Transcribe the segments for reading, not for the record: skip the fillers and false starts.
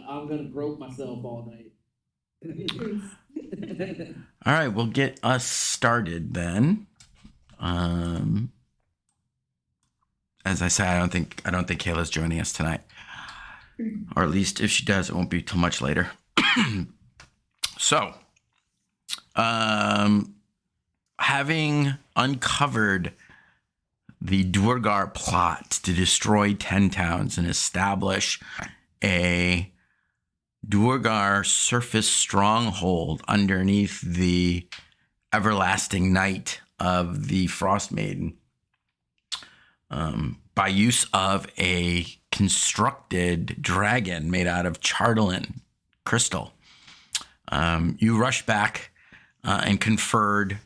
I'm gonna grope myself all night. All right, we'll get us started then. As I said, I don't think Kayla's joining us tonight, or at least if she does, it won't be till much later. So, having uncovered the Duergar plot to destroy 10 towns and establish a Duergar surface stronghold underneath the everlasting night of the Frostmaiden, by use of a constructed dragon made out of chardelin crystal. You rush back and conferred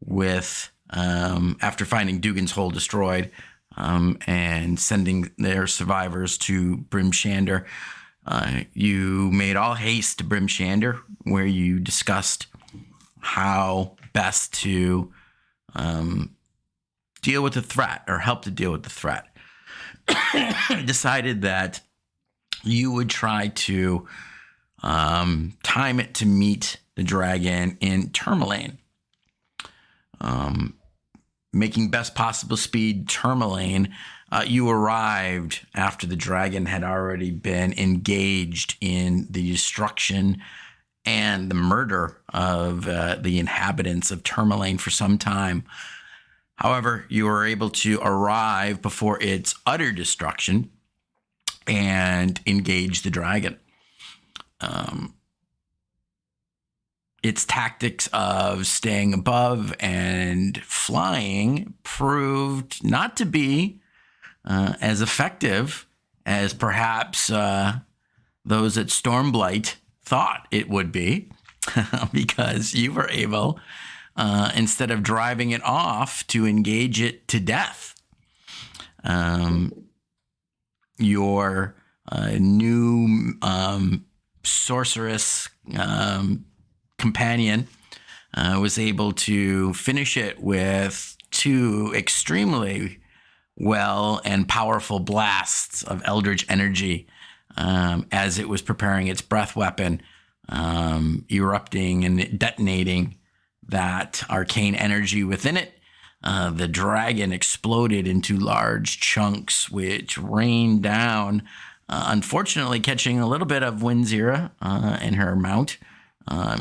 with, after finding Dugan's Hole destroyed and sending their survivors to Brimshander. You made all haste to Brimshander, where you discussed how best to deal with the threat, or help to deal with the threat. Decided that you would try to time it to meet the dragon in Tourmaline. Making best possible speed Tourmaline, you arrived after the dragon had already been engaged in the destruction and the murder of the inhabitants of Tourmaline for some time. However, you were able to arrive before its utter destruction and engage the dragon. Its tactics of staying above and flying proved not to be as effective as perhaps those at Stormblight thought it would be, because you were able, instead of driving it off, to engage it to death. Your new sorceress companion was able to finish it with 2 extremely well and powerful blasts of eldritch energy as it was preparing its breath weapon, erupting and detonating that arcane energy within it. The dragon exploded into large chunks, which rained down, unfortunately catching a little bit of Winzira and her mount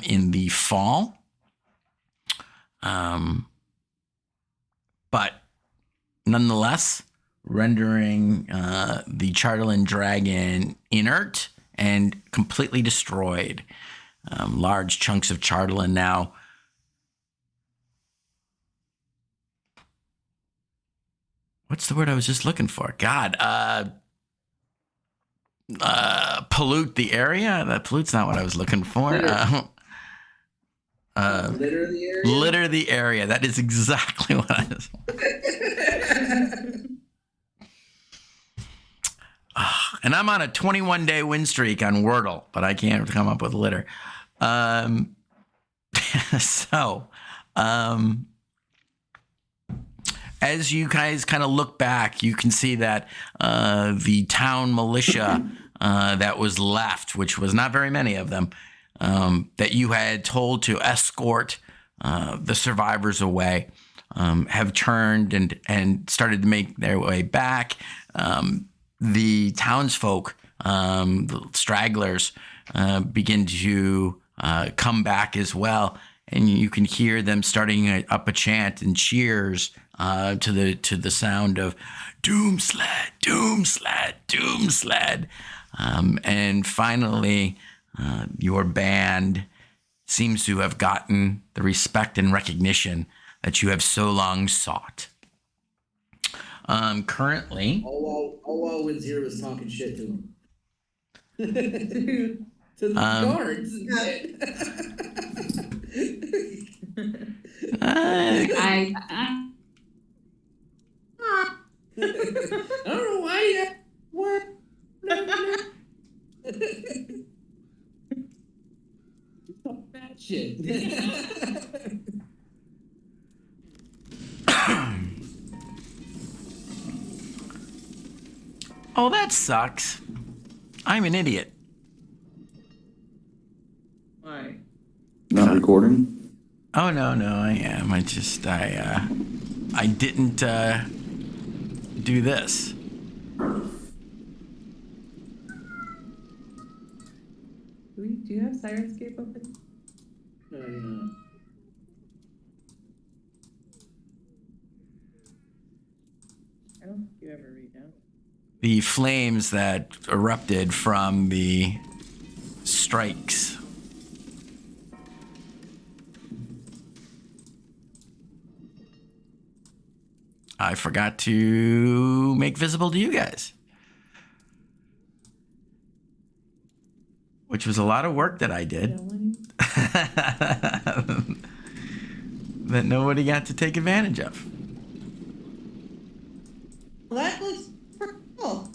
in the fall. But nonetheless, rendering the Chardelin dragon inert and completely destroyed. Large chunks of Chardelin now what's the word I was just looking for? God, pollute the area? That pollute's not what I was looking for. Litter the area? Litter the area. That is exactly what I was. And I'm on a 21-day win streak on Wordle, but I can't come up with litter. As you guys kind of look back, you can see that the town militia that was left, which was not very many of them, that you had told to escort the survivors away, have turned and started to make their way back. The townsfolk, the stragglers, begin to come back as well. And you can hear them starting up a chant and cheers to the sound of "Doom Sled, Doom Sled, Doom Sled," and finally, your band seems to have gotten the respect and recognition that you have so long sought. Currently, all while Winzira was talking shit to him. To the guards. I don't know why you. What? Some bad shit. Oh, that sucks. I'm an idiot. Not recording? Oh no, I am. I didn't do this. Do you have Sirenscape open? No, I do not. I don't think you ever read out. The flames that erupted from the strikes. I forgot to make visible to you guys. Which was a lot of work that I did. That nobody got to take advantage of. Well, that looks cool.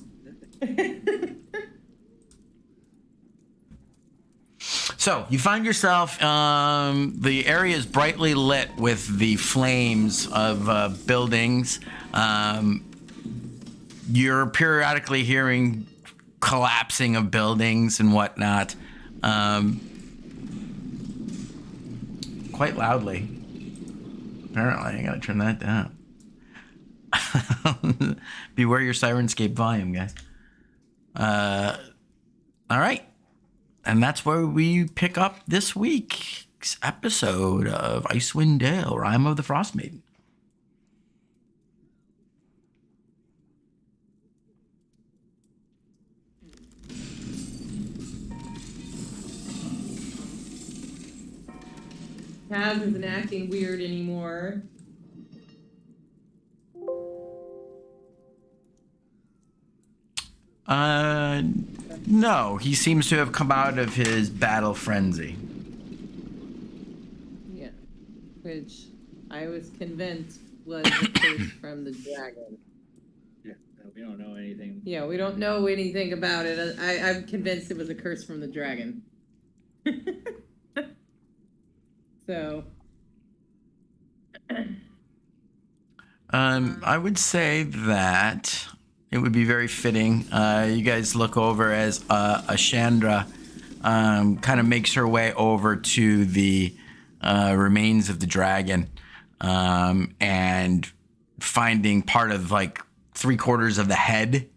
So you find yourself, the area is brightly lit with the flames of buildings. You're periodically hearing collapsing of buildings and whatnot, quite loudly. Apparently, I gotta turn that down. Beware your Sirenscape volume, guys. All right. And that's where we pick up this week's episode of Icewind Dale, Rime of the Frostmaiden. Taz isn't acting weird anymore. No, he seems to have come out of his battle frenzy. Yeah. Which I was convinced was a curse from the dragon. Yeah, we don't know anything. Yeah, we don't know anything about it. I'm convinced it was a curse from the dragon. So. I would say that it would be very fitting. You guys look over as Ashandra kind of makes her way over to the remains of the dragon, and finding part of like 3/4 of the head,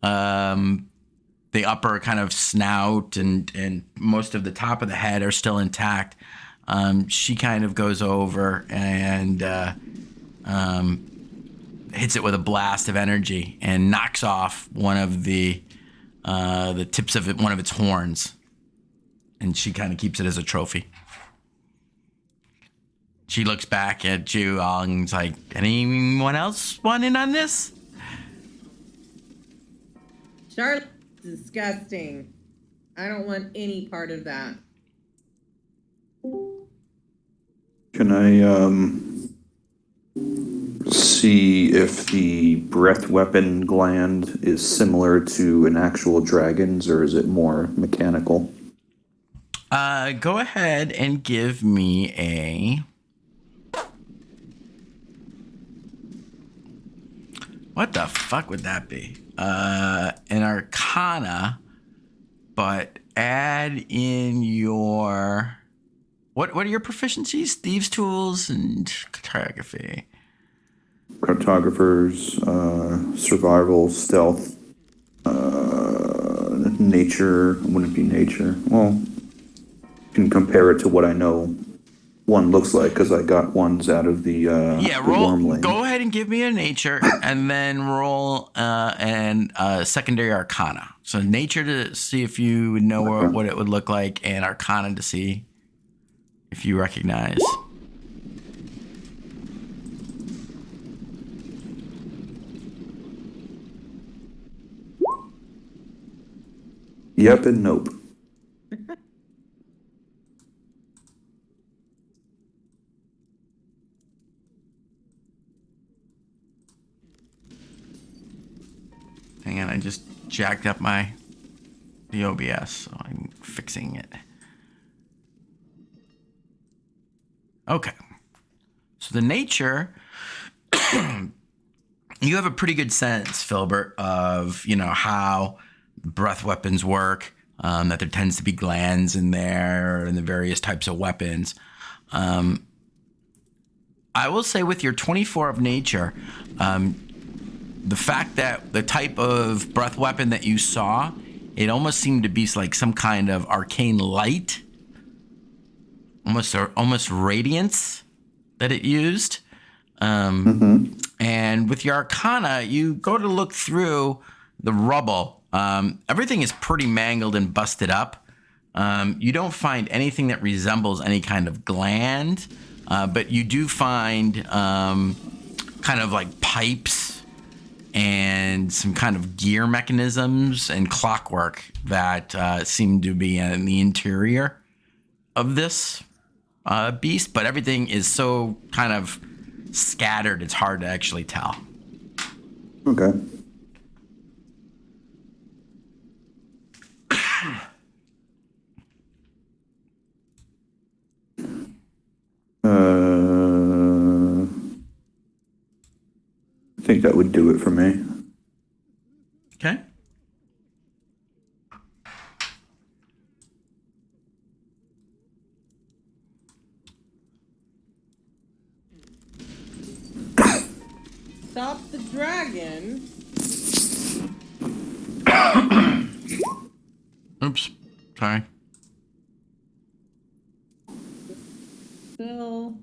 the upper kind of snout and most of the top of the head are still intact. She kind of goes over and hits it with a blast of energy and knocks off one of the tips of one of its horns, and she kind of keeps it as a trophy. She looks back at you all and's like, anyone else want in on this? Charlotte's disgusting. I don't want any part of that. Can I see if the breath weapon gland is similar to an actual dragon's, or is it more mechanical? Go ahead and give me a... What the fuck would that be? An Arcana, but add in your... What are your proficiencies? Thieves' tools and cartography. Cartographers, survival, stealth, nature. Wouldn't it be nature? Well, you can compare it to what I know one looks like, because I got ones out of the Roll. Wormling. Go ahead and give me a nature, and then roll and secondary Arcana. So nature to see if you would know what it would look like, and Arcana to see if you recognize. Yep and nope. Hang on, I just jacked up the OBS, so I'm fixing it. Okay. So the nature, you have a pretty good sense, Filbert, of how breath weapons work. that there tends to be glands in there and the various types of weapons. I will say with your 24 of nature, the fact that the type of breath weapon that you saw, it almost seemed to be like some kind of arcane light, almost radiance that it used. And with your arcana, you go to look through the rubble. Everything is pretty mangled and busted up. You don't find anything that resembles any kind of gland, but you do find kind of like pipes and some kind of gear mechanisms and clockwork that seem to be in the interior of this beast, but everything is so kind of scattered, it's hard to actually tell. Okay. I think that would do it for me. Okay. Stop the dragon. Oops. Sorry. Still,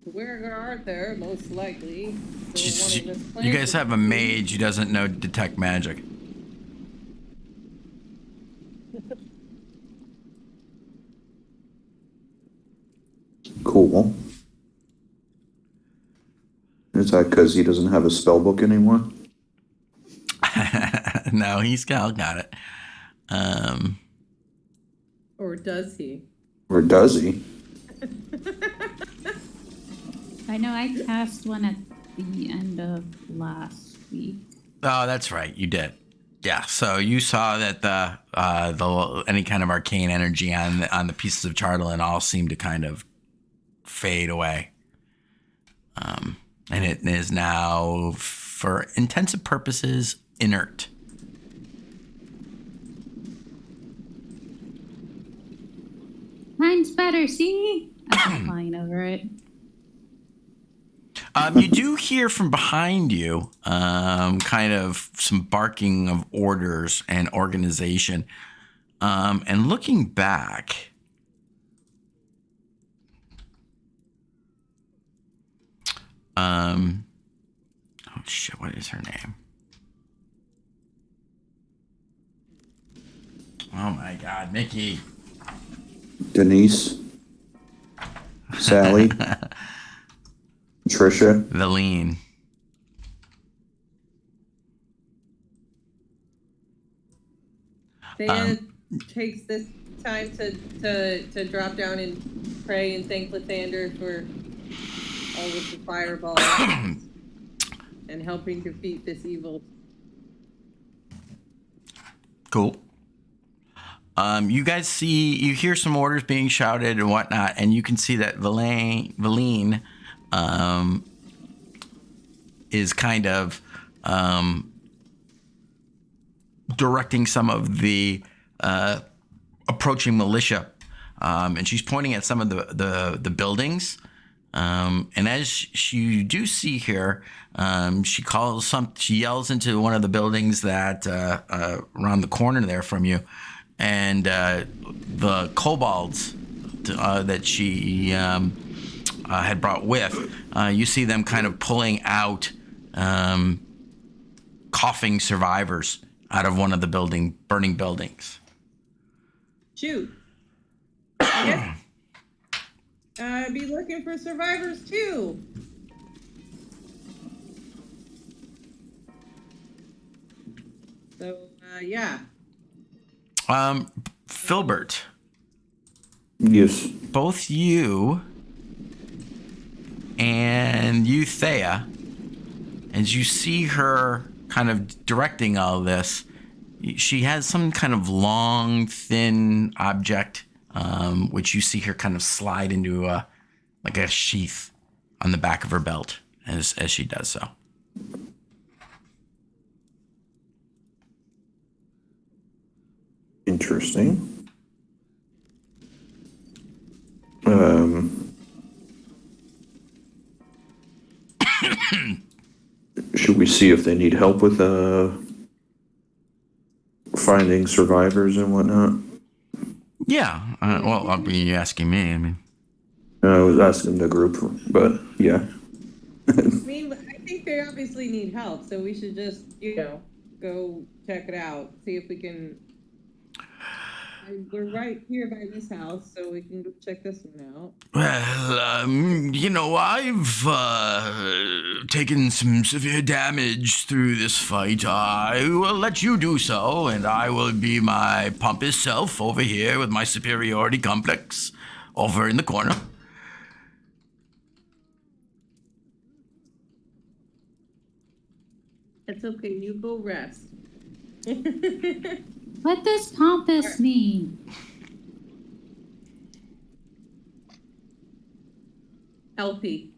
where are there? Most likely. Still wanting this You guys planet. have a mage who doesn't know detect magic. Cool. Is that because he doesn't have a spell book anymore? No, he's got it. Or does he? Or does he? I know I cast one at the end of last week. Oh, that's right. You did. Yeah. So you saw that the any kind of arcane energy on the pieces of chartolin all seemed to kind of fade away. And it is now, for intensive purposes, inert. Mine's better, see? I'm flying over it. You do hear from behind you kind of some barking of orders and organization. And looking back, oh shit, what is her name? Oh my God, Mickey. Denise? Sally? Trisha? Valine. Thea takes this time to drop down and pray and thank Lathander for all of the fireballs and helping defeat this evil. Cool. You guys you hear some orders being shouted and whatnot, and you can see that Valine is kind of directing some of the approaching militia, and she's pointing at some of the buildings. And as you do see here, she yells into one of the buildings that around the corner there from you, and the kobolds that she had brought with, you see them kind of pulling out coughing survivors out of one of the burning buildings. Shoot. I guess be looking for survivors too. So, yeah. Filbert, Yes. both you and you, Thea, as you see her kind of directing all this, she has some kind of long, thin object, which you see her kind of slide into a sheath on the back of her belt as she does so. Interesting. Should we see if they need help with finding survivors and whatnot? Yeah. Well, I mean, you're asking me. I mean, I was asking the group, but yeah. I mean, I think they obviously need help, so we should just, go check it out, see if we can. We're right here by this house, so we can go check this one out. well, I've taken some severe damage through this fight. I will let you do so, and I will be my pompous self over here with my superiority complex over in the corner. It's okay, you go rest. What does pompous mean? Healthy.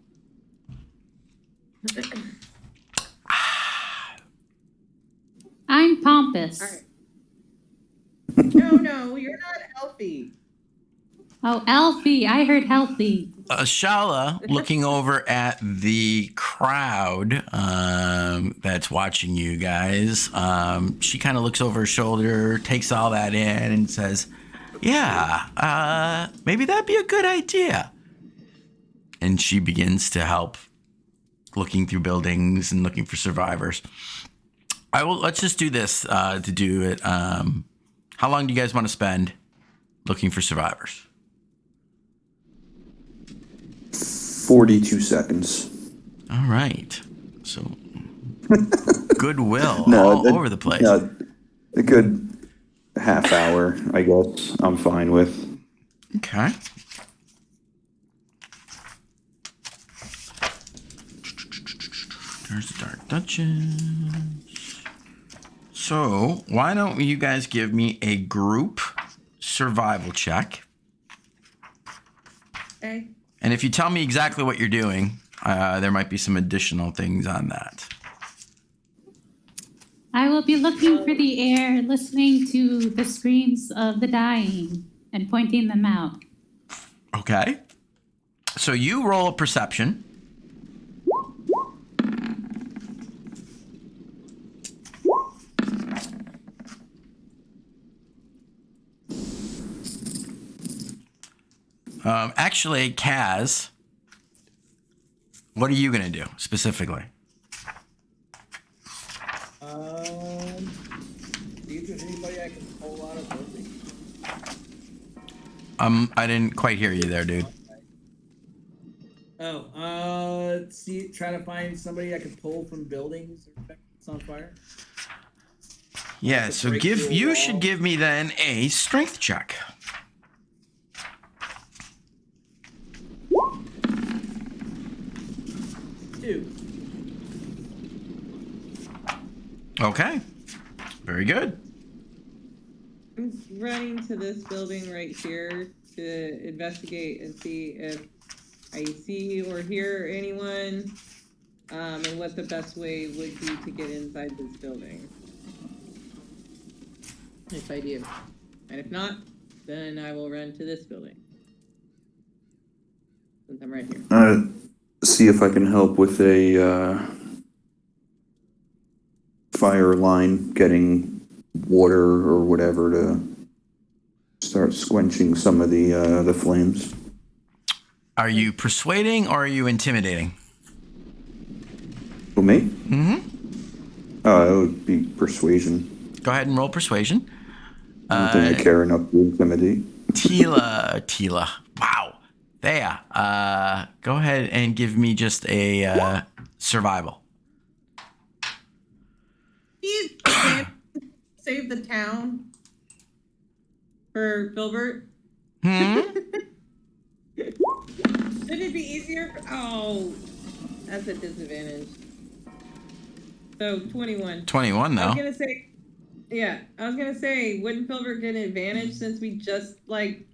I'm pompous. All right. No, you're not healthy. Oh, Elfie. I heard healthy. Shala, looking over at the crowd that's watching you guys, she kind of looks over her shoulder, takes all that in, and says, yeah, maybe that'd be a good idea. And she begins to help looking through buildings and looking for survivors. Let's just do this to do it. How long do you guys want to spend looking for survivors? 42 seconds. All right. So goodwill No, all over the place. No, a good half hour, I guess. I'm fine with. Okay. There's the Dark Duchess. So why don't you guys give me a group survival check? Okay. And if you tell me exactly what you're doing, there might be some additional things on that. I will be looking for the air, listening to the screams of the dying and pointing them out. Okay. So you roll a perception. Actually, Kaz, what are you going to do specifically? See if there's anybody I can pull out of building. I didn't quite hear you there, dude. Try to find somebody I can pull from buildings or that's on fire. Yeah, so you should give me then a strength check. Okay. Very good. I'm running to this building right here to investigate and see if I see or hear anyone, and what the best way would be to get inside this building. If I do. And if not, then I will run to this building. Since I'm right here. See if I can help with a fire line, getting water or whatever to start squenching some of the flames. Are you persuading or are you intimidating? For me? Mm-hmm. It would be persuasion. Go ahead and roll persuasion. I don't think I care enough to intimidate. Tila. Wow. There. Go ahead and give me just a survival. Please can't save the town for Filbert. Shouldn't it be easier? Oh, that's a disadvantage. So 21. 21 though. I was gonna say, wouldn't Filbert get an advantage since we just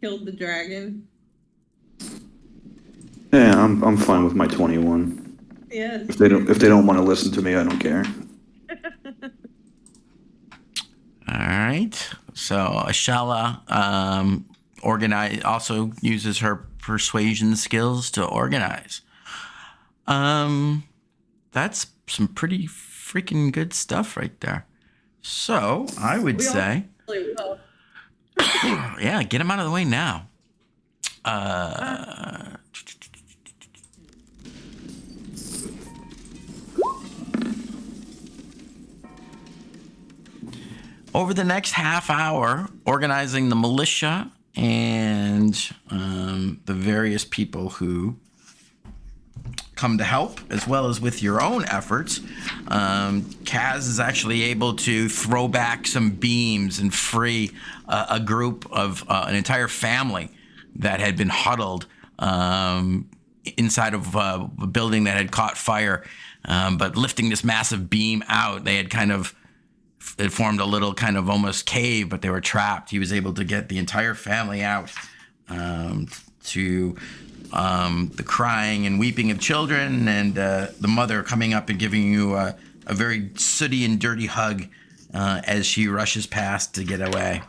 killed the dragon? Yeah, I'm fine with my 21. Yes. If they don't want to listen to me, I don't care. All right. So Ashala also uses her persuasion skills to organize. That's some pretty freaking good stuff right there. So I would say, Really well. yeah, get him out of the way now. Over the next half hour, organizing the militia and the various people who come to help, as well as with your own efforts, Kaz is actually able to throw back some beams and free a group of an entire family that had been huddled inside of a building that had caught fire. But lifting this massive beam out, they had it formed a little kind of almost cave, but they were trapped. He was able to get the entire family out to the crying and weeping of children, and the mother coming up and giving you a very sooty and dirty hug as she rushes past to get away.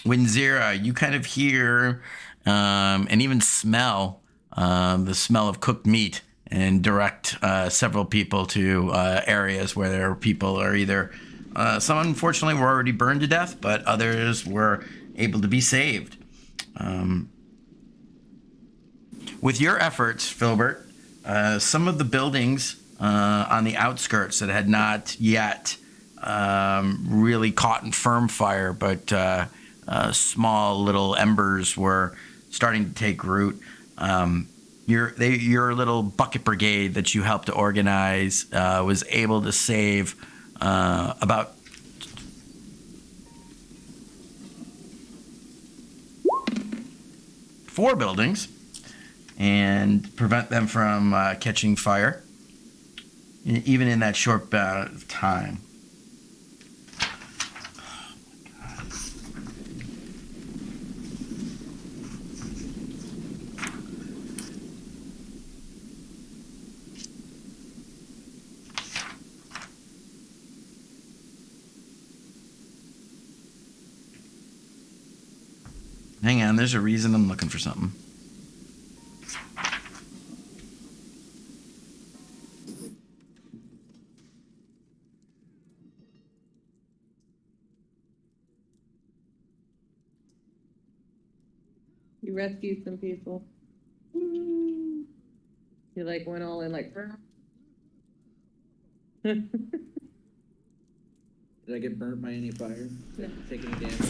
Winzira, you kind of hear and even smell the smell of cooked meat, and direct several people to areas where there are people are either some unfortunately were already burned to death, but others were able to be saved. With your efforts, Filbert, some of the buildings on the outskirts that had not yet really caught in firm fire, but small little embers were starting to take root. Your little bucket brigade that you helped to organize was able to save about 4 buildings and prevent them from catching fire, even in that short bout of time. Hang on, there's a reason I'm looking for something. You rescued some people. You like went all in like. Did I get burnt by any fire? No. Take any damage?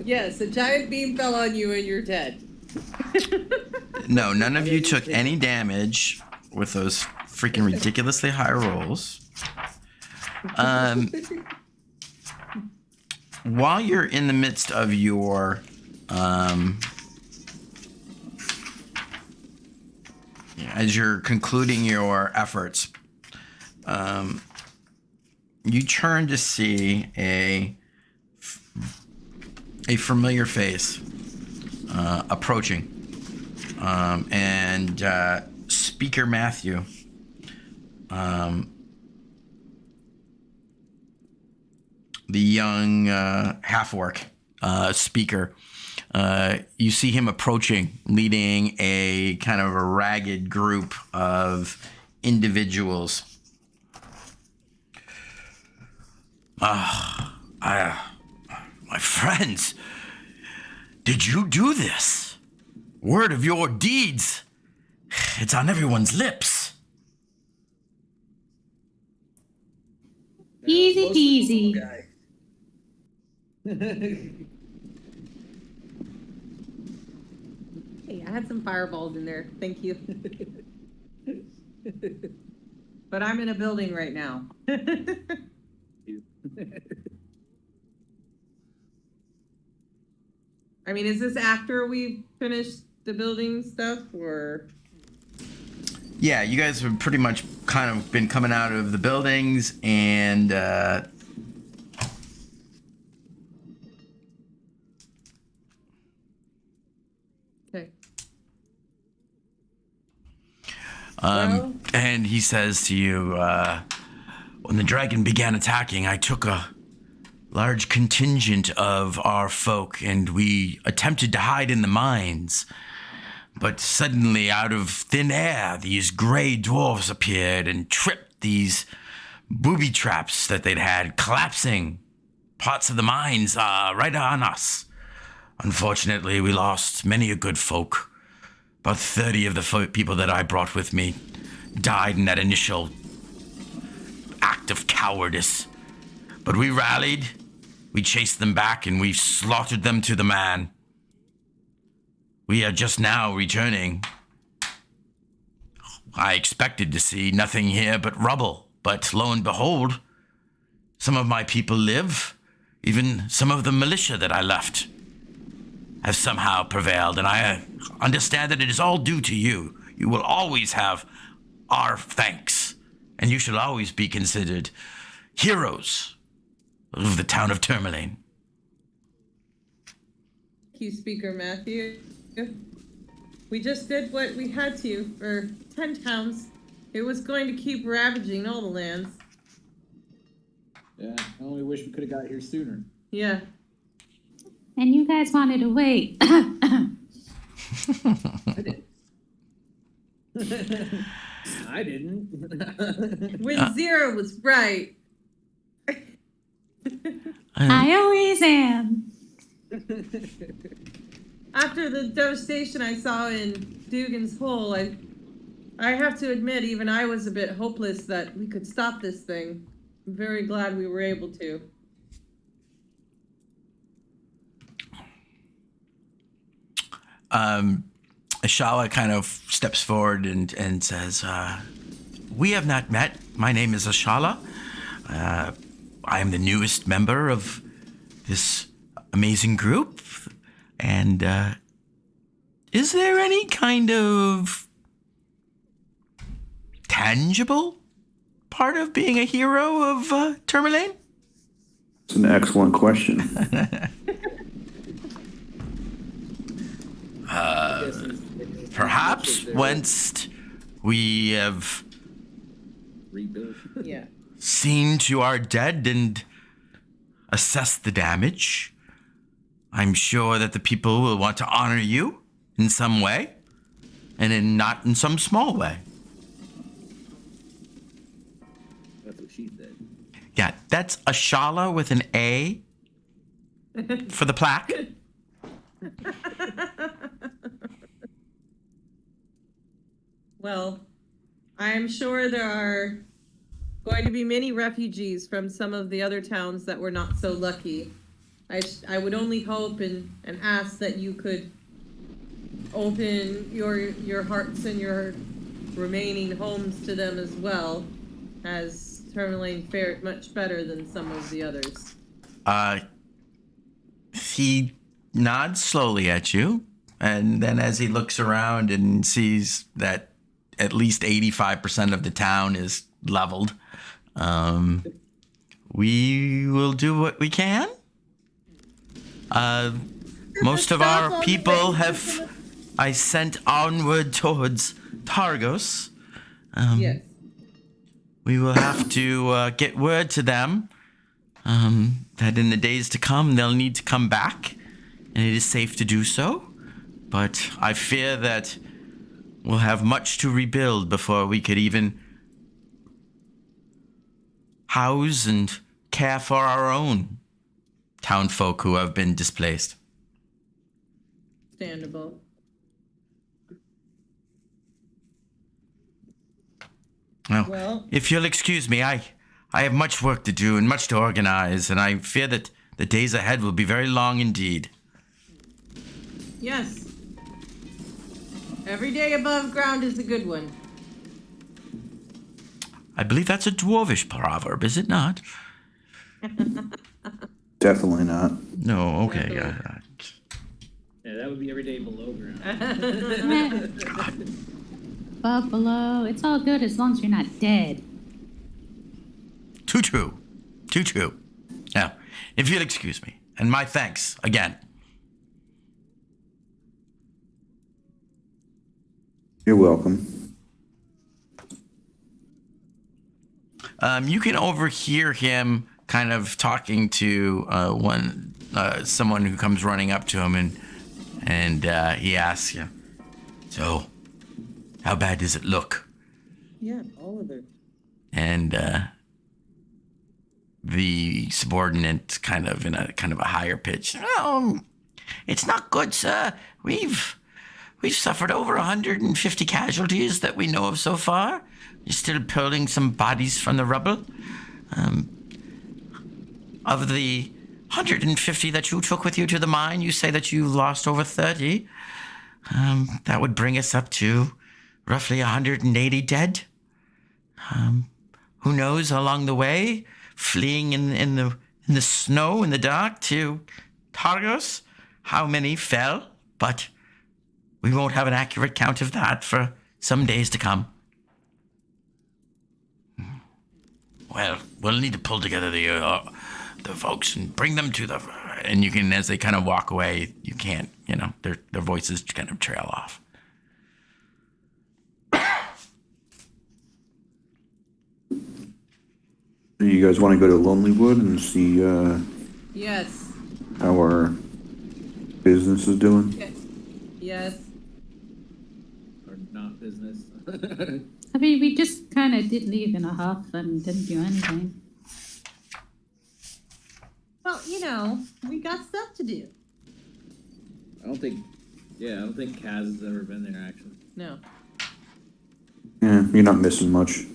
Yes, a giant beam fell on you and you're dead. No, none of you took any damage with those freaking ridiculously high rolls. While you're in the midst of your as you're concluding your efforts, you turn to see a familiar face approaching, and Speaker Matthew. The young half-orc speaker. You see him approaching, leading a kind of a ragged group of individuals. My friends, did you do this? Word of your deeds, it's on everyone's lips. Easy peasy. Hey, I had some fireballs in there. Thank you. But I'm in a building right now. I mean, is this after we finished the building stuff, or? Yeah, you guys have pretty much kind of been coming out of the buildings, and Okay. Well, And he says to you, when the dragon began attacking, I took a large contingent of our folk and we attempted to hide in the mines. But suddenly, out of thin air, these gray dwarves appeared and tripped these booby traps that they'd had, collapsing parts of the mines right on us. Unfortunately, we lost many a good folk. About 30 of the people that I brought with me died in that initial act of cowardice. But we rallied, we chased them back, and we slaughtered them to the man. We are just now returning. I expected to see nothing here but rubble, but lo and behold, some of my people live. Even some of the militia that I left have somehow prevailed, and I understand that it is all due to you. You will always have our thanks, and you shall always be considered heroes of the town of Tourmaline. thank you, Speaker Matthew. We just did what we had to for 10 towns. It was going to keep ravaging all the lands. Yeah, I only wish we could have got here sooner. Yeah. And you guys wanted to wait. I did. I didn't. When Zero was right. I always am. After the devastation I saw in Dugan's Hole, I have to admit, even I was a bit hopeless that we could stop this thing. I'm very glad we were able to. Ashala kind of steps forward and says, we have not met. My name is Ashala. I am the newest member of this amazing group. And is there any kind of tangible part of being a hero of Tourmaline? It's an excellent question. Perhaps once we have Rebuild. Yeah. seen to our dead and assessed the damage, I'm sure that the people will want to honor you in some way, and not in some small way. That's what she said. Yeah, that's Ashala with an A for the plaque. Well, I'm sure there are going to be many refugees from some of the other towns that were not so lucky. I would only hope and ask that you could open your hearts and your remaining homes to them as well, as Tourmaline fared much better than some of the others. He nods slowly at you, and then as he looks around and sees that at least 85% of the town is leveled, we will do what we can. Most of our people have I sent onward towards Targos. Yes. We will have to get word to them that in the days to come they'll need to come back, and it is safe to do so. But I fear that we'll have much to rebuild before we could even house and care for our own townfolk who have been displaced. Understandable. Well, If you'll excuse me, I have much work to do and much to organize, and I fear that the days ahead will be very long indeed. yes. Every day above ground is a good one. I believe that's a dwarvish proverb, is it not? Definitely not. No, okay. Yeah, that would be every day below ground. Above, below, it's all good as long as you're not dead. Too true. Too true. Now, if you'll excuse me, and my thanks again. You're welcome. You can overhear him kind of talking to someone who comes running up to him, and he asks you, "So, how bad does it look?" Yeah, all of it. And the subordinate, kind of in a higher pitch, it's not good, sir. We've suffered over 150 casualties that we know of so far. You're still pulling some bodies from the rubble. Of the 150 that you took with you to the mine, you say that you lost over 30. That would bring us up to roughly 180 dead. Who knows, along the way, fleeing in the snow, in the dark to Targos, how many fell, but we won't have an accurate count of that for some days to come. Well, we'll need to pull together the folks and bring them to the... And you can, as they kind of walk away, you can't, their voices kind of trail off. Do you guys want to go to Lonelywood and see Yes. how our business is doing? Yes. Or not business. I mean, we just kind of did leave in a huff and didn't do anything. Well, we got stuff to do. I don't think Kaz has ever been there, actually. No. Yeah, you're not missing much.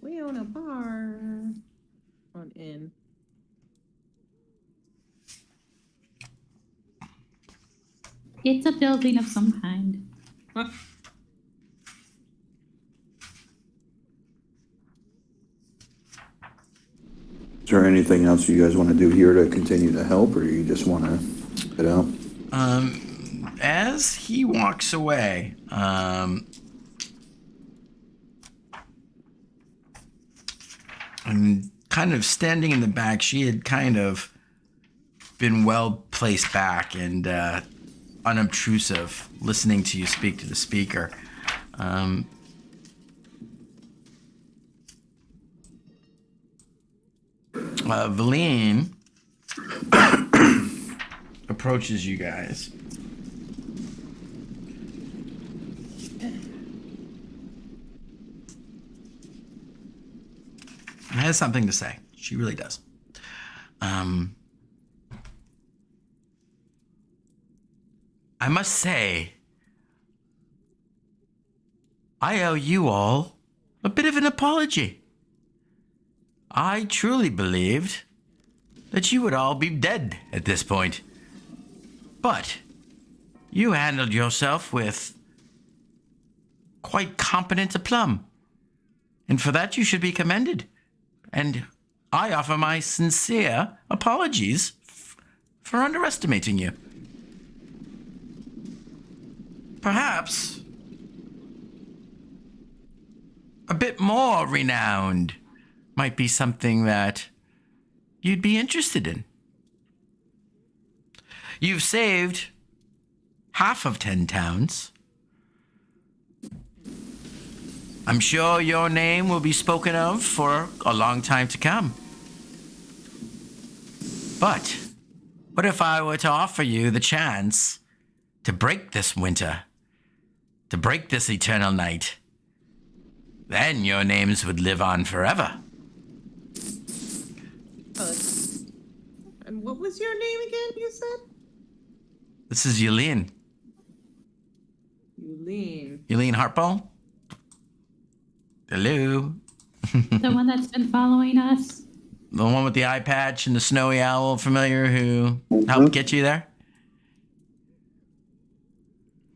We own a bar. On inn. It's a building of some kind. Is there anything else you guys want to do here to continue to help, or you just want to get out? As he walks away, and kind of standing in the back, she had kind of been well placed back and unobtrusive, listening to you speak to the speaker. Valine approaches you guys. And has something to say. She really does. I must say, I owe you all a bit of an apology. I truly believed that you would all be dead at this point. But you handled yourself with quite competent aplomb. And for that you should be commended. And I offer my sincere apologies for underestimating you. Perhaps a bit more renowned might be something that you'd be interested in. You've saved half of 10 towns. I'm sure your name will be spoken of for a long time to come. But what if I were to offer you the chance to break this winter, to break this eternal night? Then your names would live on forever. And what was your name again, you said? This is Yulene. Yulene. Yulene Hartball? Hello? The one that's been following us. The one with the eye patch and the snowy owl familiar who helped get you there?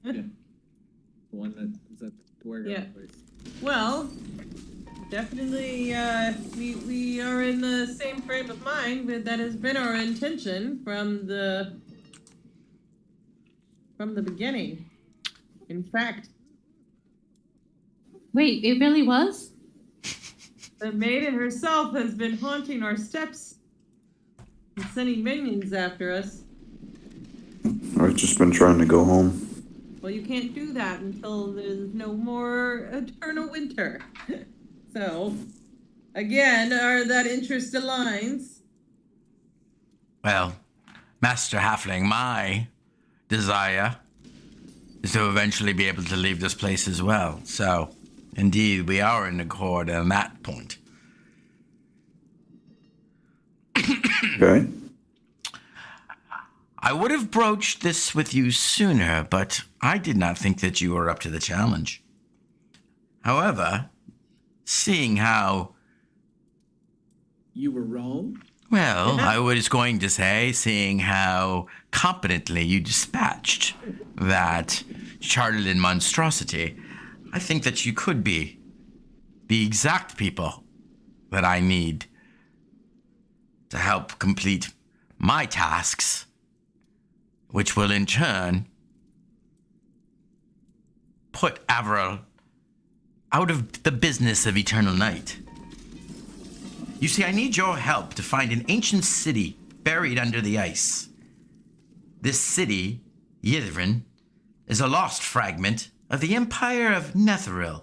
Yeah. The one that is at the warehouse Yeah. place. Well, definitely, we are in the same frame of mind, but that has been our intention from the beginning. In fact, Wait, it really was? the maiden herself has been haunting our steps and sending minions after us. I've just been trying to go home. Well, you can't do that until there's no more eternal winter. So, Again, are that interest aligns? Well, Master Halfling, my desire is to eventually be able to leave this place as well. So, indeed, we are in accord on that point. Okay. I would have broached this with you sooner, but I did not think that you were up to the challenge. However, seeing how, You were wrong. well, I was going to say, seeing how competently you dispatched that charlatan monstrosity, I think that you could be the exact people that I need to help complete my tasks, which will in turn put Averil out of the business of eternal night. You see, I need your help to find an ancient city buried under the ice. This city, Ythryn, is a lost fragment of the Empire of Netheril,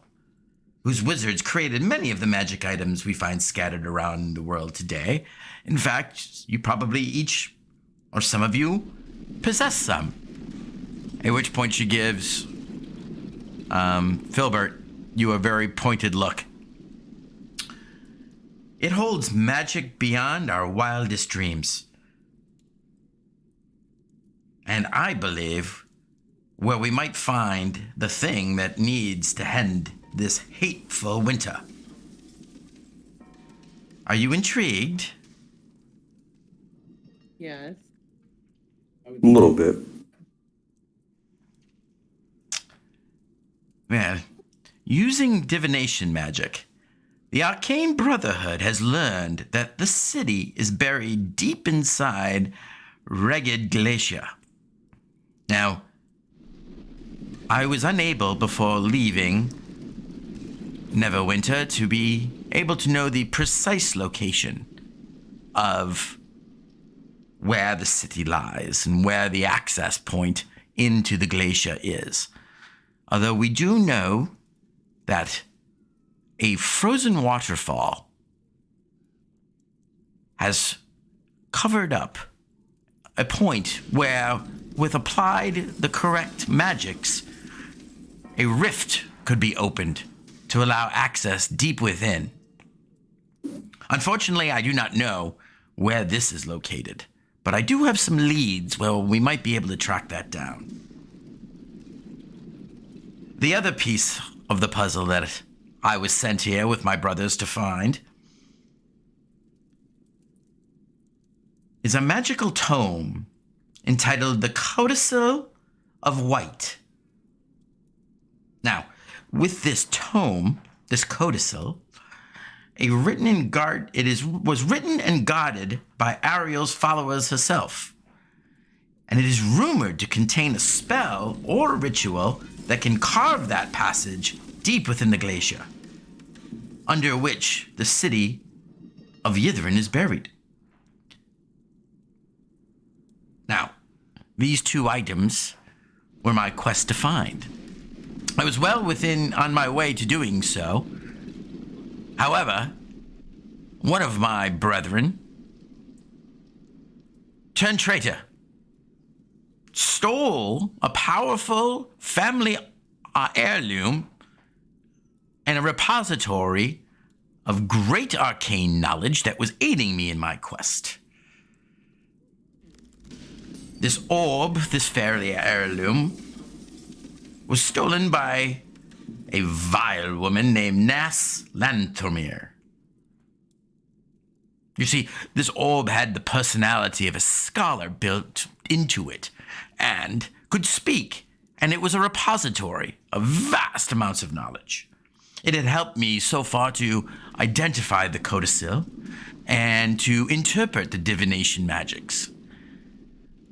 whose wizards created many of the magic items we find scattered around the world today. In fact, you probably each, or some of you, possess some. At which point she gives Filbert you a very pointed look. It holds magic beyond our wildest dreams. And I believe where we might find the thing that needs to end this hateful winter. Are you intrigued? Yes. A little bit. Well, using divination magic, the Arcane Brotherhood has learned that the city is buried deep inside Ragged Glacier. Now, I was unable before leaving Neverwinter to be able to know the precise location of where the city lies and where the access point into the glacier is. Although we do know that a frozen waterfall has covered up a point where, with applied the correct magics, a rift could be opened to allow access deep within. Unfortunately, I do not know where this is located, but I do have some leads where we might be able to track that down. The other piece of the puzzle that I was sent here with my brothers to find is a magical tome entitled The Codicil of White. Now, with this tome, this codicil, was written and guarded by Ariel's followers herself. And it is rumored to contain a spell or a ritual that can carve that passage deep within the glacier, under which the city of Ythryn is buried. Now, these two items were my quest to find. I was well on my way to doing so. However, one of my brethren turned traitor, stole a powerful family heirloom and a repository of great arcane knowledge that was aiding me in my quest. This orb, this fairy heirloom, was stolen by a vile woman named Nas Lanthormir. You see, this orb had the personality of a scholar built into it and could speak, and it was a repository of vast amounts of knowledge. It had helped me so far to identify the codicil and to interpret the divination magics.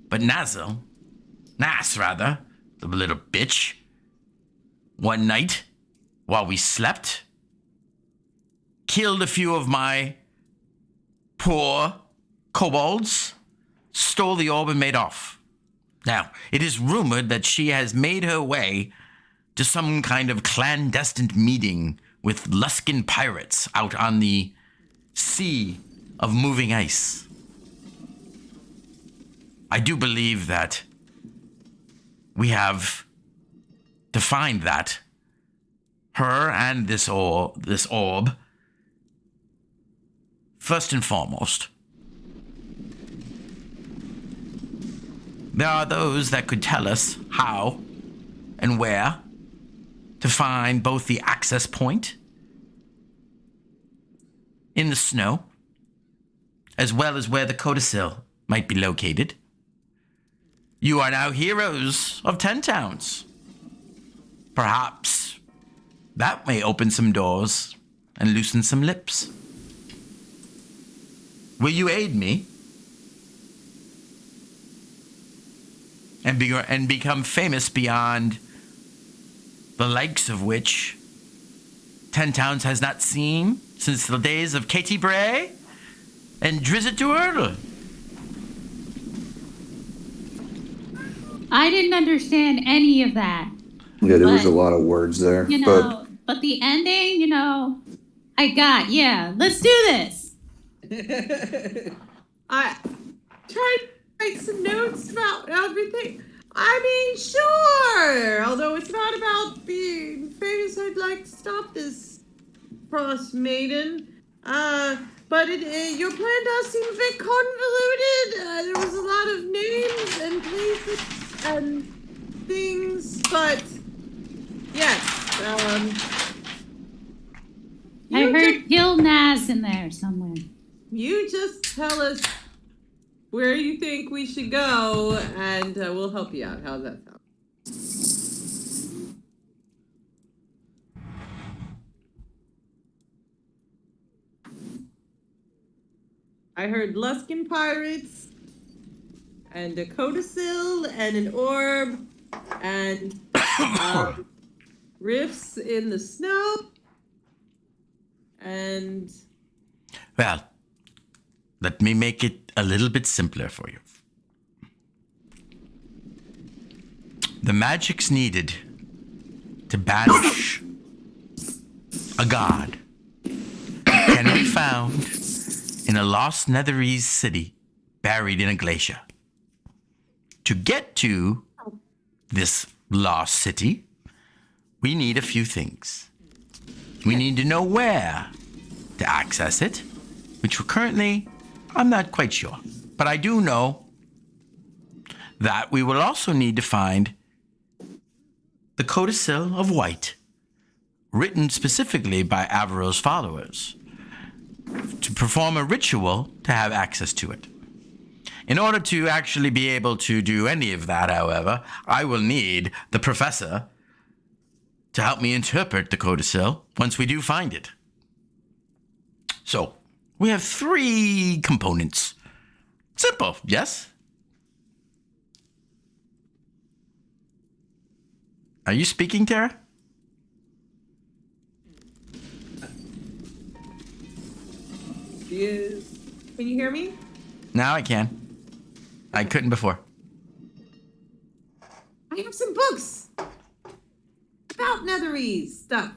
But Nas, the little bitch, one night, while we slept, killed a few of my poor kobolds, stole the orb and made off. Now, it is rumored that she has made her way to some kind of clandestine meeting with Luskan pirates out on the sea of moving ice. I do believe that we have defined that her and this orb, first and foremost. There are those that could tell us how and where to find both the access point in the snow, as well as where the codicil might be located. You are now heroes of 10 towns. Perhaps that may open some doors and loosen some lips. Will you aid me? And become famous beyond the likes of which 10 towns has not seen since the days of Katie Bray and Drizzit Duertle. I didn't understand any of that. Yeah, there was a But, lot of words there. You know, but the ending, I got. Yeah, let's do this. I tried to make some notes about everything. I mean, sure. Although it's not about being famous, I'd like to stop this Frostmaiden. But your plan does seem a bit convoluted. There was a lot of names and places and things, but yes. I heard Gil Naz in there somewhere. You just tell us where you think we should go, and we'll help you out. How's that sound? I heard Luskin pirates, and a codicil, and an orb, and rifts in the snow, and... Well, let me make it a little bit simpler for you. The magics needed to banish a god can be found in a lost Netherese city buried in a glacier. To get to this lost city, we need a few things. We need to know where to access it, which currently I'm not quite sure. But I do know that we will also need to find the Codicil of White, written specifically by Averil's followers, to perform a ritual to have access to it. In order to actually be able to do any of that, however, I will need the professor to help me interpret the codicil once we do find it. So, we have 3 components. Simple, yes? Are you speaking, Tara? She is. Can you hear me? Now I can. I couldn't before. I have some books about Netherese stuff.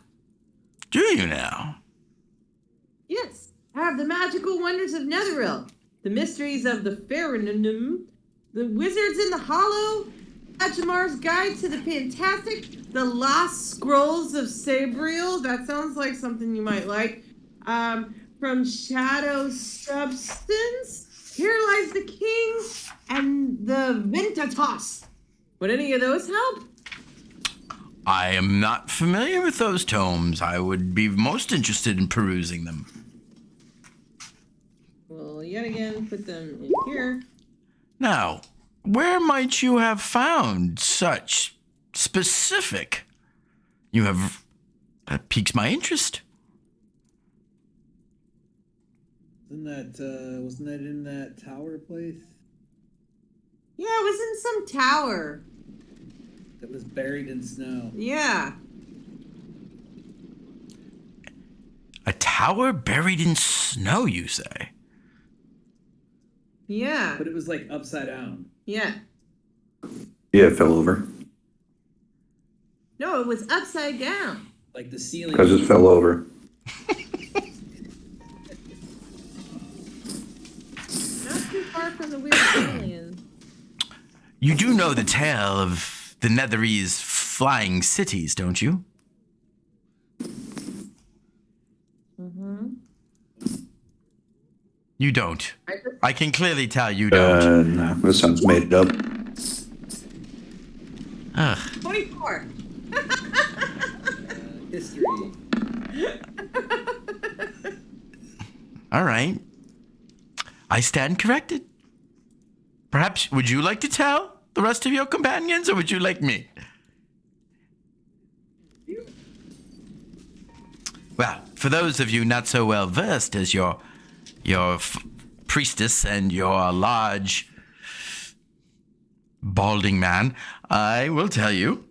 Do you now? Yes, I have the magical wonders of Netheril, the mysteries of the Farinum, the wizards in the Hollow, Ajamar's Guide to the Fantastic, the Lost Scrolls of Sabriel. That sounds like something you might like. From Shadow Substance, Here Lies the King, and the Ventatos. Would any of those help? I am not familiar with those tomes. I would be most interested in perusing them. Well, yet again, put them in here. Now, where might you have found such specific? That piques my interest. Wasn't that in that tower place Yeah, it was in some tower. that was buried in snow? Yeah. A tower buried in snow, you say? Yeah. But it was like upside down. Yeah. Yeah, it fell over. No, it was upside down. Like the ceiling. Because it fell over. far from the weird aliens? You do know the tale of the Netherese flying cities, don't you? Mm-hmm. You don't. I can clearly tell you don't. No, that sounds made up. Ugh. 24. History. All right. I stand corrected. Perhaps, would you like to tell the rest of your companions, or would you like me? Well, for those of you not so well versed as your priestess and your large balding man, I will tell you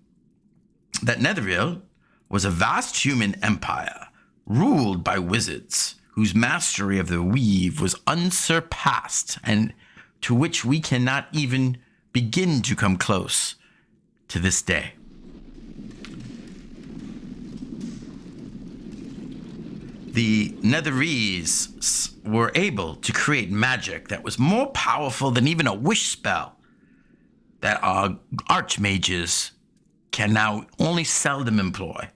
that Netheril was a vast human empire ruled by wizards whose mastery of the weave was unsurpassed and to which we cannot even begin to come close to this day. The Netherese were able to create magic that was more powerful than even a wish spell that our archmages can now only seldom employ.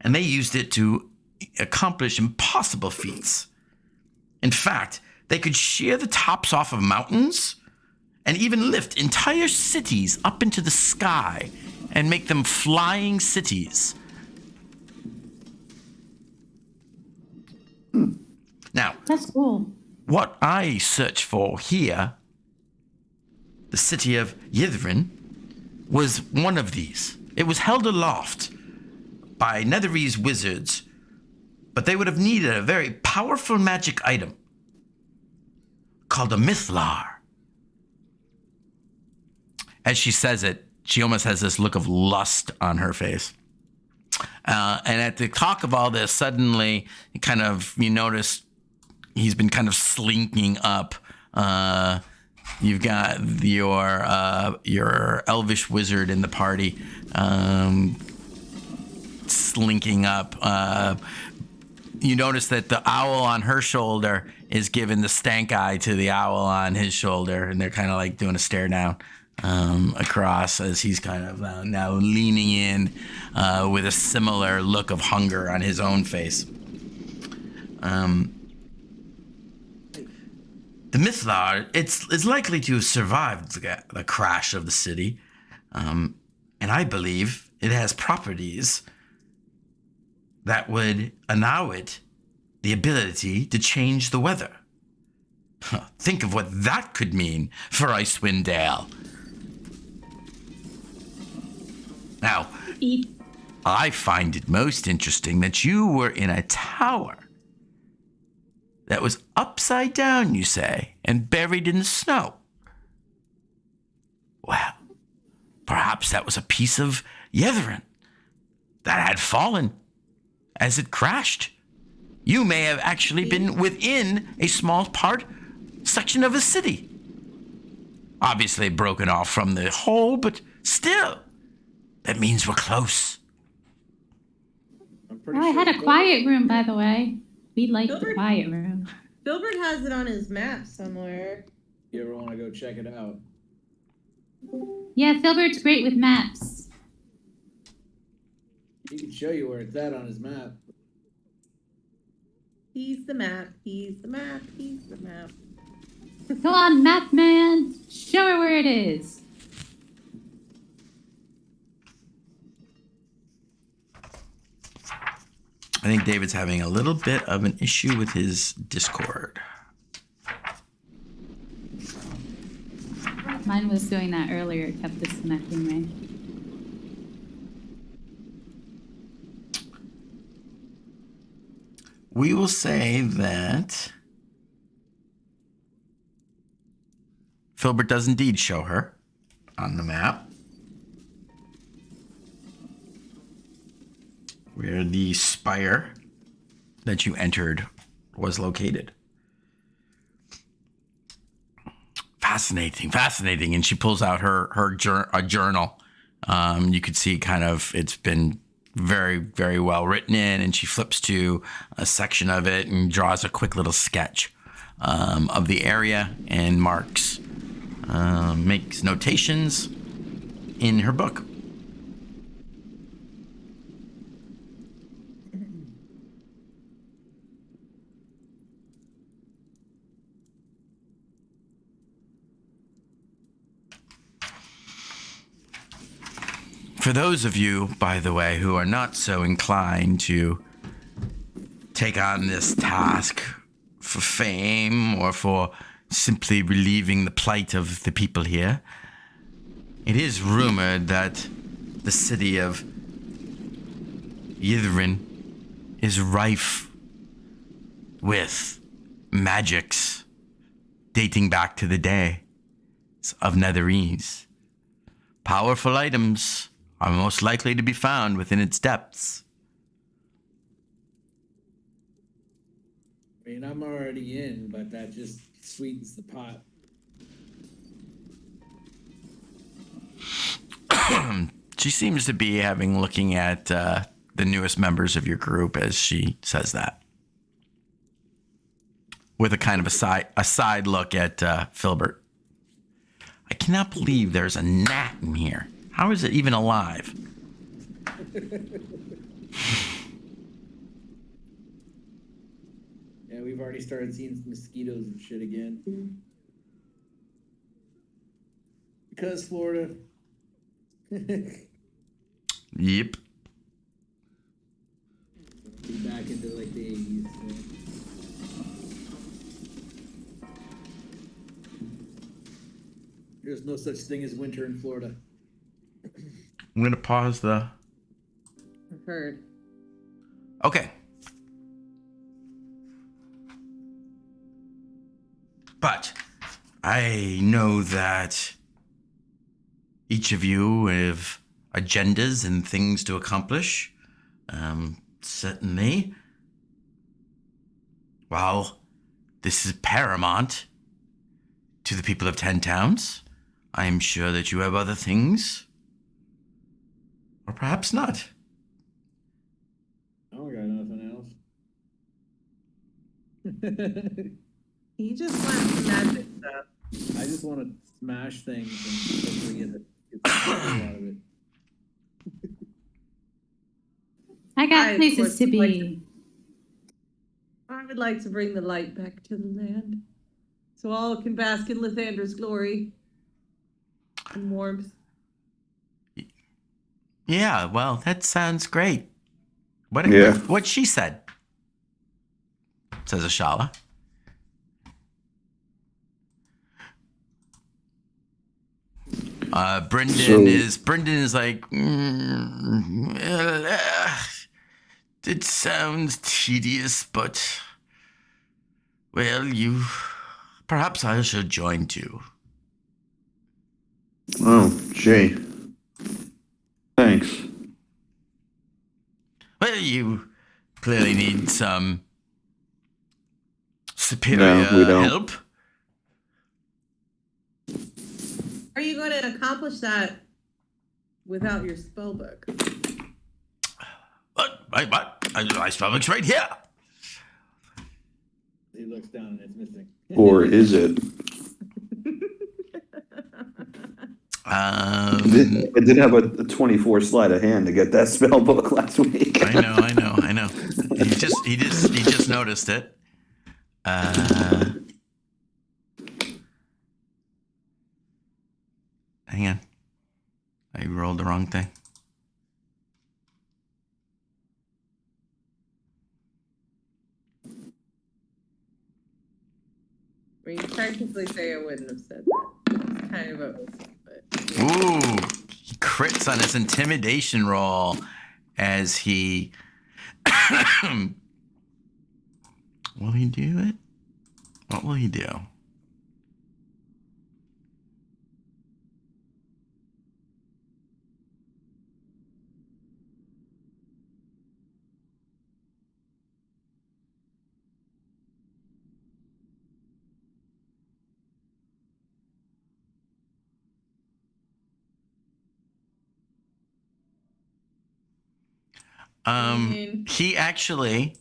And they used it to accomplish impossible feats. In fact, they could shear the tops off of mountains and even lift entire cities up into the sky and make them flying cities. Now, That's cool. what I search for here, the city of Yithrin, was one of these. It was held aloft by Netherese wizards, but they would have needed a very powerful magic item called a Mythlar. As she says it, she almost has this look of lust on her face. And at the talk of all this, suddenly, you notice he's been kind of slinking up. You've got your elvish wizard in the party slinking up. You notice that the owl on her shoulder is giving the stank eye to the owl on his shoulder, and they're kind of like doing a stare down across as he's kind of now leaning in with a similar look of hunger on his own face. The Mythlar, it's likely to have survived the crash of the city, and I believe it has properties that would allow it the ability to change the weather. Think of what that could mean for Icewind Dale. Now, I find it most interesting that you were in a tower that was upside down, you say, and buried in the snow. Well, perhaps that was a piece of Yithrin that had fallen as it crashed. You may have actually been within a small section of a city. Obviously broken off from the whole, but still, that means we're close. I'm pretty Oh, I sure had a quiet room, by the way. We like the Filbert? quiet room. Filbert has it on his map somewhere. You ever want to go check it out? Yeah, Filbert's great with maps. He can show you where it's at on his map. He's the map. He's the map. He's the map. Go on, map man. Show her where it is. I think David's having a little bit of an issue with his Discord. Mine was doing that earlier. It kept disconnecting me. We will say that Filbert does indeed show her on the map where the spire that you entered was located. Fascinating. And she pulls out a journal. You could see it's been very, very well written in, and she flips to a section of it and draws a quick little sketch of the area and makes notations in her book. For those of you, by the way, who are not so inclined to take on this task for fame or for simply relieving the plight of the people here, it is rumored that the city of Yithrin is rife with magics dating back to the days of Netherese. Powerful items are most likely to be found within its depths. I mean, I'm already in, but that just sweetens the pot. She seems to be looking at the newest members of your group as she says that, with a kind of a side look at Filbert. I cannot believe there's a gnat in here. How is it even alive? Yeah, we've already started seeing mosquitoes and shit again. Because Florida. Yep. Be back into like the 80s. So. There's no such thing as winter in Florida. I'm going to pause the... I've heard. Okay. But I know that each of you have agendas and things to accomplish. Certainly. While this is paramount to the people of 10 towns, I am sure that you have other things. Or perhaps not. I don't got nothing else. He just wants some magic stuff. I just want to smash things and hopefully get the out of it. I got I, of places course, to would like be. I would like to bring the light back to the land, so all can bask in Lathander's glory and warmth. Yeah, well, that sounds great. Yeah. What she said, says Ashala. Brendan is like, it sounds tedious, but well, perhaps I should join too. Oh, gee. Thanks. Well, you clearly need some superior No, we don't. help. Are you going to accomplish that without your spell book? What? My stomach's right here. He looks down and it's missing. Or is it? I did have a 24 sleight of hand to get that spell book last week. I know. He just noticed it. Hang on. I rolled the wrong thing. I mean, you technically say I wouldn't have said that. It's kind of a... But... Ooh, he crits on his intimidation roll as he... Will he do it? What will he do? He actually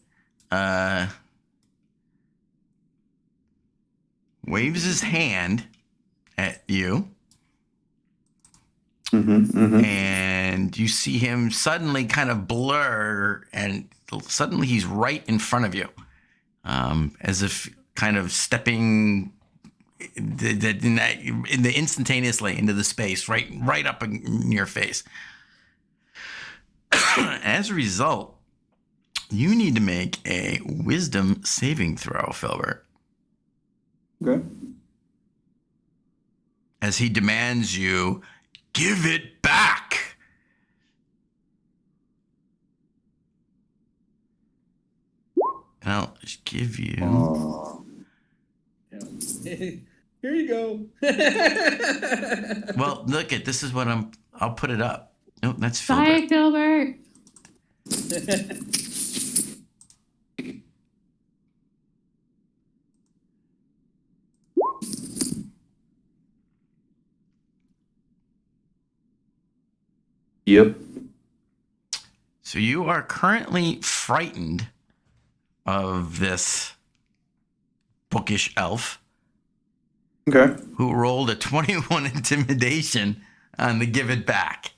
waves his hand at you. And you see him suddenly kind of blur, and suddenly he's right in front of you, as if kind of stepping instantaneously into the space, right up in your face. As a result, you need to make a wisdom saving throw, Filbert. Okay. As he demands you, give it back. And I'll just give you... Here you go. Well, look at this is what I'll put it up. Nope, that's Bye, Filbert. Filbert. Yep. So you are currently frightened of this bookish elf. Okay. Who rolled a 21 intimidation on the give it back.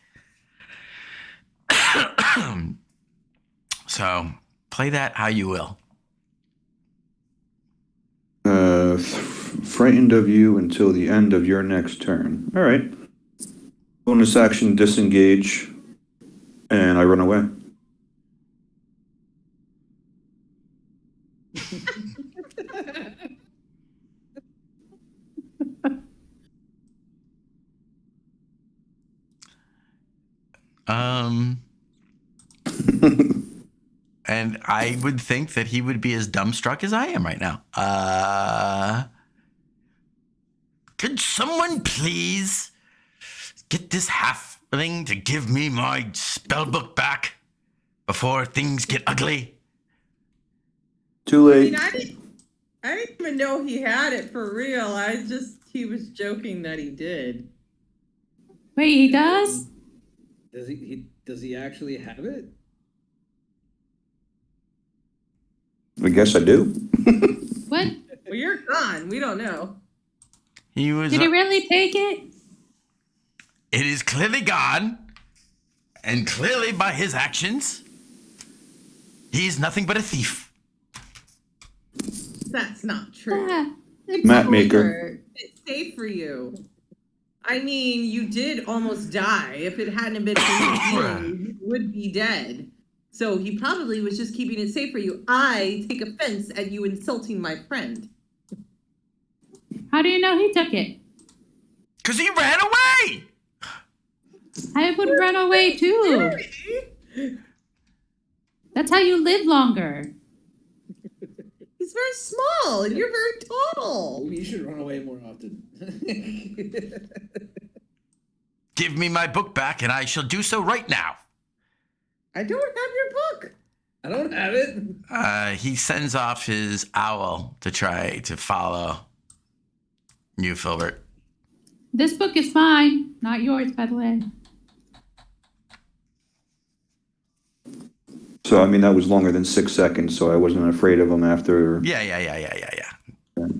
So play that how you will. Frightened of you until the end of your next turn. All right. Bonus action, disengage, and I run away. And I would think that he would be as dumbstruck as I am right now. Could someone please get this halfling to give me my spellbook back before things get ugly? Too I late. mean, I didn't even know he had it for real. He was joking that he did. Wait, he does? Does he actually have it? I guess I do. What? Well, you're gone. We don't know. He was. Did he really take it? It is clearly gone, and clearly by his actions, he's nothing but a thief. That's not true. Ah, Map maker. It's safe for you. I mean, you did almost die. If it hadn't been for you, you would be dead. So he probably was just keeping it safe for you. I take offense at you insulting my friend. how do you know he took it? Because he ran away! I would run away too. That's how you live longer. He's very small and you're very tall. Oh, you should run away more often. Give me my book back, and I shall do so right now. I don't have your book. I don't have it. He sends off his owl to try to follow you, Filbert. This book is mine, not yours, by the way. So, I mean, that was longer than 6 seconds, so I wasn't afraid of him after. Yeah.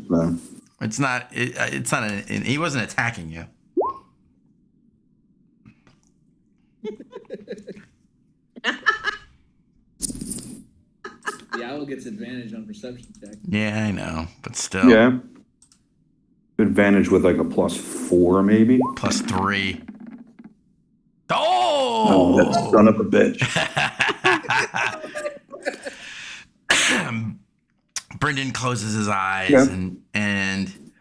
So. It's not. He wasn't attacking you. The owl gets advantage on perception check. Yeah, I know, but still. Yeah. Advantage with like a +4, maybe. +3. Oh, that Oh! son of a bitch. Brendan closes his eyes Yeah. and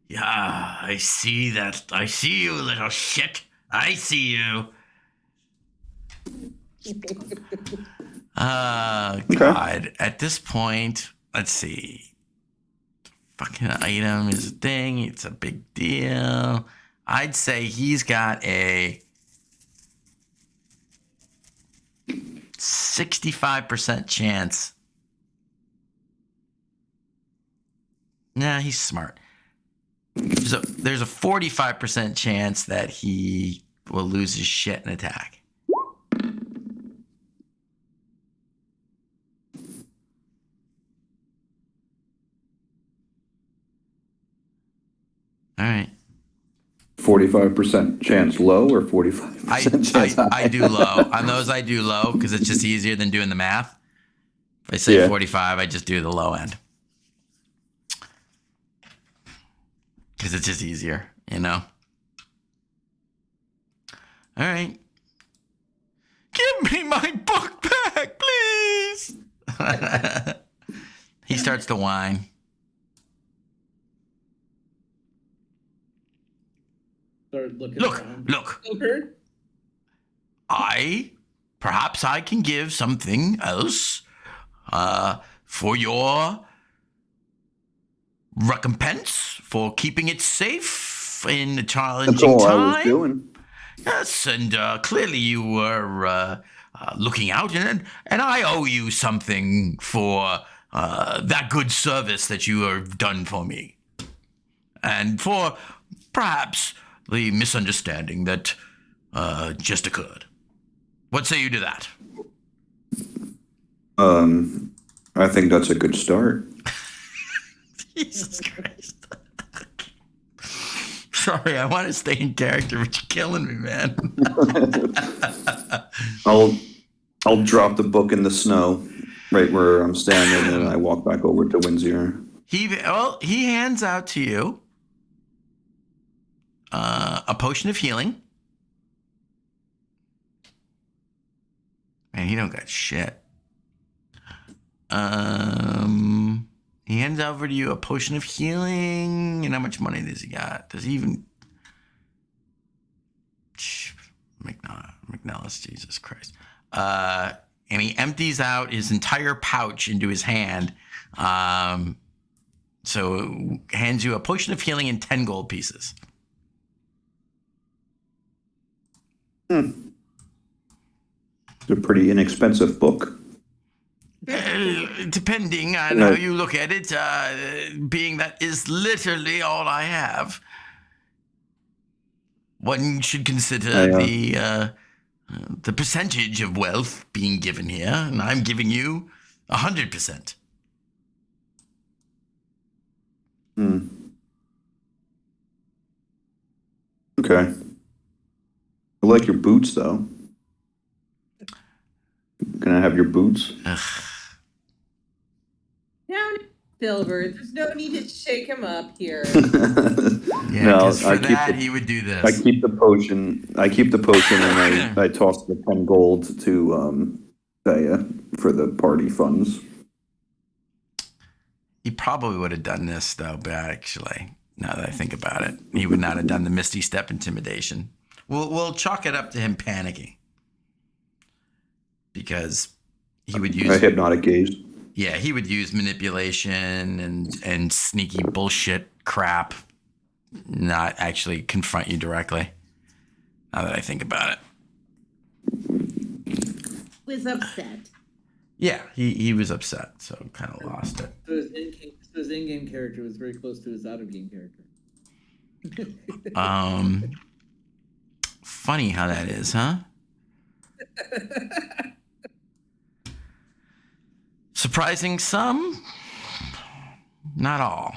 yeah, I see that. I see you, little shit. I see you. God. At this point, let's see. Fucking item is a thing. It's a big deal. I'd say he's got a 65% chance. Nah, he's smart. So there's a 45% chance that he will lose his shit and attack. All right. 45% chance low or 45% chance high? I do low. On those, I do low because it's just easier than doing the math. If I say Yeah. 45, I just do the low end. Because it's just easier, you know? All right. Give me my book back, please. He starts to whine. Start looking Look, around. look. Okay. Perhaps I can give something else for your recompense for keeping it safe in a That's challenging all I was time. doing. Yes, and clearly you were looking out, and I owe you something for that good service that you have done for me, and for perhaps the misunderstanding that just occurred. What say you to that? I think that's a good start. Jesus Christ. Sorry, I want to stay in character, but you're killing me, man. I'll drop the book in the snow right where I'm standing, and I walk back over to Windsor. He hands out to you a potion of healing. Man, he don't got shit. He hands over to you a potion of healing. And how much money does he got? Does he even... McNellis, Jesus Christ. And he empties out his entire pouch into his hand. So hands you a potion of healing and 10 gold pieces. It's a pretty inexpensive book. Depending on how you look at it, being that is literally all I have, one should consider the percentage of wealth being given here, and I'm giving you 100%. Okay. I like your boots, though. Can I have your boots? Down, Silver. There's no need to shake him up here. Yeah, because for that he would do this. I keep the potion. And I toss the 10 gold to Thea for the party funds. He probably would have done this, though, but actually, now that I think about it, he would not have done the Misty Step intimidation. We'll chalk it up to him panicking. Because he would use... A hypnotic gaze. Yeah, he would use manipulation and sneaky bullshit crap, not actually confront you directly. Now that I think about it. Was upset. Yeah, he was upset, so kind of lost it. So his in-game character was very close to his out-of-game character. Funny how that is, huh? Surprising some, not all.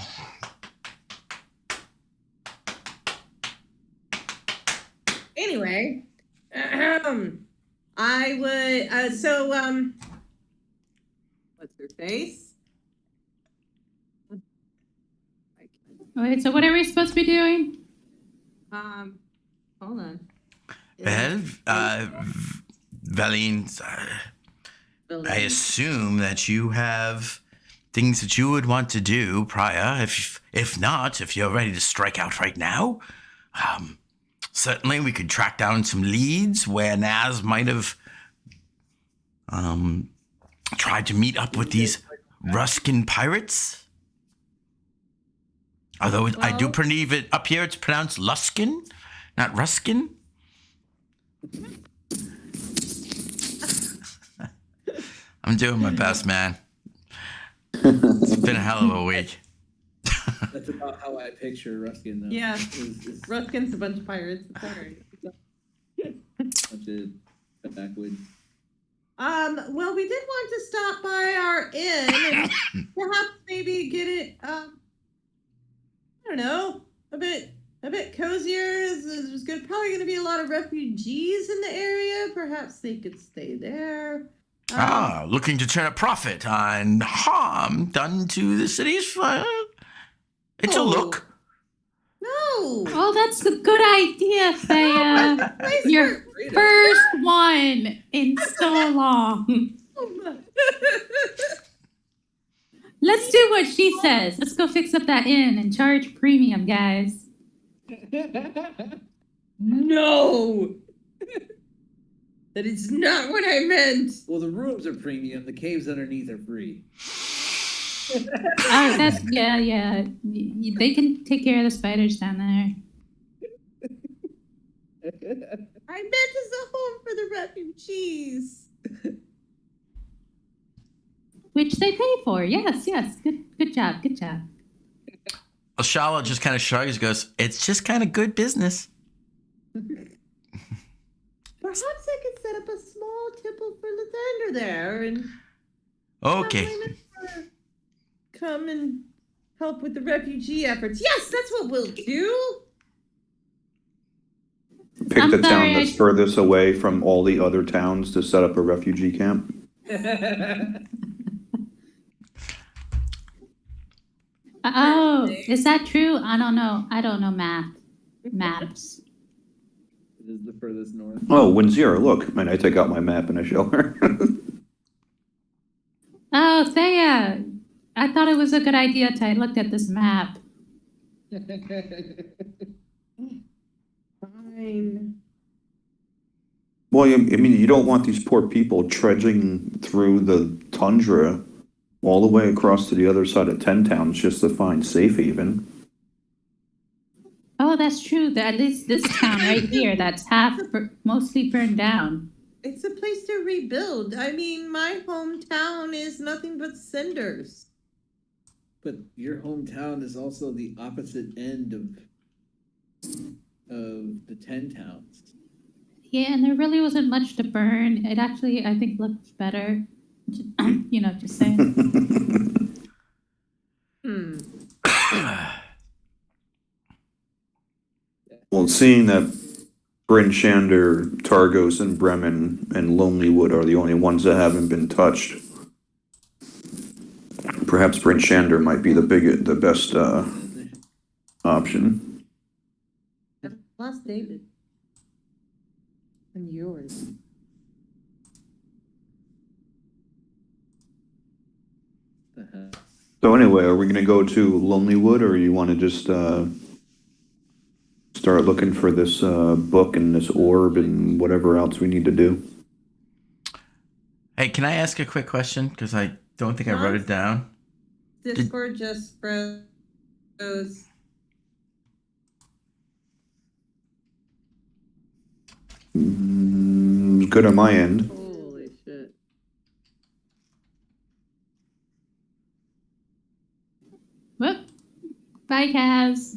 Anyway, I would, what's her face? Wait, so what are we supposed to be doing? Hold on. Well, Valine, I assume that you have things that you would want to do prior. If not, if you're ready to strike out right now, certainly we could track down some leads where Naz might have tried to meet up with these Ruskin pirates. Although I do believe it up here, it's pronounced Luskin, not Ruskin. I'm doing my best, man. It's been a hell of a week. That's about how I picture Ruskin, though. Yeah. Ruskin's a bunch of pirates. It's all right. Bunch of backwoods. Well, we did want to stop by our inn and perhaps maybe get it, I don't know, a bit cozier. There's probably going to be a lot of refugees in the area. Perhaps they could stay there. Looking to turn a profit on harm done to the city's. It's a look. No. Oh, that's a good idea, Thea. Your first one in so long. Let's do what she says. Let's go fix up that inn and charge premium, guys. No. That is not what I meant. Well, the rooms are premium. The caves underneath are free. Oh, that's yeah. They can take care of the spiders down there. I meant as a home for the refugees. Which they pay for. Yes. Good job. Ashala just kind of shrugs and goes, it's just kind of good business. Perhaps I could set up a small temple for Lathander there and Okay. come and help with the refugee efforts. Yes, that's what we'll do. Pick I'm the town sorry, that's furthest away from all the other towns to set up a refugee camp. Oh, is that true? I don't know maps. It is the furthest north. Oh, Windsor, look. And I take out my map and I show her. Oh, Thea, I thought it was a good idea till I looked at this map. Fine. Well, I mean, you don't want these poor people trudging through the tundra all the way across to the other side of 10 towns just to find safe haven. Oh, that's true. That is this town right here. That's mostly burned down. It's a place to rebuild. I mean, my hometown is nothing but cinders. But your hometown is also the opposite end of the 10 towns. Yeah, and there really wasn't much to burn. It actually, I think, looked better. Just saying. Well, seeing that Bryn Shander, Targos, and Bremen and Lonelywood are the only ones that haven't been touched, perhaps Bryn Shander might be the best option. I've lost David. And yours. So anyway, are we going to go to Lonelywood, or you want to just start looking for this book and this orb and whatever else we need to do? Hey, can I ask a quick question? Because I don't think I wrote it down. Discord just froze. Good on my end. Holy shit. Whoop. Bye, Kaz.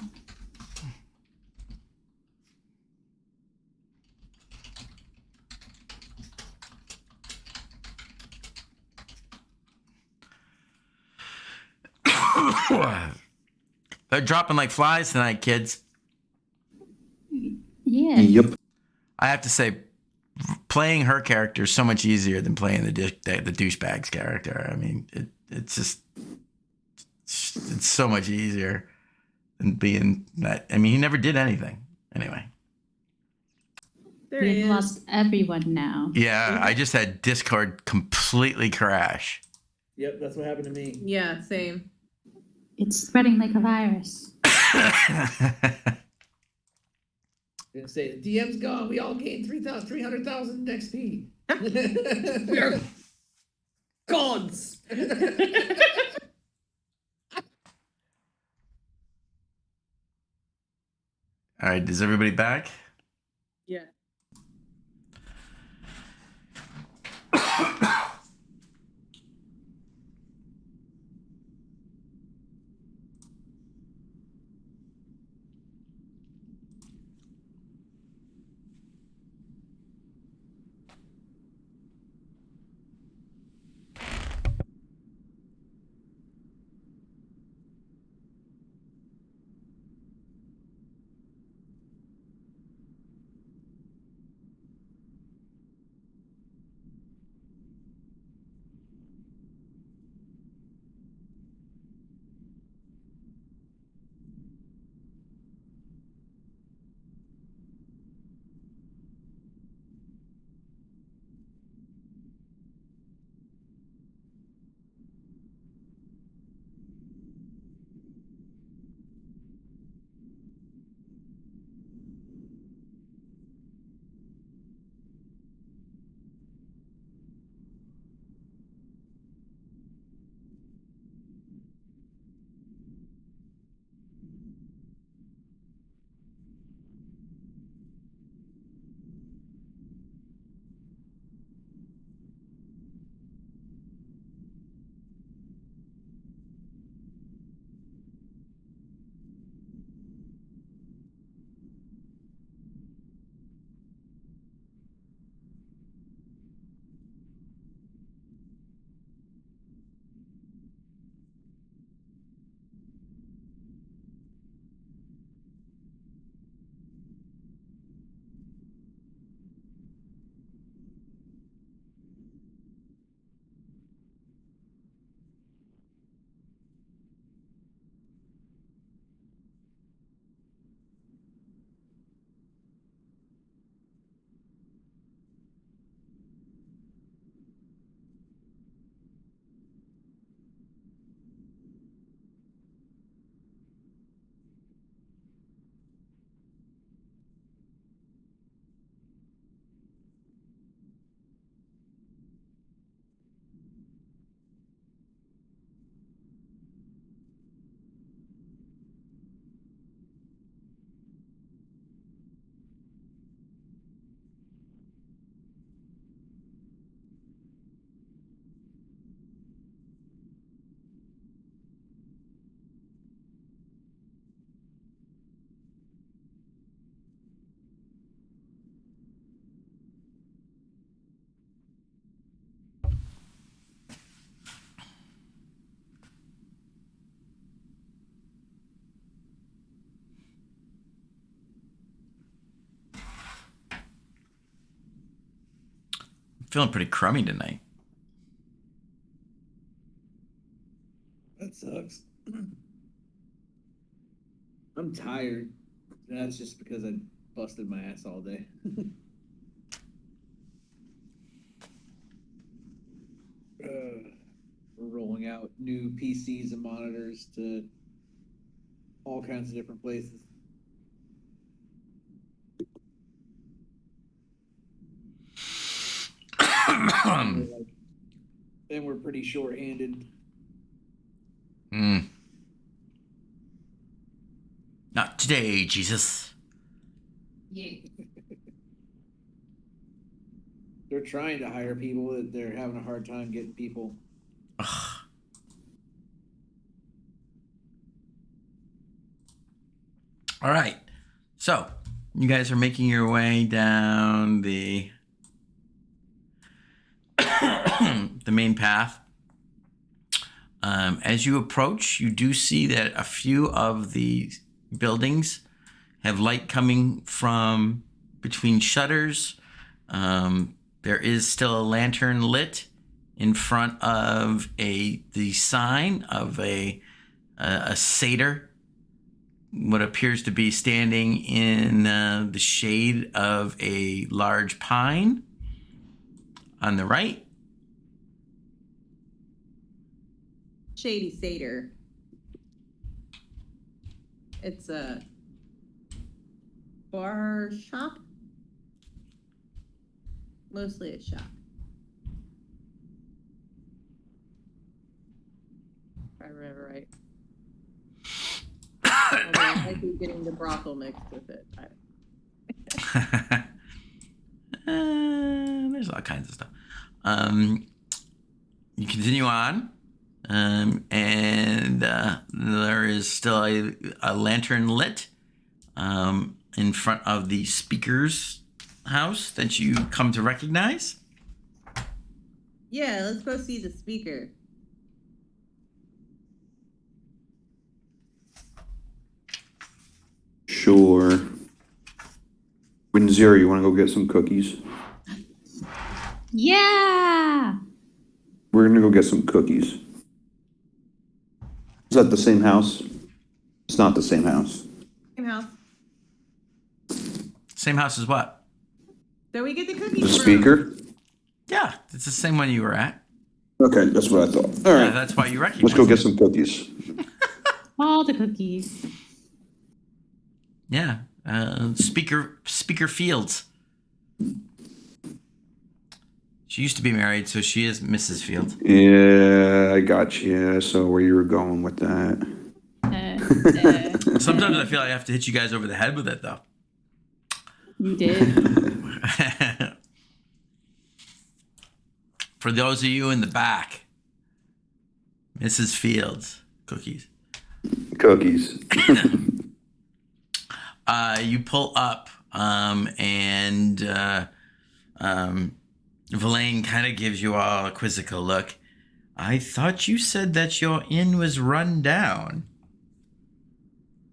They're dropping like flies tonight, kids. Yeah. Yep. I have to say, playing her character is so much easier than playing the douchebag's character. I mean, it's so much easier than being that. I mean, he never did anything anyway. There We've is. lost everyone now. Yeah, I just had Discord completely crash. Yep, that's what happened to me. Yeah, same. It's spreading like a virus. Gonna say the DM's gone. We all gained 300,000 XP. We are gods. All right, is everybody back? Yeah. feeling pretty crummy tonight. That sucks. I'm tired. That's just because I busted my ass all day. We're rolling out new PCs and monitors to all kinds of different places. And we're pretty short-handed. Not today, Jesus. Yeah. They're trying to hire people, that they're having a hard time getting people. Ugh. All right. So, you guys are making your way down the the main path. As you approach, you do see that a few of the buildings have light coming from between shutters. There is still a lantern lit in front of the sign of a satyr, what appears to be standing in the shade of a large pine on the right. Shady Satyr. It's a bar shop. Mostly a shop. If I remember right. Although I might be getting the brothel mixed with it. There's all kinds of stuff. You continue on, and there is still a lantern lit in front of the speaker's house that you come to recognize. Yeah, let's go see the speaker. Sure. Windsor, you want to go get some cookies? Yeah. We're going to go get some cookies. Is that the same house? It's not the same house. Same house. Same house as what? So we get the cookies. The from. speaker? Yeah, it's the same one you were at. Okay, that's what I thought. All Yeah, right, that's why you recognize let's go it. get some cookies. All the cookies. Yeah, Speaker Fields. She used to be married, so she is Mrs. Fields. Yeah, I got you. I saw where you were going with that. Sometimes I feel like I have to hit you guys over the head with it, though. You did. For those of you in the back, Mrs. Fields, cookies. Cookies. You pull up, and Verlaine kind of gives you all a quizzical look. I thought you said that your inn was run down.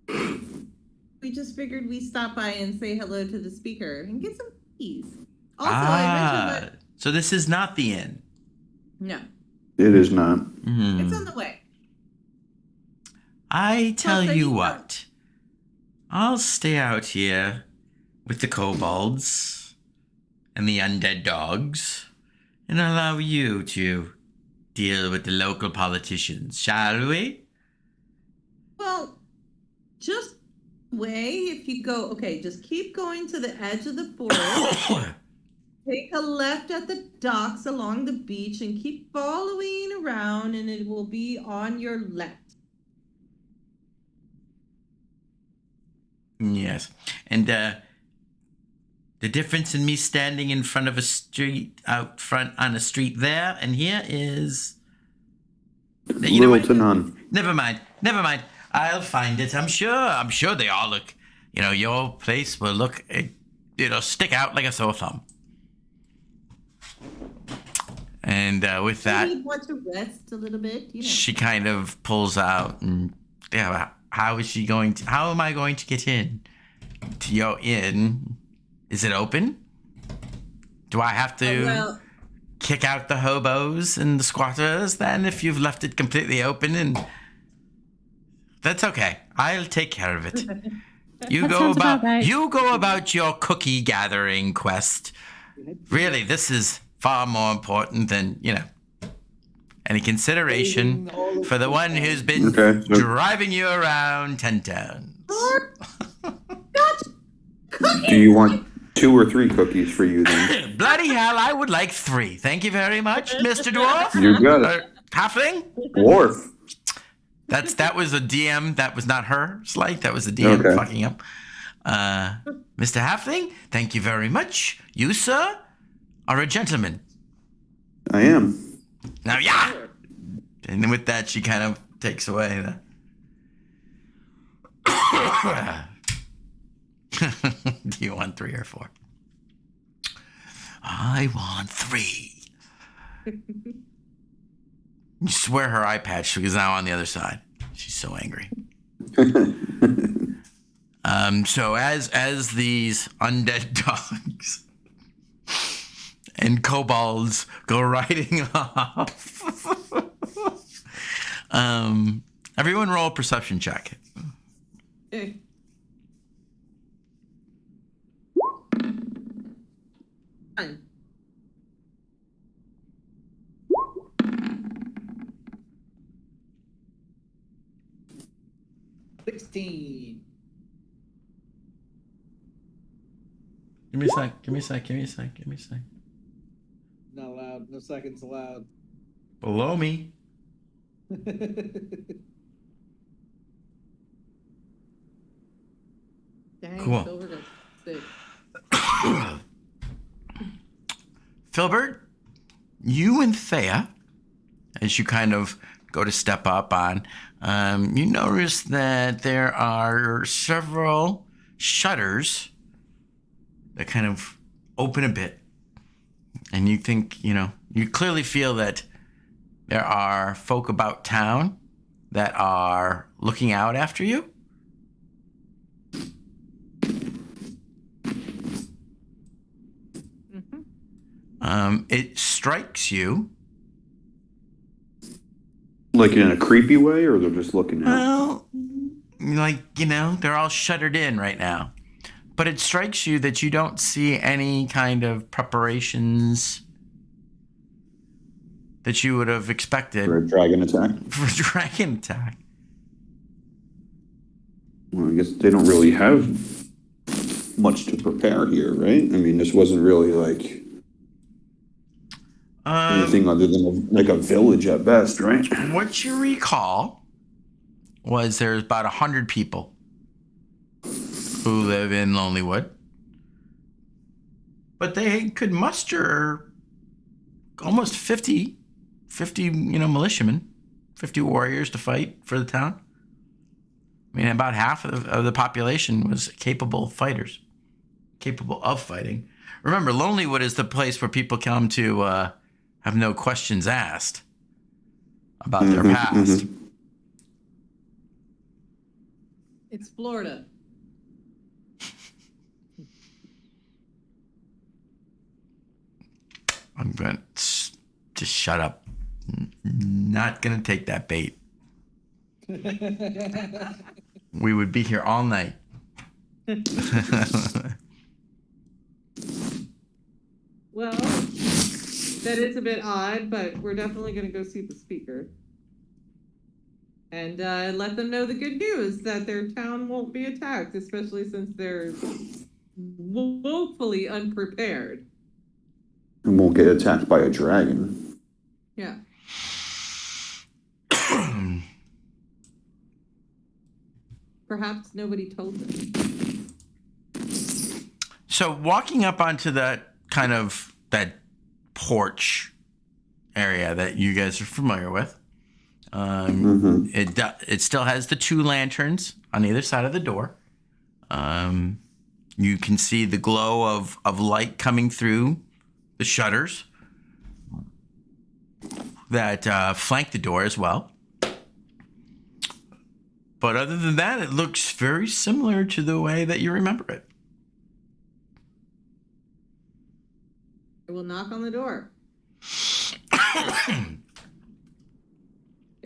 We just figured we'd stop by and say hello to the speaker and get some cookies. Also, I mentioned that. So this is not the inn. No, It is not. it's on the way. I tell Well, so you you what, I'll stay out here with the kobolds and the undead dogs and allow you to deal with the local politicians, shall we? Well, just way if you go, okay, just keep going to the edge of the forest. Take a left at the docks along the beach and keep following around and it will be on your left. Yes. And the difference in me standing in front of a street, out front on a street there and here is... You know Little what? to none. Never mind. I'll find it. I'm sure they all look, your place will look, it'll stick out like a sore thumb. And with that, Maybe want to rest a little bit, she kind of pulls out and, how am I going to get in to your inn? Is it open? Do I have to kick out the hobos and the squatters then if you've left it completely open, and that's okay. I'll take care of it. That sounds about right. You go about your cookie gathering quest. Really, this is far more important than, any consideration for the one who's been driving you around 10 towns. Do you want 2 or 3 cookies for you then? Bloody hell, I would like 3. Thank you very much, Mr. Dwarf. You got it. Halfling? Dwarf. That was a DM. That was not her slight. That was the DM fucking up. Mr. Halfling, thank you very much. You, sir, are a gentleman. I am. Now, yeah. And then with that, she kind of takes away the... Do you want 3 or 4? I want 3. You swear her eye patch is now on the other side. She's so angry. So as these undead dogs and kobolds go riding off, everyone roll a perception check. Okay. Fine. $16. Give me a sec. Not allowed. No seconds allowed. Below me. Dang, Cool. Silver got sick. Filbert, you and Thea, as you kind of go to step up on, you notice that there are several shutters that kind of open a bit. And you think, you clearly feel that there are folk about town that are looking out after you. It strikes you. Like in a creepy way, or they're just looking at? Well, they're all shuttered in right now. But it strikes you that you don't see any kind of preparations that you would have expected. For a dragon attack? For a dragon attack. Well, I guess they don't really have much to prepare here, right? I mean, this wasn't really like anything other than like a village at best, right? What you recall was there's about 100 people who live in Lonelywood. But they could muster almost 50 militiamen, 50 warriors to fight for the town. I mean, about half of the population was capable fighters, capable of fighting. Remember, Lonelywood is the place where people come to have no questions asked about their past. It's Florida. I'm going to just shut up. Not going to take that bait. We would be here all night. Well, that is a bit odd, but we're definitely going to go see the speaker. And let them know the good news that their town won't be attacked, especially since they're woefully unprepared. And won't get attacked by a dragon. Yeah. Perhaps nobody told them. So walking up onto that porch area that you guys are familiar with, it still has the 2 lanterns on either side of the door. You can see the glow of light coming through the shutters that flank the door as well. But other than that, it looks very similar to the way that you remember it. I will knock on the door.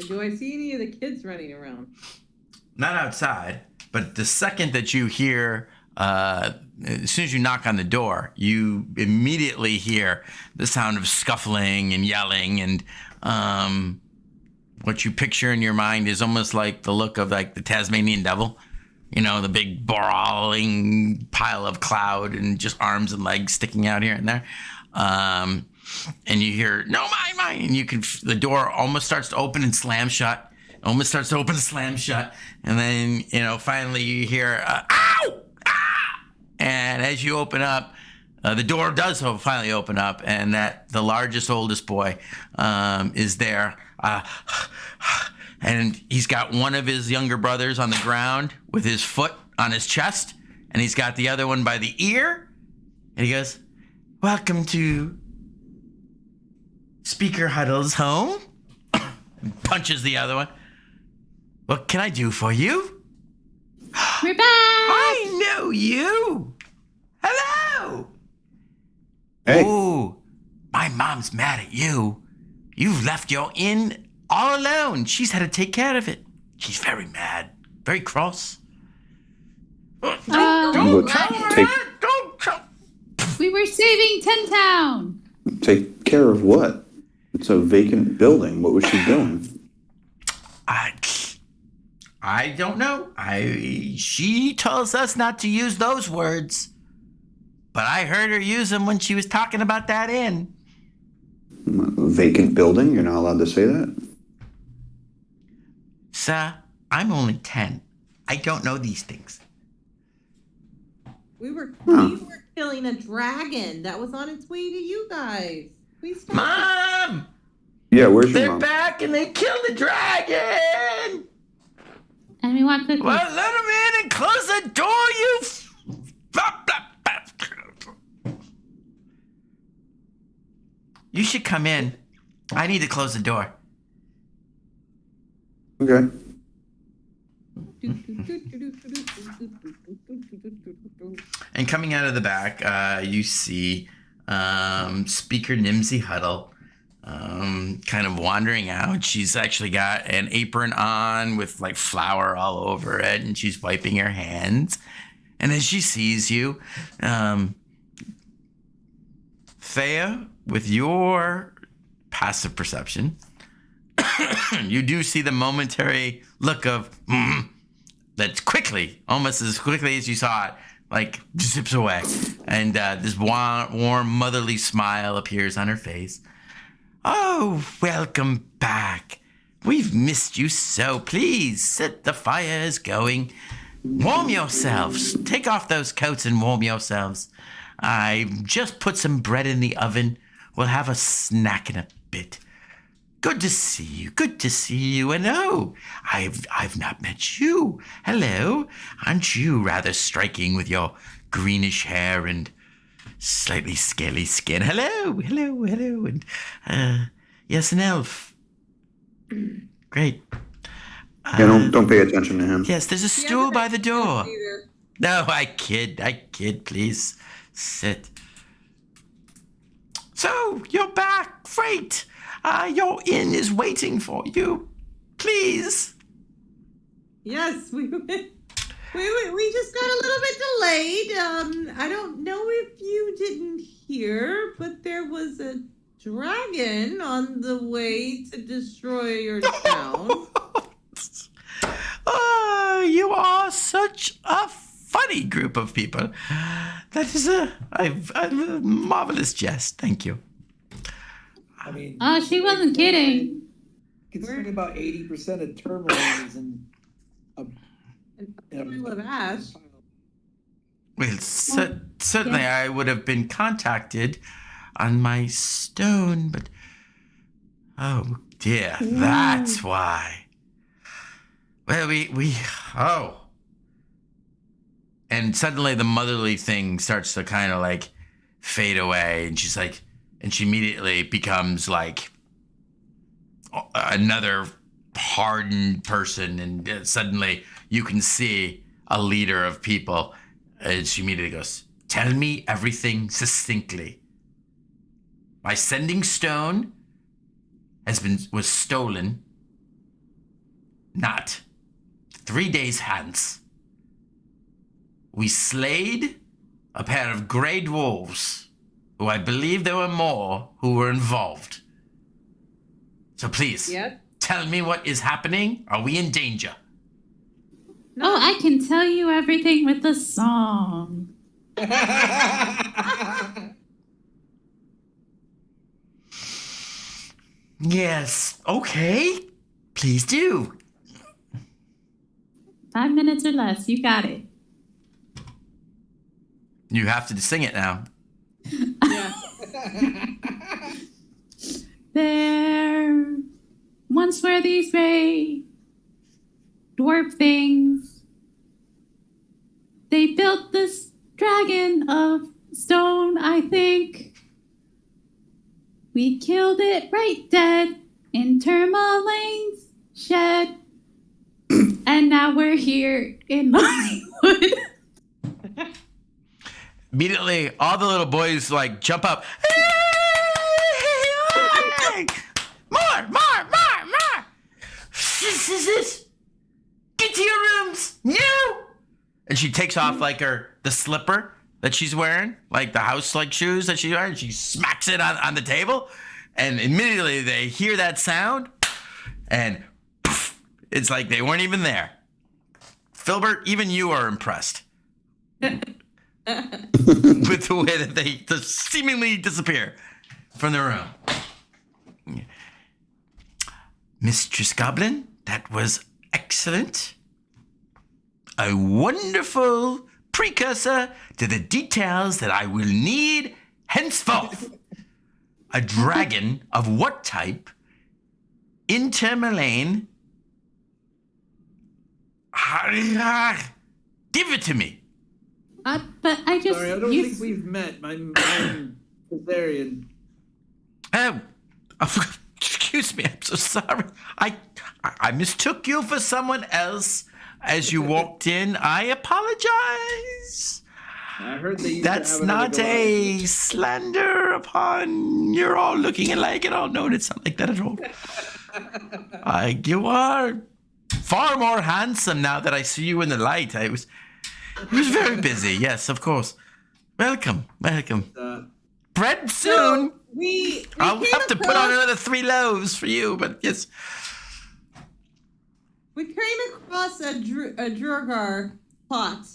Do I see any of the kids running around? Not outside, but the second that you hear, as soon as you knock on the door, you immediately hear the sound of scuffling and yelling, and what you picture in your mind is almost like the look of like the Tasmanian devil, you know, the big brawling pile of cloud and just arms and legs sticking out here and there. And you hear, no, mine, and you can, the door almost starts to open and slam shut, and then, you know, finally you hear, ow, ah! And as you open up, the door does finally open up, and that the largest, oldest boy is there, and he's got one of his younger brothers on the ground with his foot on his chest, and he's got the other one by the ear, and he goes, welcome to Speaker Huddle's home. Punches the other one. What can I do for you? We're back. I know you. Hello. Hey. Oh, my mom's mad at you. You've left your inn all alone. She's had to take care of it. She's very mad, very cross. Look, Don't We were saving Ten Town. take care of what? It's a vacant building. What was she doing? I don't know. She tells us not to use those words, but I heard her use them when she was talking about that inn. A vacant building? You're not allowed to say that? Sir, I'm only 10. I don't know these things. We were Huh. killing a dragon that was on its way to you guys. We stopped. Mom! Yeah, where's your They're mom? back and they killed the dragon! And we want cookies. Well, let them in and close the door, you... You should come in. I need to close the door. Okay. And coming out of the back, you see Speaker Nimsy Huddle kind of wandering out. She's actually got an apron on with like flour all over it, and she's wiping her hands. And as she sees you, Thea, with your passive perception, you do see the momentary look of that's quickly, almost as quickly as you saw it, like zips away, and this warm motherly smile appears on her face. Oh, welcome back. We've missed you so. Please sit. The fire is going. Warm yourselves. Take off those coats and warm yourselves. I've just put some bread in the oven. We'll have a snack in a bit. Good to see you. Good to see you. And oh, I've not met you. Hello. Aren't you rather striking with your greenish hair and slightly scaly skin? Hello. And yes, an elf. Great. Yeah, don't pay attention to him. Yes, there's a stool by the door. No, I kid. Please sit. So, you're back. Great. Your inn is waiting for you. Please. Yes, we just got a little bit delayed. I don't know if you didn't hear, but there was a dragon on the way to destroy your town. You are such a funny group of people. That is a marvelous jest. Thank you. I mean, Oh, she wasn't kidding. considering about 80% of tourmaline is in a Pile of ash. Well, certainly I would have been contacted on my stone, but oh dear, that's why. Well, oh. And suddenly the motherly thing starts to kind of like fade away, and she's like, and she immediately becomes like another hardened person, and suddenly you can see a leader of people, and she immediately goes, "Tell me everything succinctly." my sending stone was stolen. Not 3 days hence. We slayed a pair of grey dwarves, who I believe there were more who were involved. So please, tell me what is happening. Are we in danger? Oh, I can tell you everything with a song. Yes, okay. Please do. 5 minutes or less. You got it. You have to sing it now. Yeah. There once were these gray dwarf things. They built this dragon of stone, I think. We killed it right dead in Tourmaline's shed. And now we're here in Hollywood. Immediately, all the little boys like jump up. More! Get to your rooms! No! And she takes off like the slipper that she's wearing, like the house like shoes that she's wearing. She smacks it on the table, and immediately they hear that sound, and poof, it's like they weren't even there. Filbert, even you are impressed with the way that they seemingly disappear from the room. Mistress Goblin, that was excellent. A wonderful precursor to the details that I will need henceforth. A dragon of what type? In Tourmaline? Give it to me. But I just... Sorry, I don't think we've met. I'm Kazarian. Excuse me, I'm so sorry. I mistook you for someone else as you walked in. I apologize. I heard they used That's to have not a slander upon you're all looking alike at all. No, it's not like that at all. You are far more handsome now that I see you in the light. I was very busy. Yes, of course. Welcome. Bread soon. So we I'll came have to put across- on another 3 loaves for you, but yes. We came across a Drogar plot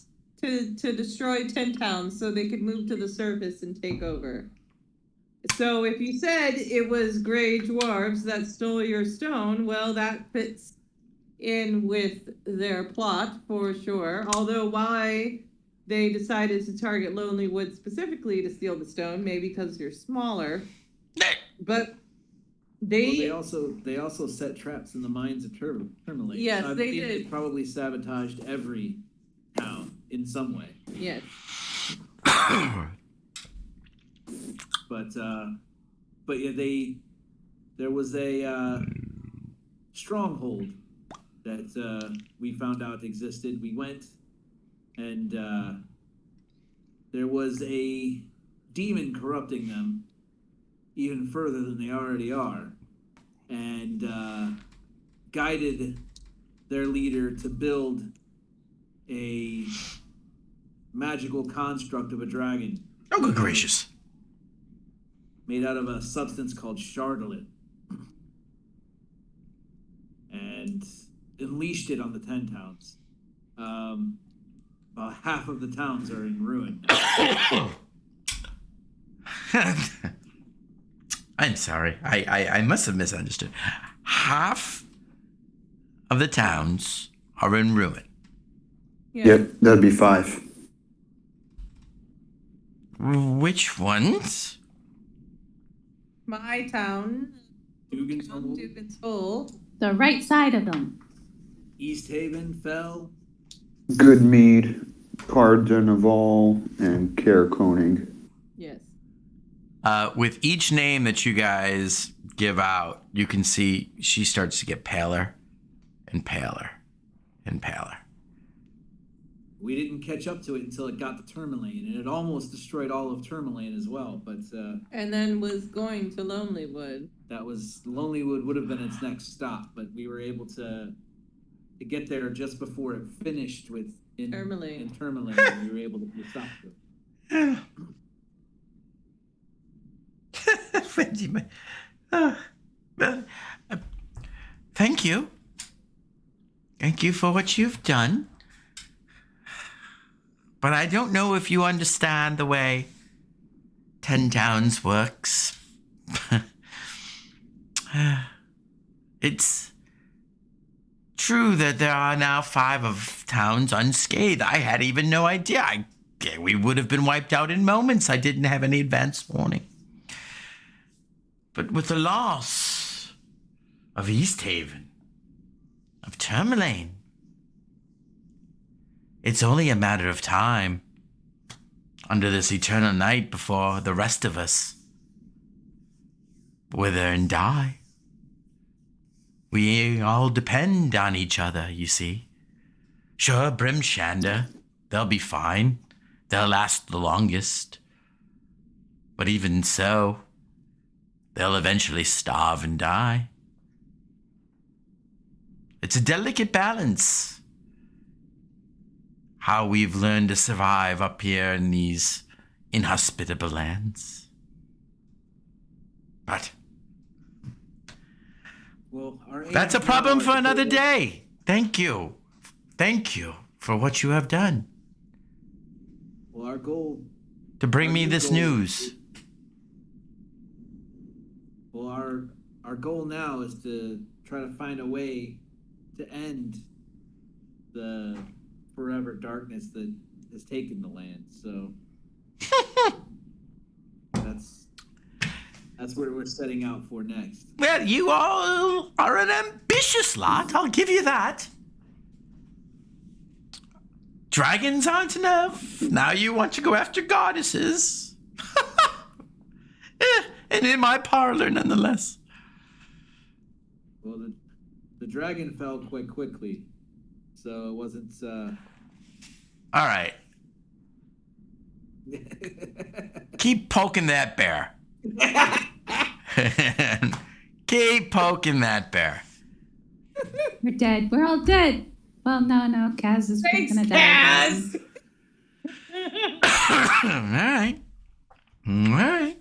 to destroy 10 towns so they could move to the surface and take over. So if you said it was gray dwarves that stole your stone, well, that fits in with their plot for sure. Although why they decided to target Lonely Wood specifically to steal the stone, maybe because you're smaller. But They also set traps in the mines of Tourmaline. Yes, So I they think did. They probably sabotaged every town in some way. yes. But yeah, there was a stronghold that we found out existed. We went, and there was a demon corrupting them even further than they already are, and guided their leader to build a magical construct of a dragon. Oh, good gracious. Made out of a substance called Chardolet. And unleashed it on the 10 towns. About half of the towns are in ruin. I'm sorry. I must have misunderstood. Half of the towns are in ruin. Yeah. Yep, that'd be 5. Which ones? My town, Dugan's Hold, Dugan's Hole. The right side of them. East Haven fell. Goodmead, Cardinaval, and Careconing. Yes. With each name that you guys give out, you can see she starts to get paler and paler and paler. we didn't catch up to it until it got to Tourmaline, and it almost destroyed all of Tourmaline as well. But And then was going to Lonelywood. that was Lonelywood would have been its next stop, but we were able to get there just before it finished in Tourmaline. In Tourmaline, and we were able to put a stop to it. Thank you. Thank you for what you've done. But I don't know if you understand the way 10 Towns works. It's true that there are now 5 of towns unscathed. I had even no idea. We would have been wiped out in moments. I didn't have any advance warning. But with the loss of East Haven, of Tourmaline, it's only a matter of time under this eternal night before the rest of us wither and die. We all depend on each other, you see. Sure, Brimshander, they'll be fine. They'll last the longest. But even so, they'll eventually starve and die. It's a delicate balance. How we've learned to survive up here in these inhospitable lands. But Well, that's a problem for another day. Thank you. Thank you for what you have done Well, our goal. to bring me new this goal- news. Well, our goal now is to try to find a way to end the forever darkness that has taken the land. So that's what we're setting out for next. Well, you all are an ambitious lot, I'll give you that. Dragons aren't enough. Now you want to go after goddesses. And in my parlor, nonetheless. Well, the dragon fell quite quickly, so it wasn't. All right. Keep poking that bear. Keep poking that bear. We're dead. We're all dead. Well, no. Kaz is Thanks, gonna die. Kaz! All right. All right.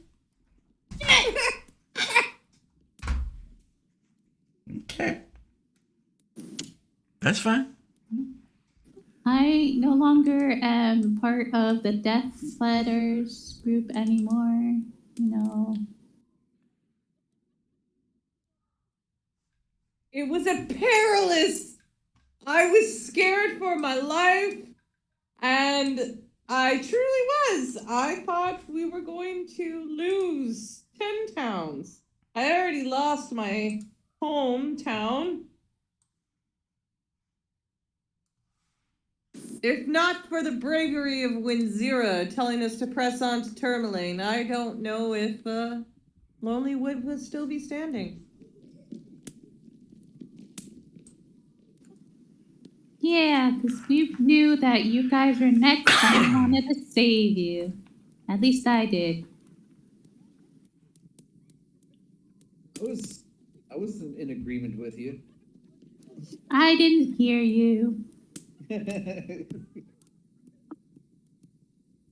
Okay. That's fine. I no longer am part of the Death Sledders group anymore. It was a perilous. I was scared for my life, and I truly was. I thought we were going to lose 10 towns. I already lost my hometown. If not for the bravery of Winzira telling us to press on to Tourmaline, I don't know if Lonelywood would still be standing. Yeah, because we knew that you guys were next and we wanted to save you. At least I did. I was in agreement with you. I didn't hear you.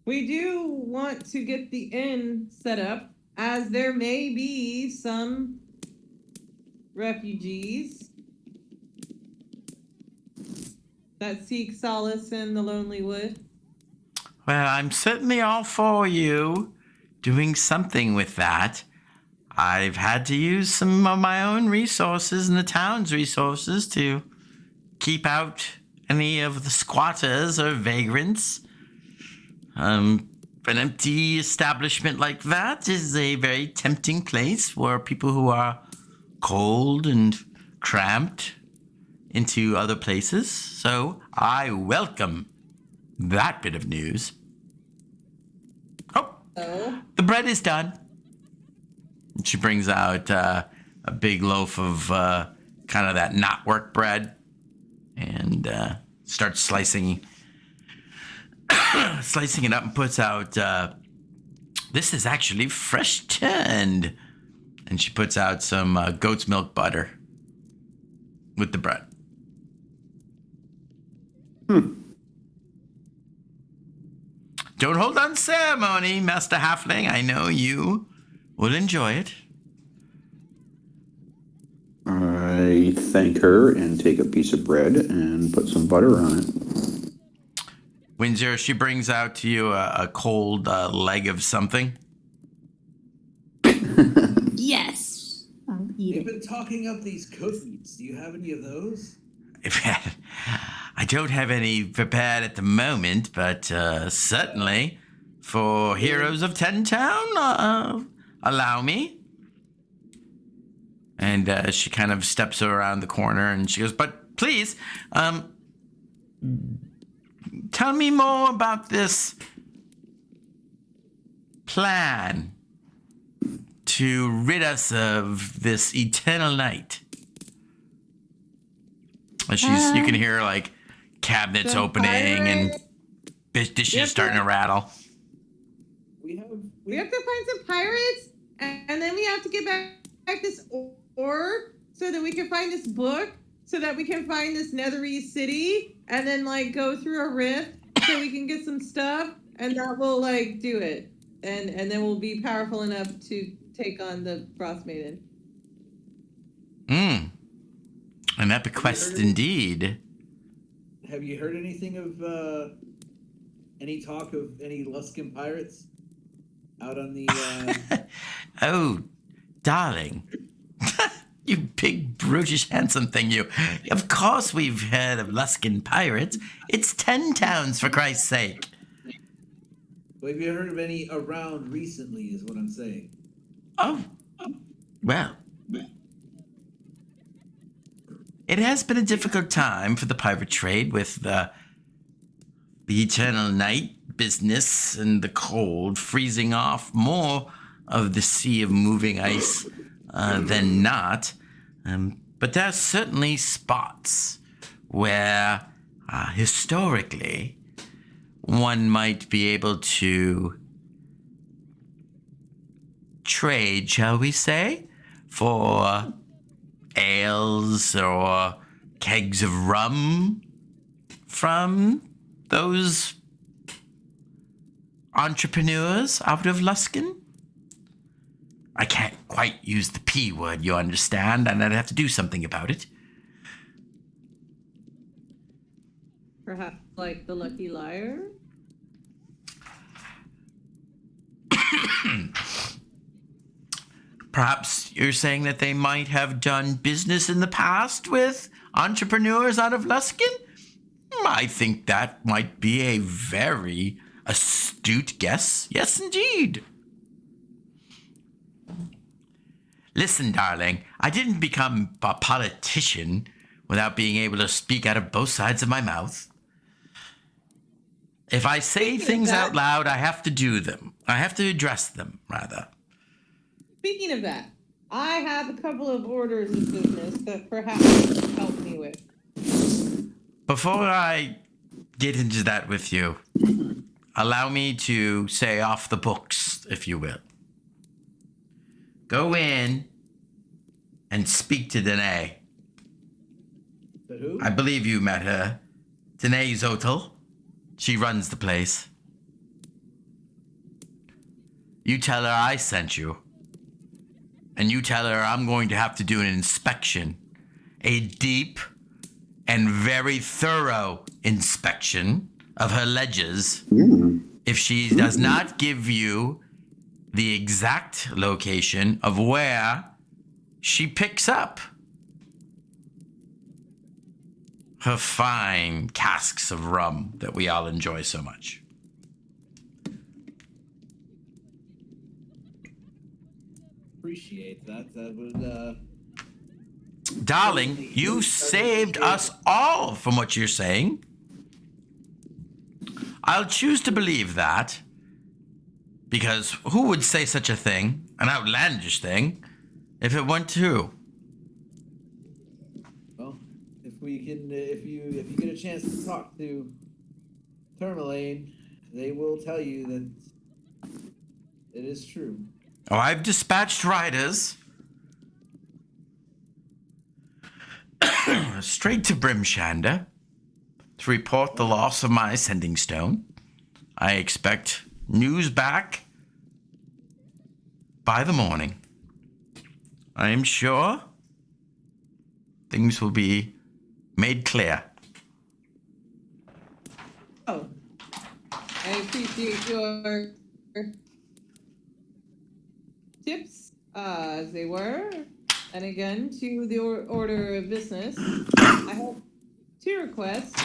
We do want to get the inn set up, as there may be some refugees that seek solace in the lonely wood. Well, I'm certainly all for you doing something with that. I've had to use some of my own resources and the town's resources to keep out any of the squatters or vagrants. An empty establishment like that is a very tempting place for people who are cold and cramped into other places. So I welcome that bit of news. Oh, the bread is done. And she brings out a big loaf of kind of that knotwork bread and starts slicing slicing it up and puts out, this is actually fresh turned. And she puts out some goat's milk butter with the bread. Don't hold on ceremony, Master Halfling. I know you will enjoy it. I thank her and take a piece of bread and put some butter on it. Windsor, she brings out to you a cold leg of something. Yes. I'll eat They've it. been talking up these cookies. Do you have any of those? I don't have any prepared at the moment, but certainly for Heroes of Ten Town, allow me. And she kind of steps around the corner and she goes, but please, tell me more about this plan to rid us of this eternal night. And you can hear like cabinets Some opening and pirates. dishes starting to rattle. We have We have to find some pirates, and then we have to get back this ore so that we can find this book, so that we can find this nethery city, and then like go through a rift so we can get some stuff, and that will like do it, and then we'll be powerful enough to take on the Frostmaiden. An epic quest indeed. Have you heard anything of any talk of any Luskan pirates out on the? Oh, darling. You big, brutish, handsome thing, you. Of course we've heard of Luskan pirates. It's 10 towns, for Christ's sake. Have you heard of any around recently? Is what I'm saying. Oh, well. It has been a difficult time for the pirate trade with the eternal night business and the cold freezing off more of the sea of moving ice than not. But there are certainly spots where historically one might be able to trade, shall we say, for ales or kegs of rum from those entrepreneurs out of Luskan. I can't quite use the P word, you understand, and I'd have to do something about it. Perhaps like the Lucky Liar. Perhaps you're saying that they might have done business in the past with entrepreneurs out of Luskan? I think that might be a very astute guess. Yes, indeed. Listen, darling, I didn't become a politician without being able to speak out of both sides of my mouth. If I say things out loud, I have to do them. I have to address them, rather. Speaking of that, I have a couple of orders of business that perhaps you can help me with. Before I get into that with you, allow me to say off the books, if you will. Go in and speak to Danae. But who? I believe you met her. Danae Zotel. She runs the place. You tell her I sent you. And you tell her I'm going to have to do an inspection. A deep and very thorough inspection of her ledgers. If she does not give you the exact location of where she picks up her fine casks of rum that we all enjoy so much. Appreciate that. That would. Darling, you saved us all from what you're saying. I'll choose to believe that. Because who would say such a thing, an outlandish thing, if it weren't true? Well, if we can, if you get a chance to talk to Tourmaline, they will tell you that it is true. Oh, I've dispatched riders straight to Brimshander to report the loss of my sending stone. I expect news back by the morning. I am sure things will be made clear. Oh, I appreciate your tips, as they were. And again, to the order of business, I have 2 requests.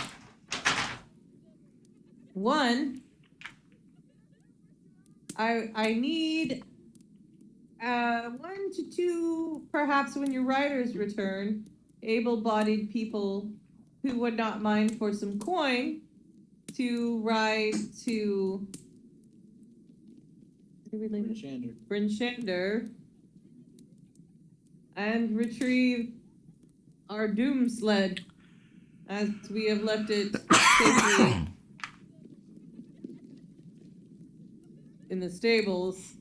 One, I need 1 to 2, perhaps when your riders return, able-bodied people who would not mind for some coin to ride to Shander. Brimshander and retrieve our doom sled as we have left it safely in the stables,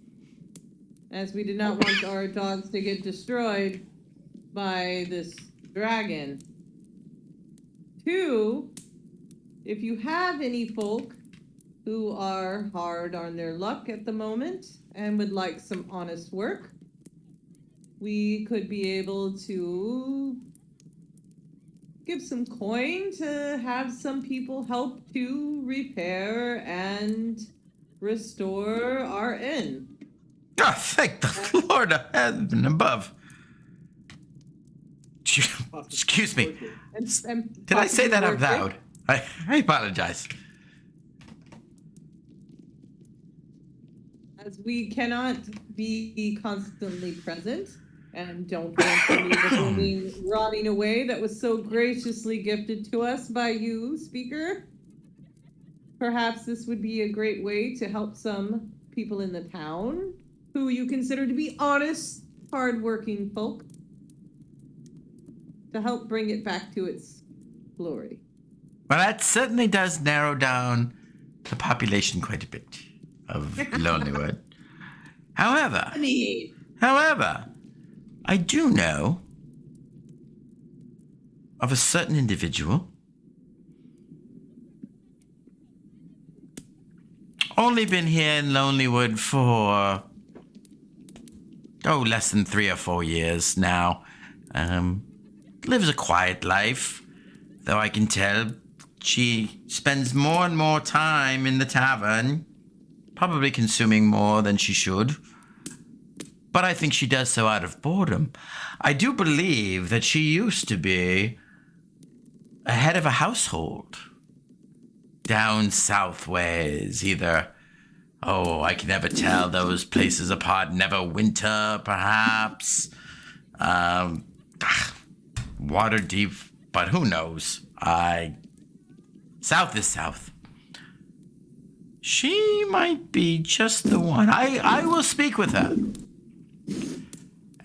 as we did not want our dogs to get destroyed by this dragon. 2, if you have any folk who are hard on their luck at the moment and would like some honest work, we could be able to give some coin to have some people help to repair and restore our inn. Oh, thank the Lord of heaven above. Excuse me. And Did I say that out possibly loud? I apologize. as we cannot be constantly present and don't want to leave the building rotting away that was so graciously gifted to us by you, speaker. Perhaps this would be a great way to help some people in the town who you consider to be honest, hard-working folk, to help bring it back to its glory. Well, that certainly does narrow down the population quite a bit of Lonelywood. However, I do know of a certain individual, only been here in Lonelywood for less than 3 or 4 years now. Lives a quiet life, though I can tell she spends more and more time in the tavern, probably consuming more than she should. But I think she does so out of boredom. I do believe that she used to be a head of a household down south ways, either, I can never tell those places apart, Neverwinter, perhaps. Waterdeep, but who knows? South is south. She might be just the one. I will speak with her.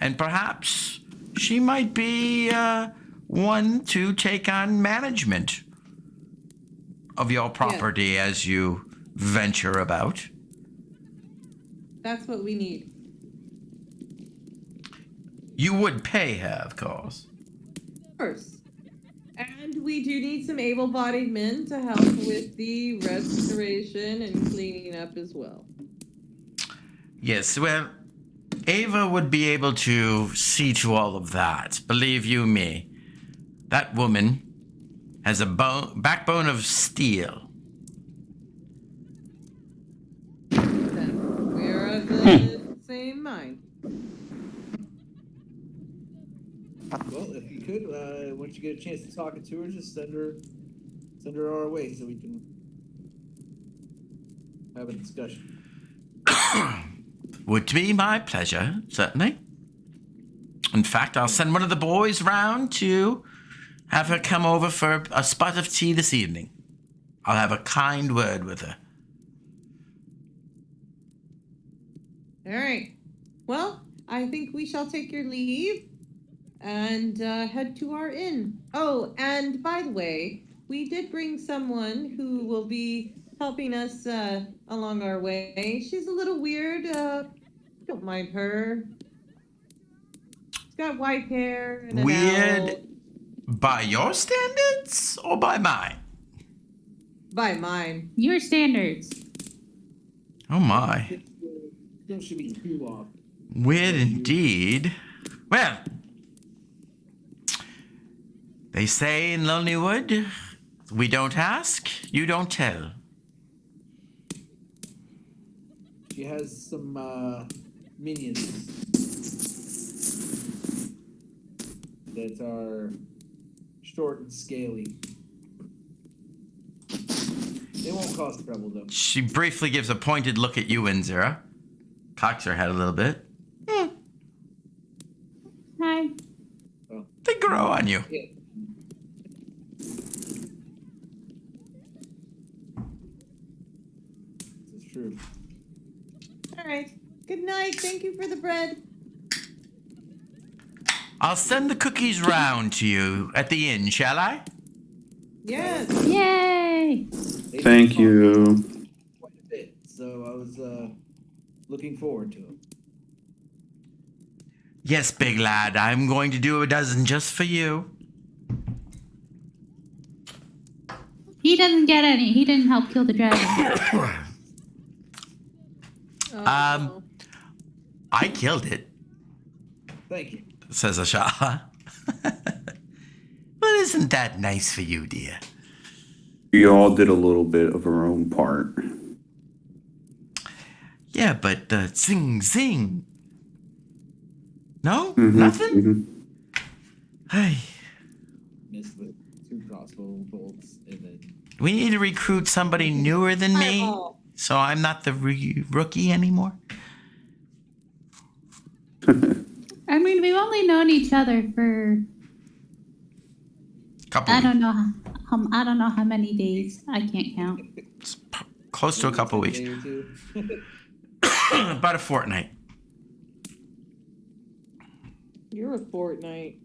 And perhaps she might be one to take on management of your property as you venture about. That's what we need. You would pay her, of course. Of course. And we do need some able-bodied men to help with the restoration and cleaning up as well. Yes, well, Ava would be able to see to all of that. Believe you me, that woman has a backbone of steel. Then we're of the same mind. Well, if you could, once you get a chance to talk to her, just send her our way so we can have a discussion. Would be my pleasure, certainly. In fact, I'll send one of the boys round to have her come over for a spot of tea this evening. I'll have a kind word with her. All right. Well, I think we shall take your leave and head to our inn. Oh, and by the way, we did bring someone who will be helping us along our way. She's a little weird. Don't mind her. She's got white hair and an Weird owl. by your standards or by mine? By mine. Your standards. Oh my. Things should be too off. Weird indeed. Well, they say in Lonelywood, we don't ask, you don't tell. She has some minions that are short and scaly. They won't cause trouble though. She briefly gives a pointed look at you, Inzira. Cocks her head a little bit. Hi. They grow on you. Yeah. This is true. All right. Good night. Thank you for the bread. I'll send the cookies round to you at the inn, shall I? Yes. Yay! They Thank talked you. quite a bit, so I was looking forward to it. Yes, big lad, I'm going to do a dozen just for you. He doesn't get any. He didn't help kill the dragon. Oh, I killed it, Thank you. says Asha. Well, isn't that nice for you, dear? We all did a little bit of our own part. Yeah, but zing, zing. No? Mhm, Nothing? mhm. Hey, Missed with 2 crossbow bolts and then we need to recruit somebody newer than me, Fireball. so I'm not the rookie anymore. I mean, we've only known each other for Couple I don't know how many days. I can't count. close to a couple weeks. day or two. About a fortnight. You're a Fortnite.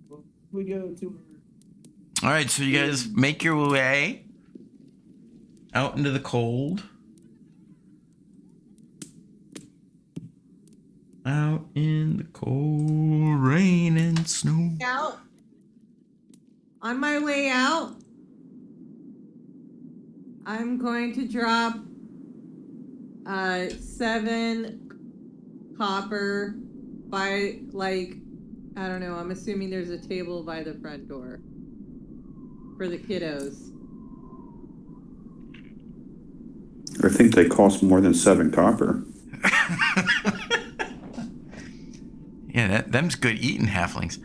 Well, we go to All right, so you guys make your way out into the cold. Out in the cold rain and snow. Out. On my way out, I'm going to drop 7 copper by, like, I don't know, I'm assuming there's a table by the front door for the kiddos. I think they cost more than 7 copper. Yeah, them's good eating halflings.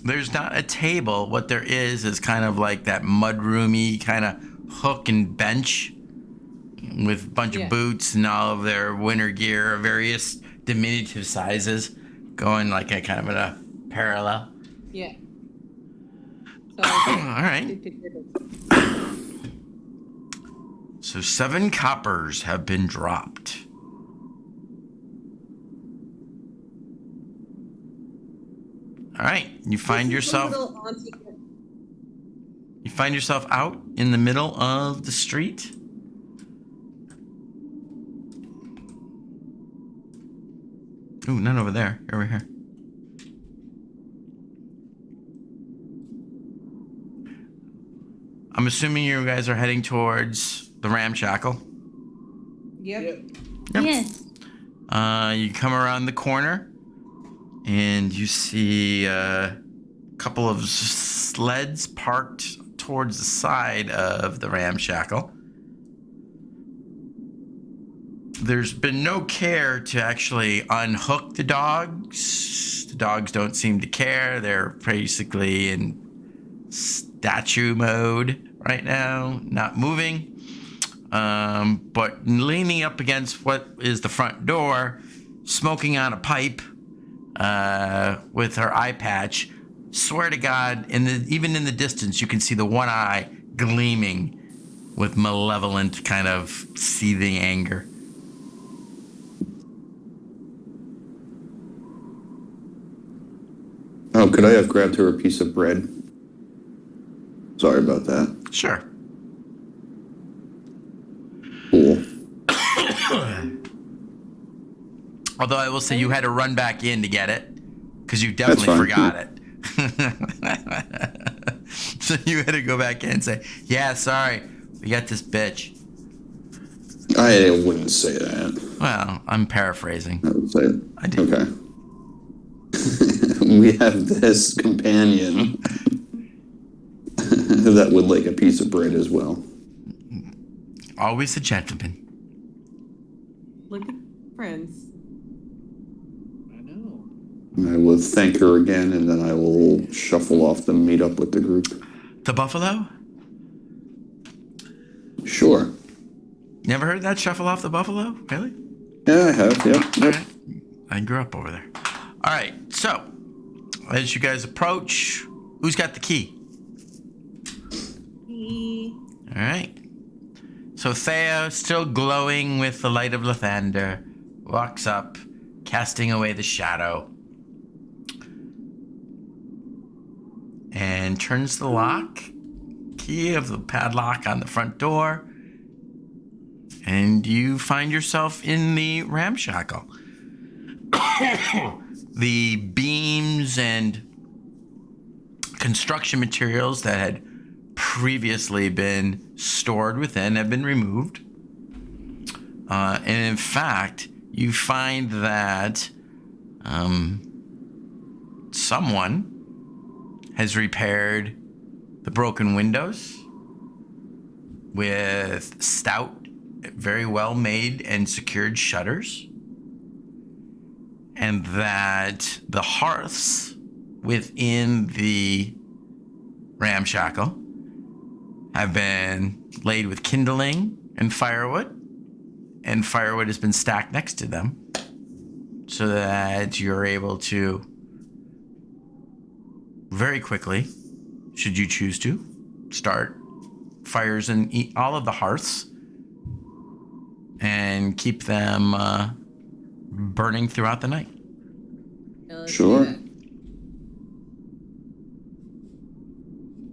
There's not a table. What there is kind of like that mudroomy kind of hook and bench with a bunch Yeah. of boots and all of their winter gear, various diminutive sizes, going like a kind of in a parallel. Yeah. So All right. So 7 coppers have been dropped. All right, you find yourself out in the middle of the street. Ooh, none over there. Over here. I'm assuming you guys are heading towards the ramshackle. Yep. Yep. Yes. You come around the corner, and you see a couple of sleds parked towards the side of the ramshackle. There's been no care to actually unhook the dogs. The dogs don't seem to care. They're basically in statue mode right now, not moving. But leaning up against what is the front door, smoking on a pipe with her eye patch. Swear to God, even in the distance, you can see the one eye gleaming with malevolent kind of seething anger. Oh, could I have grabbed her a piece of bread? Sorry about that. Sure. Cool. Although I will say you had to run back in to get it because you That's definitely fine, forgot it. So you had to go back in and say, "Yeah, sorry, we got this bitch." I wouldn't say that. Well, I'm paraphrasing. I would say it. I did. Okay. We have this companion that would like a piece of bread as well. Always a gentleman. Look at friends. I know. I will thank her again, and then I will shuffle off to meet up with the group. The buffalo? Sure. Never heard that? Shuffle off the buffalo? Really? Yeah, I have. Yep. All Yep. right. I grew up over there. All right. So, as you guys approach, who's got the key? All right. So Thea, still glowing with the light of Lathander, walks up, casting away the shadow, and turns the lock, key of the padlock on the front door, and you find yourself in the ramshackle. The beams and construction materials that had previously been stored within have been removed. And in fact, you find that someone has repaired the broken windows with stout, very well made and secured shutters. And that the hearths within the ramshackle have been laid with kindling and firewood has been stacked next to them so that you're able to very quickly, should you choose to, start fires in all of the hearths and keep them burning throughout the night. Yeah, let's Sure. do that.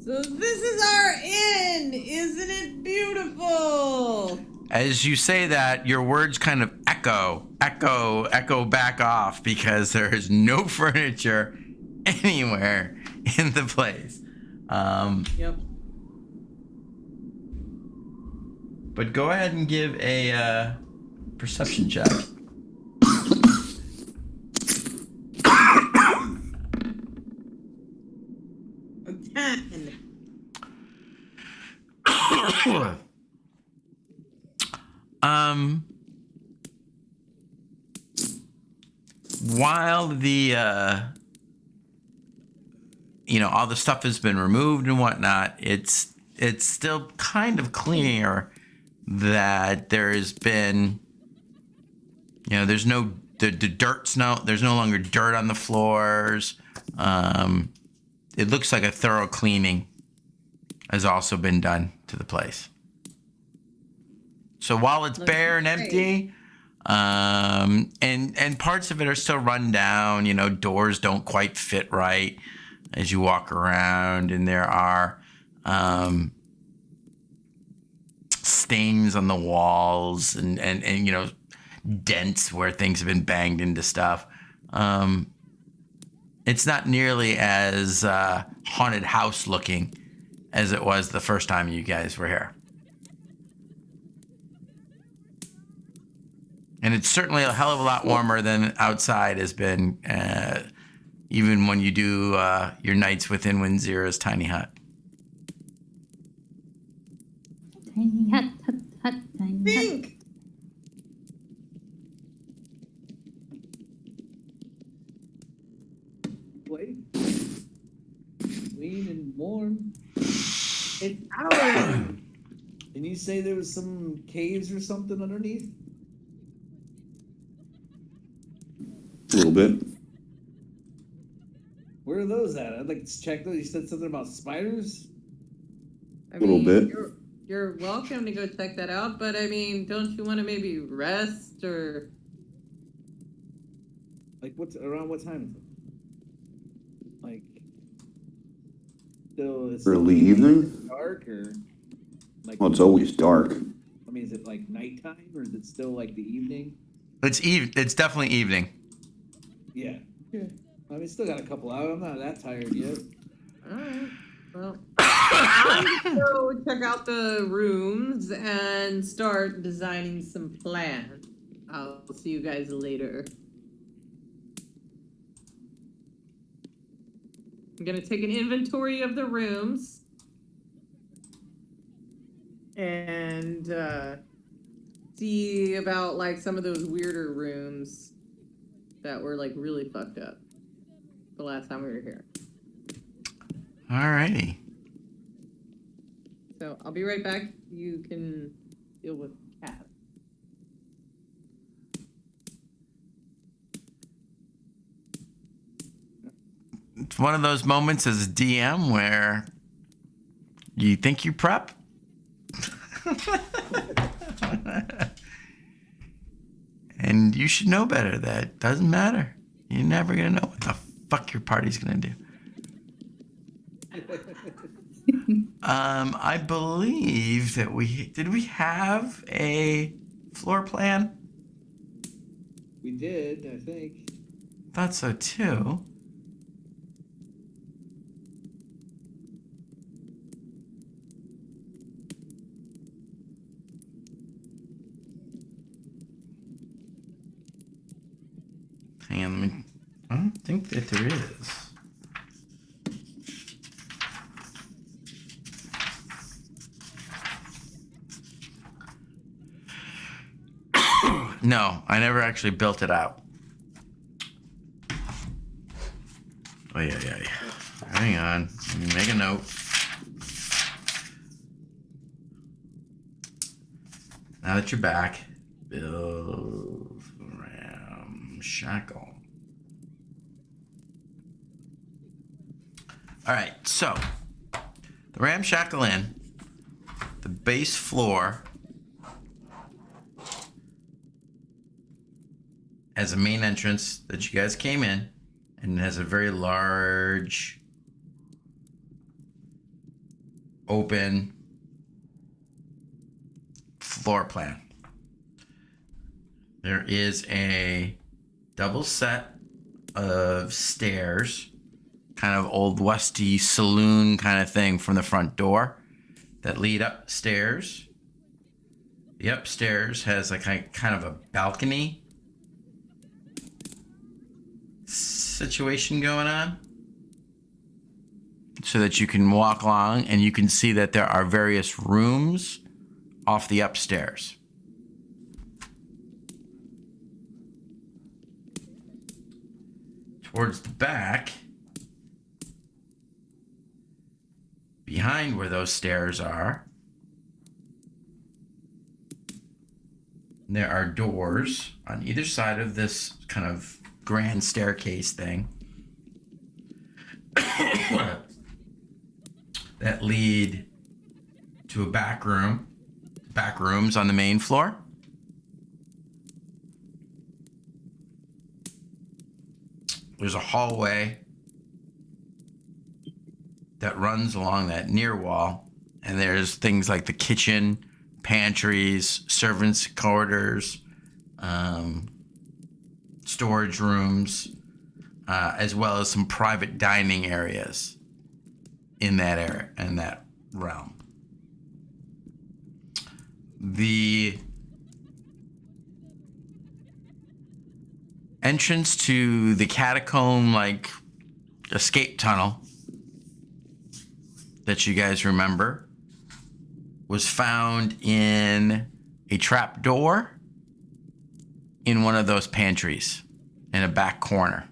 So this is our inn! Isn't it beautiful? As you say that, your words kind of echo back off because there is no furniture anywhere in the place. Yep. But go ahead and give a perception check. A 10. While the all the stuff has been removed and whatnot, it's still kind of clear that there has been, there's no there's no longer dirt on the floors. It looks like a thorough cleaning has also been done to the place. So while it's bare and empty, and parts of it are still run down, doors don't quite fit right as you walk around, and there are stains on the walls and dents where things have been banged into stuff. It's not nearly as haunted house looking as it was the first time you guys were here. And it's certainly a hell of a lot warmer than outside has been, even when you do your nights within Windzero's tiny hut. Tiny hut, hut, hut, tiny hut. Think! Wait. Clean and warm. It's ours! And you say there was some caves or something underneath? A little bit. Where are those at? I'd like to check those. You said something about spiders? I Little mean, bit. You're welcome to go check that out, but I mean, don't you want to maybe rest or... Like around what time is it? like still it's Early evening? dark or like? Well, it's always dark. I mean, is it like nighttime or is it still like the evening? It's definitely evening. Yeah. Yeah. I mean, still got a couple hours. I'm not that tired yet. All right. Well, I'm gonna go check out the rooms and start designing some plans. I'll see you guys later. I'm gonna take an inventory of the rooms and see about like some of those weirder rooms that were like really fucked up the last time we were here. Alrighty. So I'll be right back. You can deal with Cat. It's one of those moments as a DM where you think you prep. And you should know better. That doesn't matter. You're never going to know what the fuck your party's going to do. I believe that did we have a floor plan? We did, I think. Thought so too. Hang on, I don't think that there is. No, I never actually built it out. Oh, yeah. Hang on. Let me make a note. Now that you're back, build ramshackle. All right, so the ramshackle inn, the base floor has a main entrance that you guys came in, and it has a very large open floor plan. There is a double set of stairs, kind of old westy saloon kind of thing from the front door that lead upstairs. The upstairs has like kind of a balcony situation going on, so that you can walk along and you can see that there are various rooms off the upstairs. Towards the back, behind where those stairs are, there are doors on either side of this kind of grand staircase thing that lead to a back room. Back rooms on the main floor. There's a hallway that runs along that near wall, and there's things like the kitchen, pantries, servants' quarters, storage rooms, as well as some private dining areas in that area, in that realm. The entrance to the catacomb, like escape tunnel that you guys remember, was found in a trap door in one of those pantries in a back corner.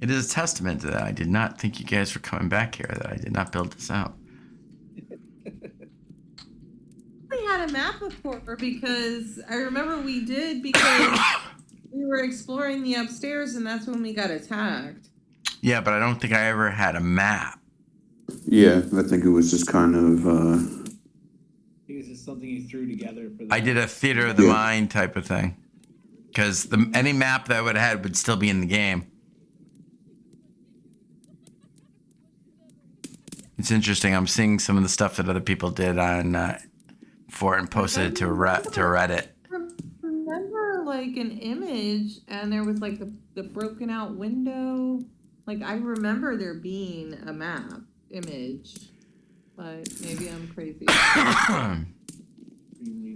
It is a testament that I did not think you guys were coming back here, that I did not build this out. We had a map before because I remember we did because we were exploring the upstairs and that's when we got attacked. Yeah, but I don't think I ever had a map. Yeah, I think it was just kind of, I think it's just something he threw together for the I did a theater of the Yeah. mind type of thing. Because any map that I would have had would still be in the game. It's interesting. I'm seeing some of the stuff that other people did on for it and posted it to Reddit. Remember like an image and there was like the broken out window. Like I remember there being a map image, but maybe I'm crazy. extremely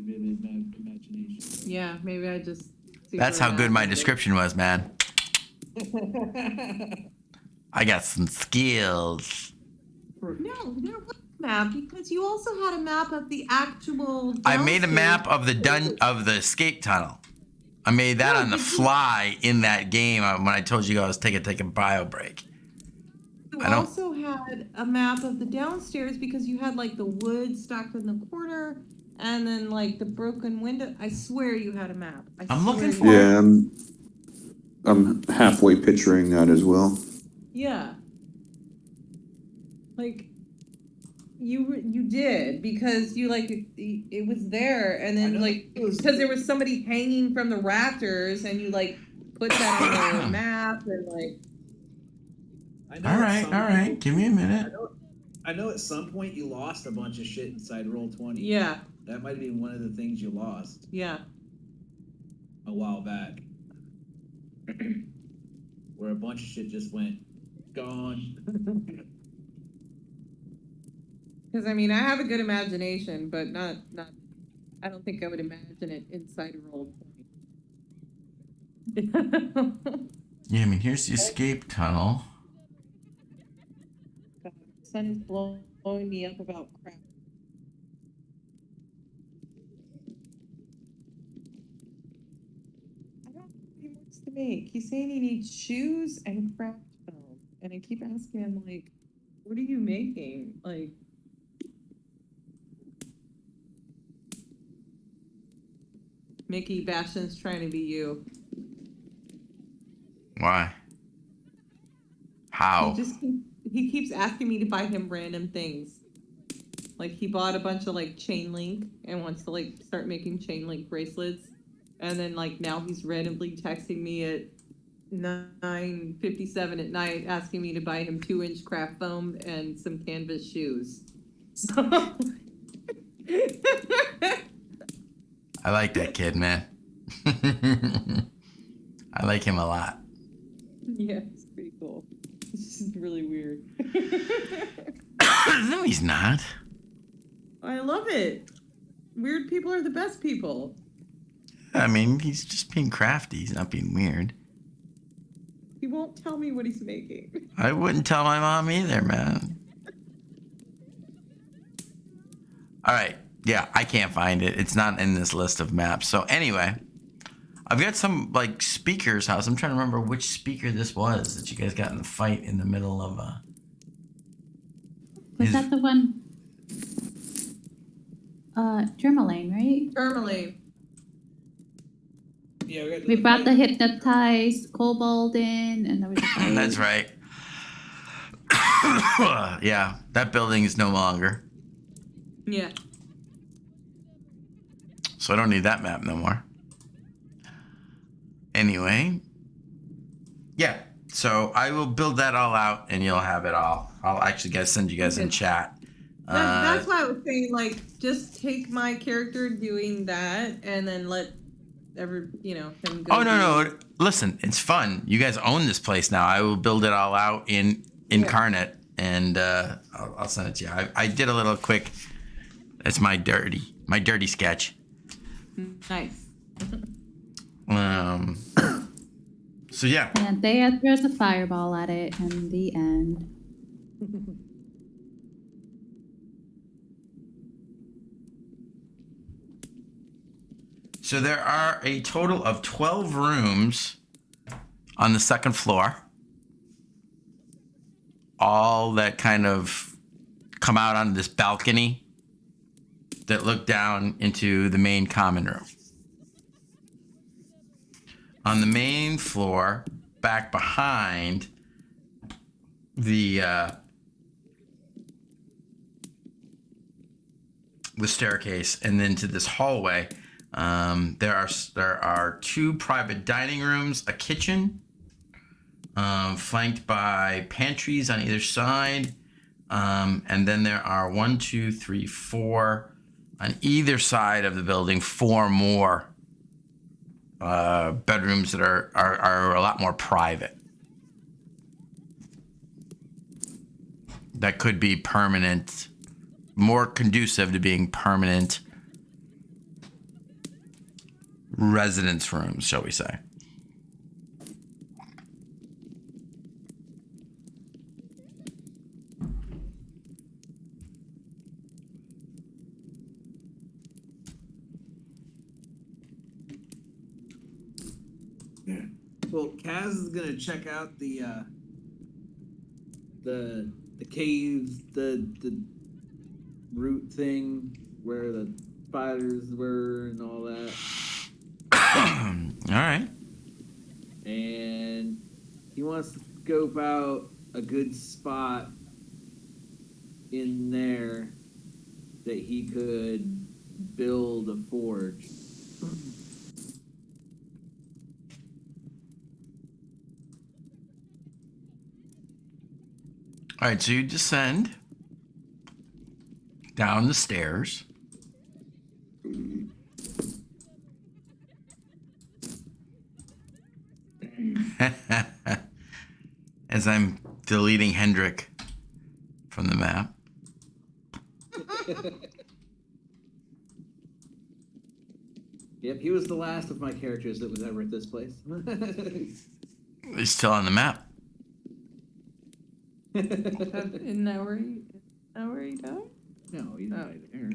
vivid imagination. Yeah, maybe I just. That's how good my imagined it. description was, man. I got some skills. No, there was a map because you also had a map of the actual. I made a map downstairs. of the escape tunnel. I made that No, on the did you- fly in that game when I told you I was taking a bio break. You I don't- also had a map of the downstairs because you had like the wood stacked in the corner and then like the broken window. I swear you had a map. I'm looking swear for you- yeah, I'm halfway picturing that as well. Yeah. Like you did because you like it was there and I then know like it was- because there was somebody hanging from the rafters and you like put that on the map and like I know All at right, some all right. point- Give me a minute. I know at some point you lost a bunch of shit inside Roll20. yeah, That might have been one of the things you lost yeah. a while back. Where a bunch of shit just went gone. Because I mean, I have a good imagination, but not. I don't think I would imagine it inside Roll20. Yeah, I mean, here's the escape tunnel. God, the sun is blowing me up about crap. I don't know what he wants to make. He's saying he needs shoes and craft foam, and I keep asking him like, "What are you making?" Like. Mickey, Bastion's trying to be you. Why? How? He keeps asking me to buy him random things. Like he bought a bunch of like chain link and wants to like start making chain link bracelets. And then like now he's randomly texting me at 9:57 at night asking me to buy him 2-inch craft foam and some canvas shoes. So I like that kid, man. I like him a lot. yeah, it's pretty cool. This is really weird. No, he's not. I love it. Weird people are the best people. I mean, he's just being crafty. He's not being weird. He won't tell me what he's making. I wouldn't tell my mom either, man. All right. Yeah, I can't find it. It's not in this list of maps. So anyway, I've got some like speaker's house. I'm trying to remember which speaker this was that you guys got in the fight in the middle of Was that the one? Tourmaline, right? Tourmaline. Yeah, We brought the hypnotized kobold in, and there was a fight. That's right. Yeah, that building is no longer. Yeah. So I don't need that map no more. Anyway. Yeah. So I will build that all out and you'll have it all. I'll actually send you guys in chat. That's why I was saying, like, just take my character doing that and then let him go. Oh, no. Listen, it's fun. You guys own this place now. I will build it all out in Incarnate and I'll send it to you. I did a little quick, it's my dirty sketch. Nice. So yeah. And Thea throws a fireball at it, and the end. So there are a total of 12 rooms on the second floor. All that kind of come out on this balcony that look down into the main common room. On the main floor, back behind the the staircase and into this hallway. There are 2 private dining rooms, a kitchen, flanked by pantries on either side, and then there are 1, 2, 3, 4 on either side of the building. 4 more bedrooms that are a lot more private. That could be permanent, more conducive to being permanent residence rooms, shall we say. Well, Kaz is gonna check out the caves, the root thing where the spiders were and all that. All right. And he wants to scope out a good spot in there that he could build a forge. All right, so you descend down the stairs. As I'm deleting Hendrik from the map. Yep, he was the last of my characters that was ever at this place. He's still on the map. Isn't that where he died? No, he died there.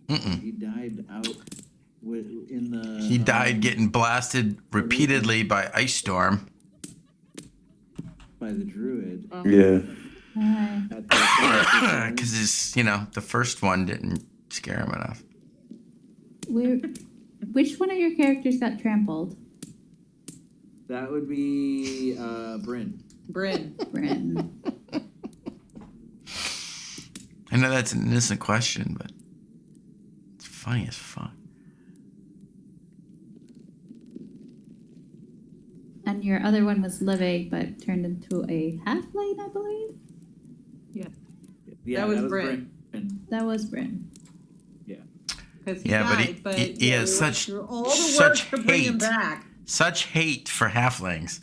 Mm-mm. He died out in the... He died getting blasted repeatedly by ice storm. by the druid. Yeah. Because the first one didn't scare him enough. Which one of your characters got trampled? That would be Bryn. Bryn. I know that's an innocent question, but it's funny as fuck. And your other one was living, but turned into a halfling, I believe. Yeah, That was Bryn. That was Bryn. Because he Yeah, died, but he has we went such- through all the work such to bring him hate. back. Such hate for halflings.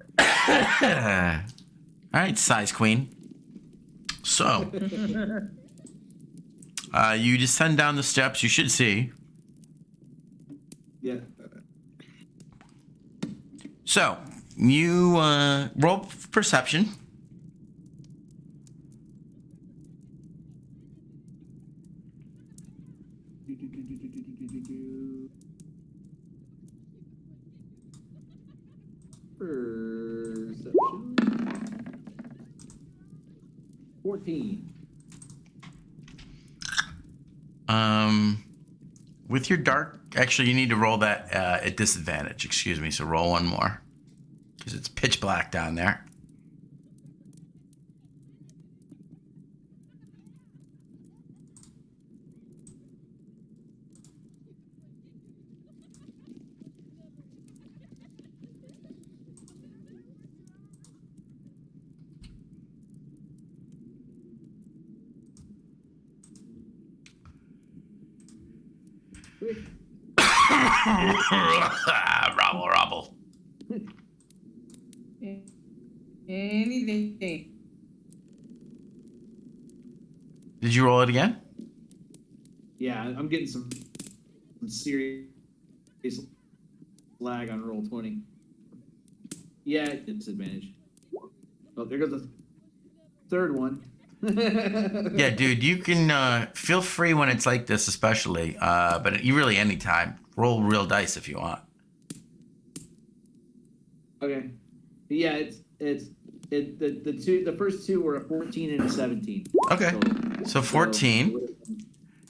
All right, size queen. So, you descend down the steps. You should see. Yeah. So, you roll perception. Perception. 14. With your dark, actually, you need to roll that at disadvantage. Excuse me. So roll one more, because it's pitch black down there. Robble. Anything. Did you roll it again? Yeah, I'm getting some serious lag on roll 20. Yeah, it's disadvantage. Oh, there goes the third one. Yeah, dude, you can feel free when it's like this, especially. But you really anytime roll real dice if you want. Okay. Yeah, the first two were a 14 and a 17. Okay. So 14.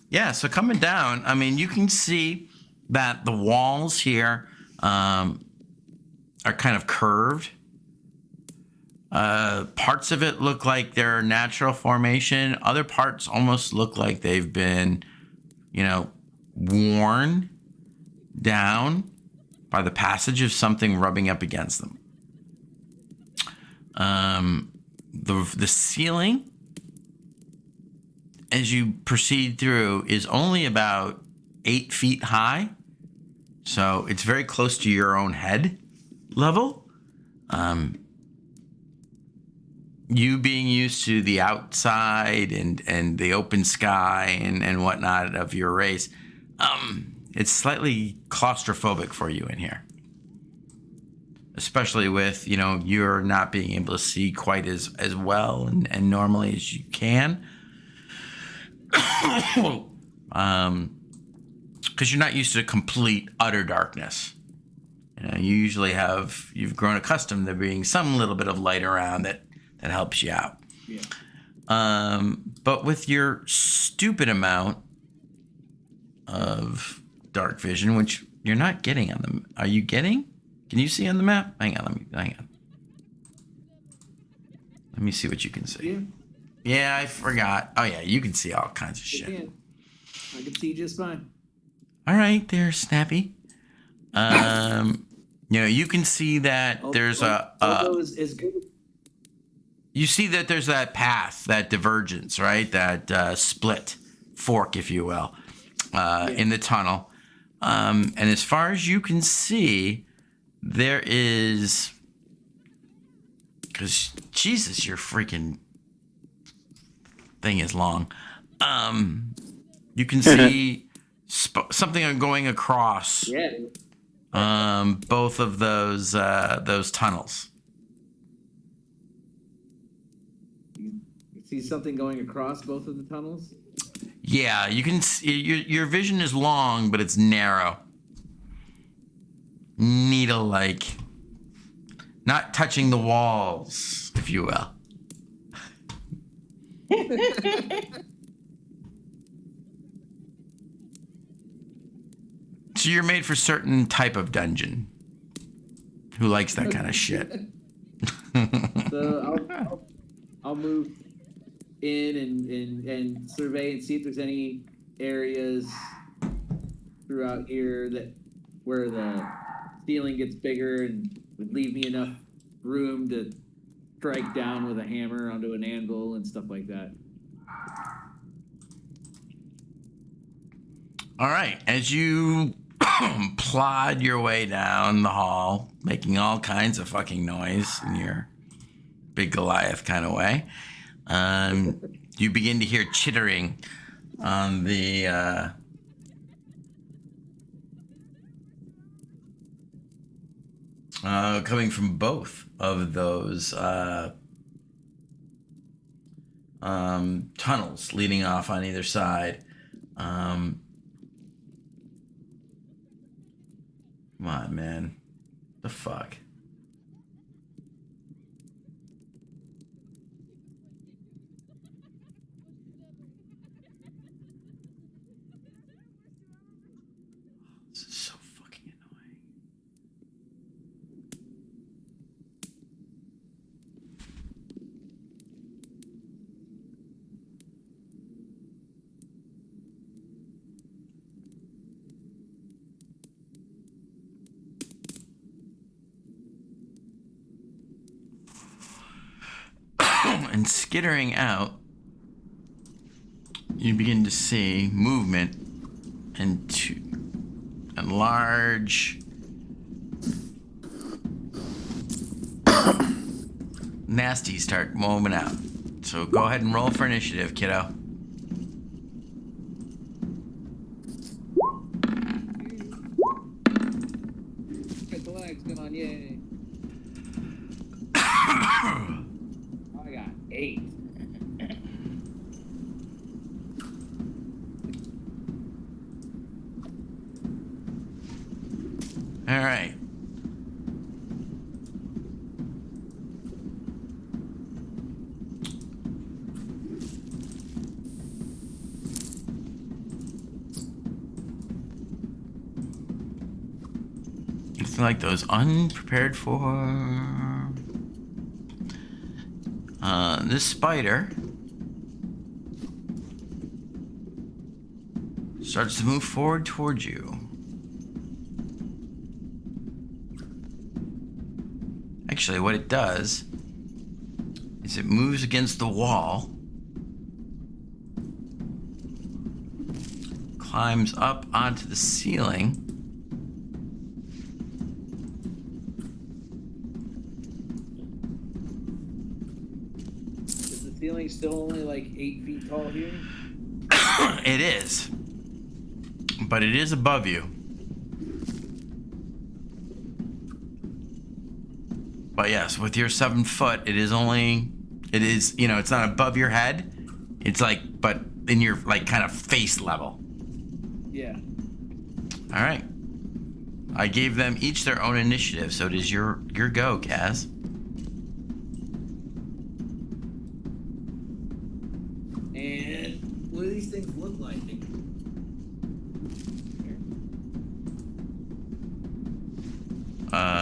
Yeah, so coming down, I mean, you can see that the walls here are kind of curved. Parts of it look like they're natural formation. Other parts almost look like they've been, worn down by the passage of something rubbing up against them. The ceiling, as you proceed through, is only about 8 feet high. So it's very close to your own head level. You being used to the outside and the open sky and whatnot of your race, it's slightly claustrophobic for you in here. Especially with, you're not being able to see quite as well and normally as you can. Because you're not used to complete, utter darkness. You usually you've grown accustomed to there being some little bit of light around that helps you out. Yeah. But with your stupid amount of dark vision, which you're not getting on the... Are you getting? Can you see on the map? Hang on. Let me see what you can see. Yeah. Yeah, I forgot. Oh, yeah, you can see all kinds of You shit. can. I can see just fine. All right, there, Snappy. You can see that there's although is good. You see that there's that path, that divergence, right? That split fork, if you will, in the tunnel. And as far as you can see, there is... Because, Jesus, your freaking thing is long. You can see something going across both of those tunnels. You see something going across both of the tunnels? Yeah, you can see your vision is long, but it's narrow. Needle-like. Not touching the walls, if you will. So you're made for certain type of dungeon. Who likes that kind of shit? So I'll move in and survey and see if there's any areas throughout here where the ceiling gets bigger and would leave me enough room to strike down with a hammer onto an anvil and stuff like that. All right, as you plod your way down the hall, making all kinds of fucking noise in your big Goliath kind of way, you begin to hear chittering on the coming from both of those tunnels leading off on either side. Come on, man. The fuck? This is so fucking annoying. And skittering out, you begin to see movement and large nasties start moving out. So go ahead and roll for initiative, kiddo. Get the legs, come on, yay. I got 8. All right. It's like those unprepared for. This spider starts to move forward towards you. Actually, what it does is it moves against the wall, climbs up onto the ceiling, Is the ceiling still only like 8 feet tall here? it is, but it is above you. But yes, with your 7 foot, it is, you know, it's not above your head. It's like, but in your, like, kind of face level. Yeah. All right. I gave them each their own initiative, so it is your go, Kaz. And what do these things look like?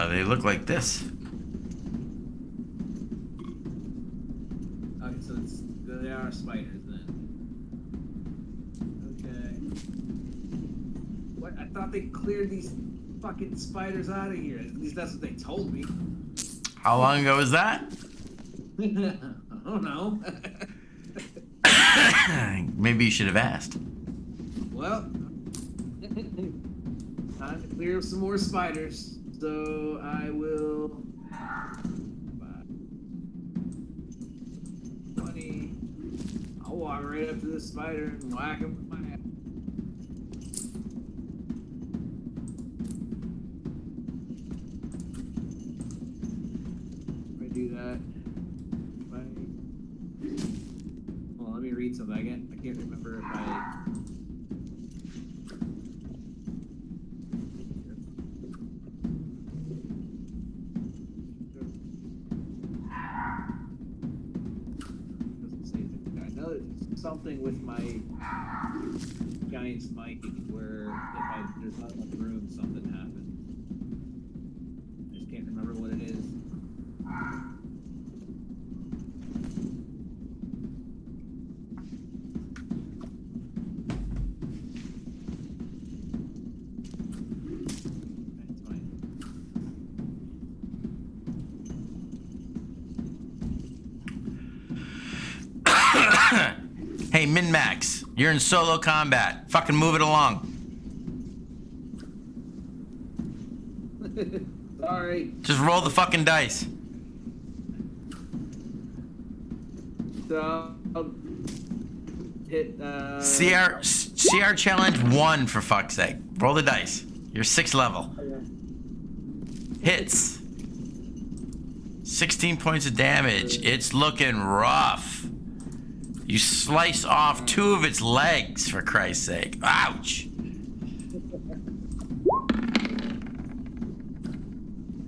They look like this. Okay, so they are spiders then. Okay. What? I thought they cleared these fucking spiders out of here. At least that's what they told me. How long ago was that? I don't know. Maybe you should have asked. Well, time to clear some more spiders. So I will. 20. I'll walk right up to this spider and whack him with my axe. If I do that, well, let me read something. I can't remember if I. Something with my giant smite where there's not enough room, something happens. I just can't remember what it is. That's fine. Hey, Min-Max, you're in solo combat. Fucking move it along. Sorry. Just roll the fucking dice. So I'll hit CR challenge 1 for fuck's sake. Roll the dice. You're 6th level. Hits. 16 points of damage. It's looking rough. You slice off 2 of its legs, for Christ's sake. Ouch.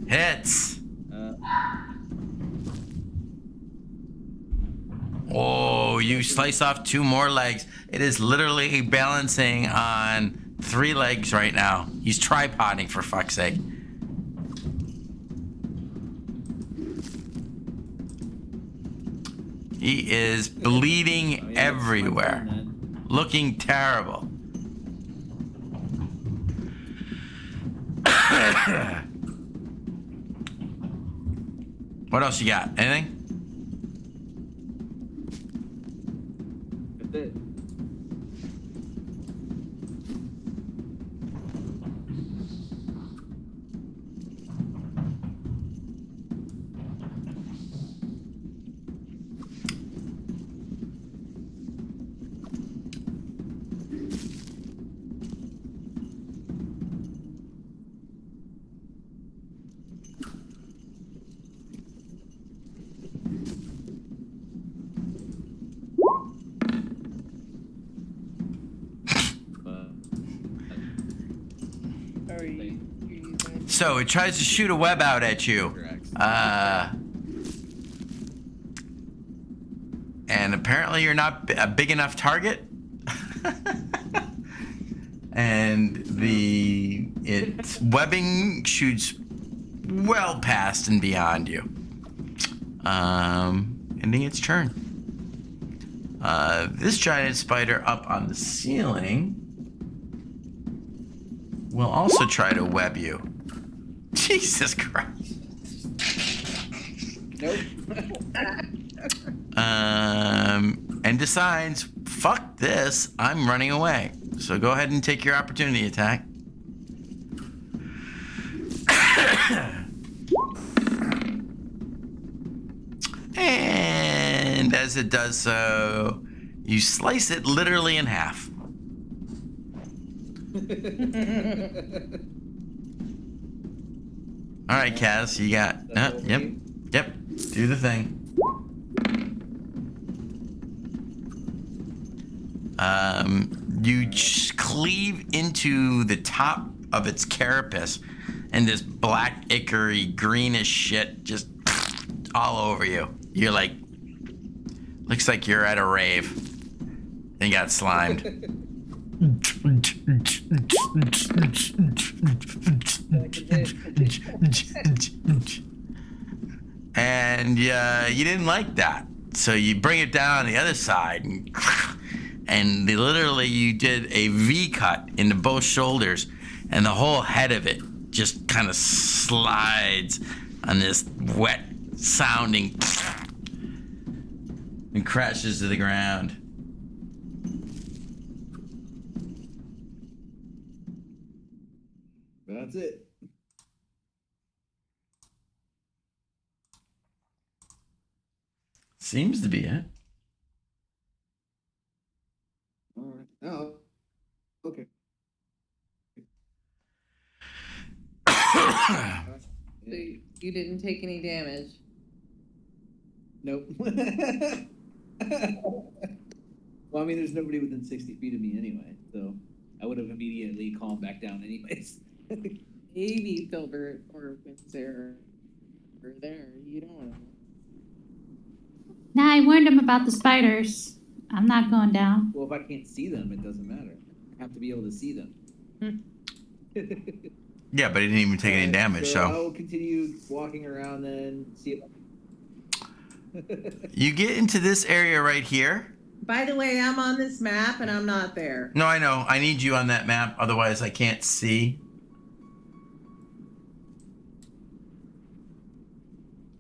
Hits. Oh, you slice off 2 more legs. It is literally balancing on 3 legs right now. He's tripoding, for fuck's sake. He is bleeding everywhere. Looking terrible. What else you got? Anything? That's it. So it tries to shoot a web out at you. And apparently you're not a big enough target. And its webbing shoots well past and beyond you. ending its turn. This giant spider up on the ceiling will also try to web you. Jesus Christ. Nope. And decides, fuck this, I'm running away. So go ahead and take your opportunity attack. And as it does so, you slice it literally in half. All right, Kaz, you got. Yep. Do the thing. You cleave into the top of its carapace, and this black, ichory, greenish shit just all over you. You're like, looks like you're at a rave. And you got slimed. And you didn't like that, so you bring it down on the other side, and literally you did a V cut into both shoulders, and the whole head of it just kind of slides on this wet sounding and crashes to the ground. That's it. Seems to be it. All right. Oh. Okay. So you didn't take any damage. Nope. Well, I mean, there's nobody within 60 feet of me anyway, so I would have immediately calmed back down anyways. Maybe Filbert or Windsor are there. You don't know. Nah, I warned him about the spiders. I'm not going down. Well, if I can't see them, it doesn't matter. I have to be able to see them. Yeah, but it didn't even take any damage, so. I'll continue walking around then, see if You get into this area right here. By the way, I'm on this map and I'm not there. No, I know. I need you on that map, otherwise I can't see.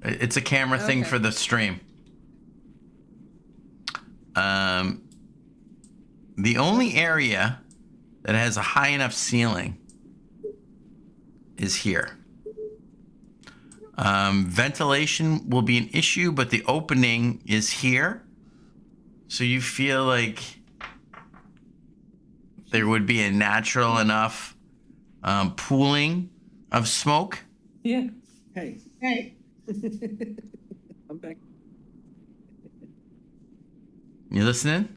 It's a camera thing Okay. for the stream. The only area that has a high enough ceiling is here. Ventilation will be an issue, but the opening is here. So you feel like there would be a natural enough pooling of smoke. Yeah. Hey, Hey. I'm back. You listening?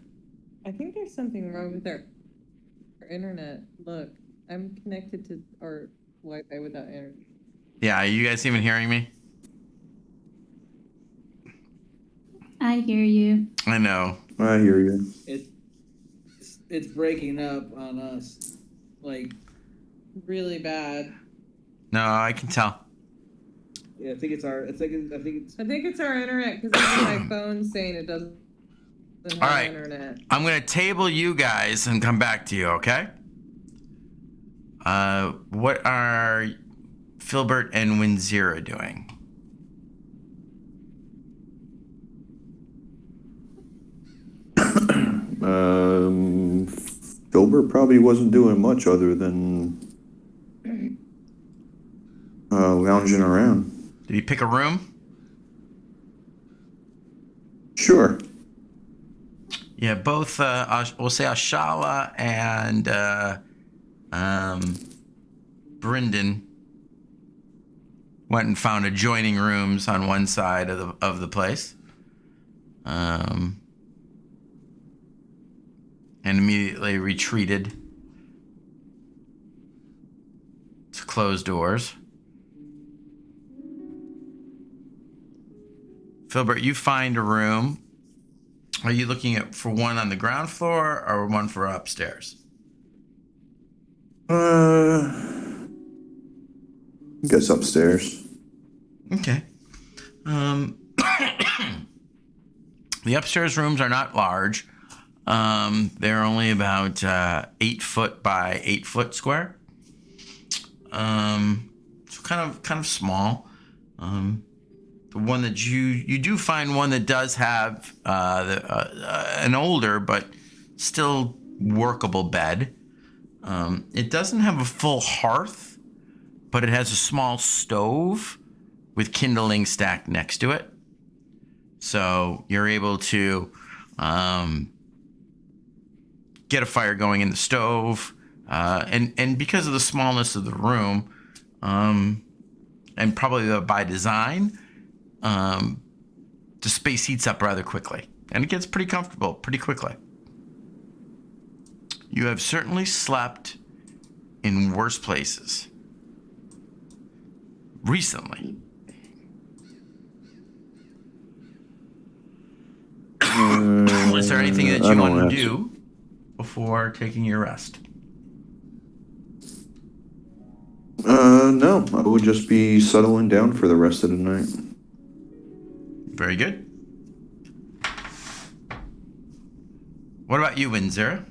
I think there's something wrong with our internet. Look, I'm connected to our Wi-Fi without internet. Yeah, are you guys even hearing me? I hear you. I know. I hear you. It's breaking up on us. Like, Really bad. No, I can tell. yeah, I think it's our. It's like I think it's. I think it's our internet because my phone's saying it doesn't have All right. internet. I'm going to table you guys and come back to you, okay? What are Filbert and Winzira doing? Filbert probably wasn't doing much other than lounging around. Did you pick a room? Sure. Yeah, both, we'll say Ashala and Brendan went and found adjoining rooms on one side of the place. And immediately retreated to close doors. Filbert, you find a room. Are you looking for one on the ground floor or one for upstairs? I guess upstairs. Okay. The upstairs rooms are not large. They're only about 8 foot by 8 foot square. So kind of small. The one that you do find one that does have an older but still workable bed. It doesn't have a full hearth, but it has a small stove with kindling stacked next to it. So you're able to get a fire going in the stove. And because of the smallness of the room, and probably by design, the space heats up rather quickly. And it gets pretty comfortable pretty quickly. You have certainly slept in worse places recently. Is there anything that you want to do before taking your rest? No, I would just be settling down for the rest of the night. Very good. What about you, Windsor?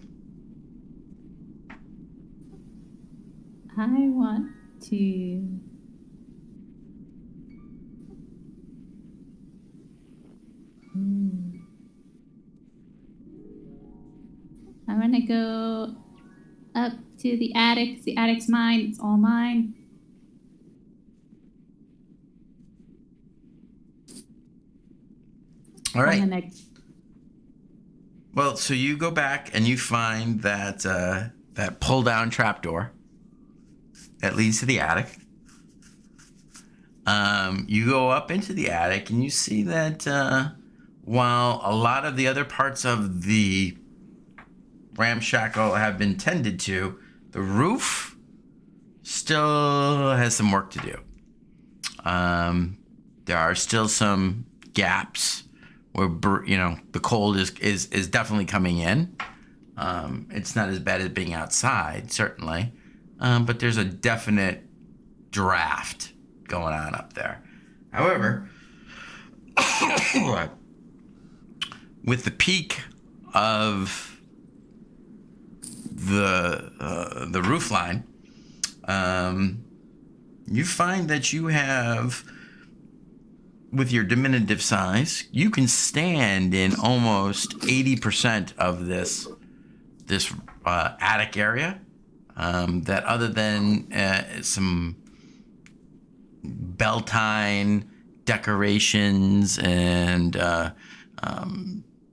I want to. I want to go up to the attic. The attic's mine. It's all mine. All right. I'm gonna... Well, so you go back and you find that that pull-down trapdoor that leads to the attic. You go up into the attic and you see that while a lot of the other parts of the ramshackle have been tended to, the roof still has some work to do. There are still some gaps where the cold is definitely coming in. It's not as bad as being outside, certainly, but there's a definite draft going on up there. However, with the peak of the roof line, you find that you have, with your diminutive size, you can stand in almost 80% of this attic area. That other than some Beltane decorations and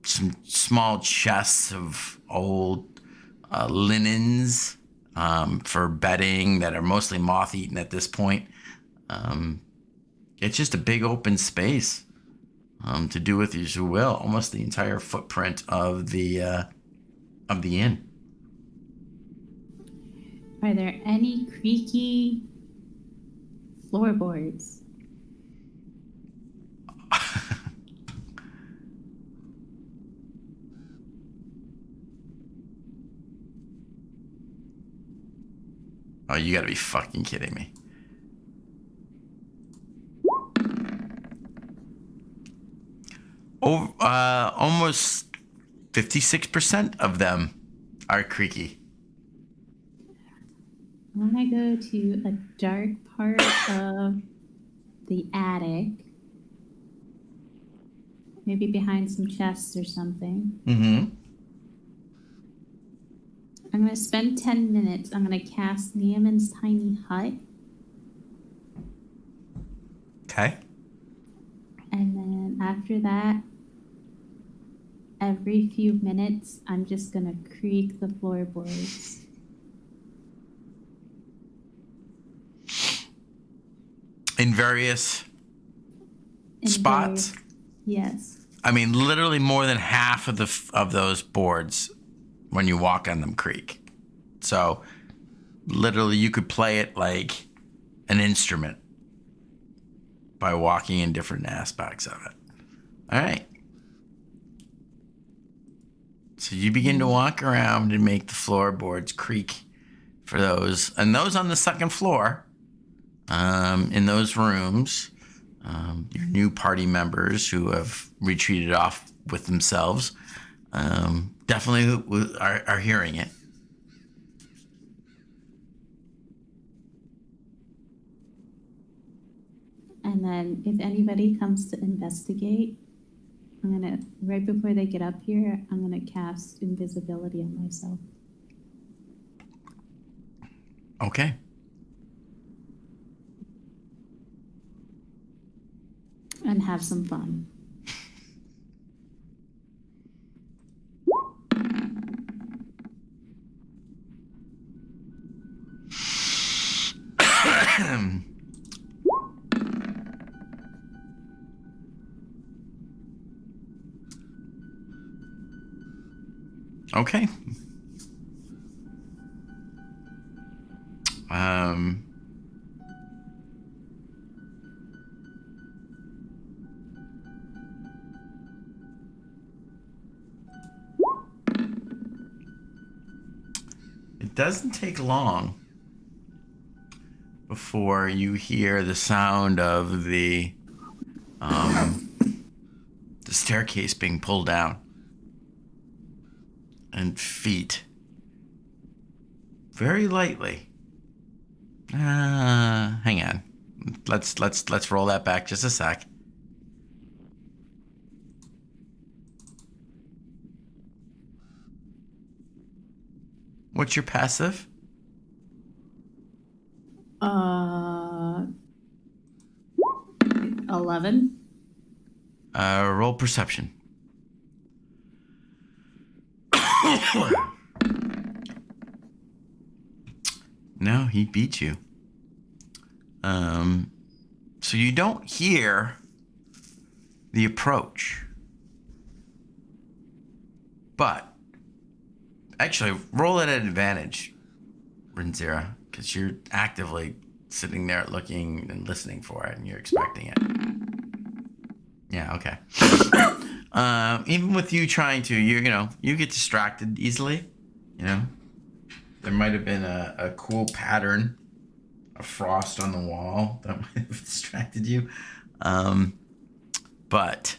some small chests of old linens for bedding that are mostly moth-eaten at this point. It's just a big open space to do with as you will. Almost the entire footprint of the inn. Are there any creaky floorboards? Oh, you gotta be fucking kidding me. Almost 56% of them are creaky. I want to go to a dark part of the attic. Maybe behind some chests or something. Mm-hmm. I'm going to spend 10 minutes. I'm going to cast Neiman's Tiny Hut. Okay. And then after that, every few minutes, I'm just going to creak the floorboards. In various spots? Yes. I mean, literally more than half of those boards, when you walk on them, creak. So, literally, you could play it like an instrument by walking in different aspects of it. All right. So you begin to walk around and make the floorboards creak for those. And those on the second floor, in those rooms, your new party members who have retreated off with themselves definitely are hearing it. And then if anybody comes to investigate, right before they get up here, I'm gonna cast invisibility on myself. Okay. And have some fun. Okay. It doesn't take long before you hear the sound of the staircase being pulled down and feet very lightly. Hang on. Let's roll that back just a sec. What's your passive? 11. Roll perception. No, he beat you. So you don't hear the approach. But actually, roll it at advantage, Rinzira, because you're actively sitting there looking and listening for it, and you're expecting it. Yeah, okay. Even with you trying to, you get distracted easily. There might have been a cool pattern of frost on the wall that might have distracted you. But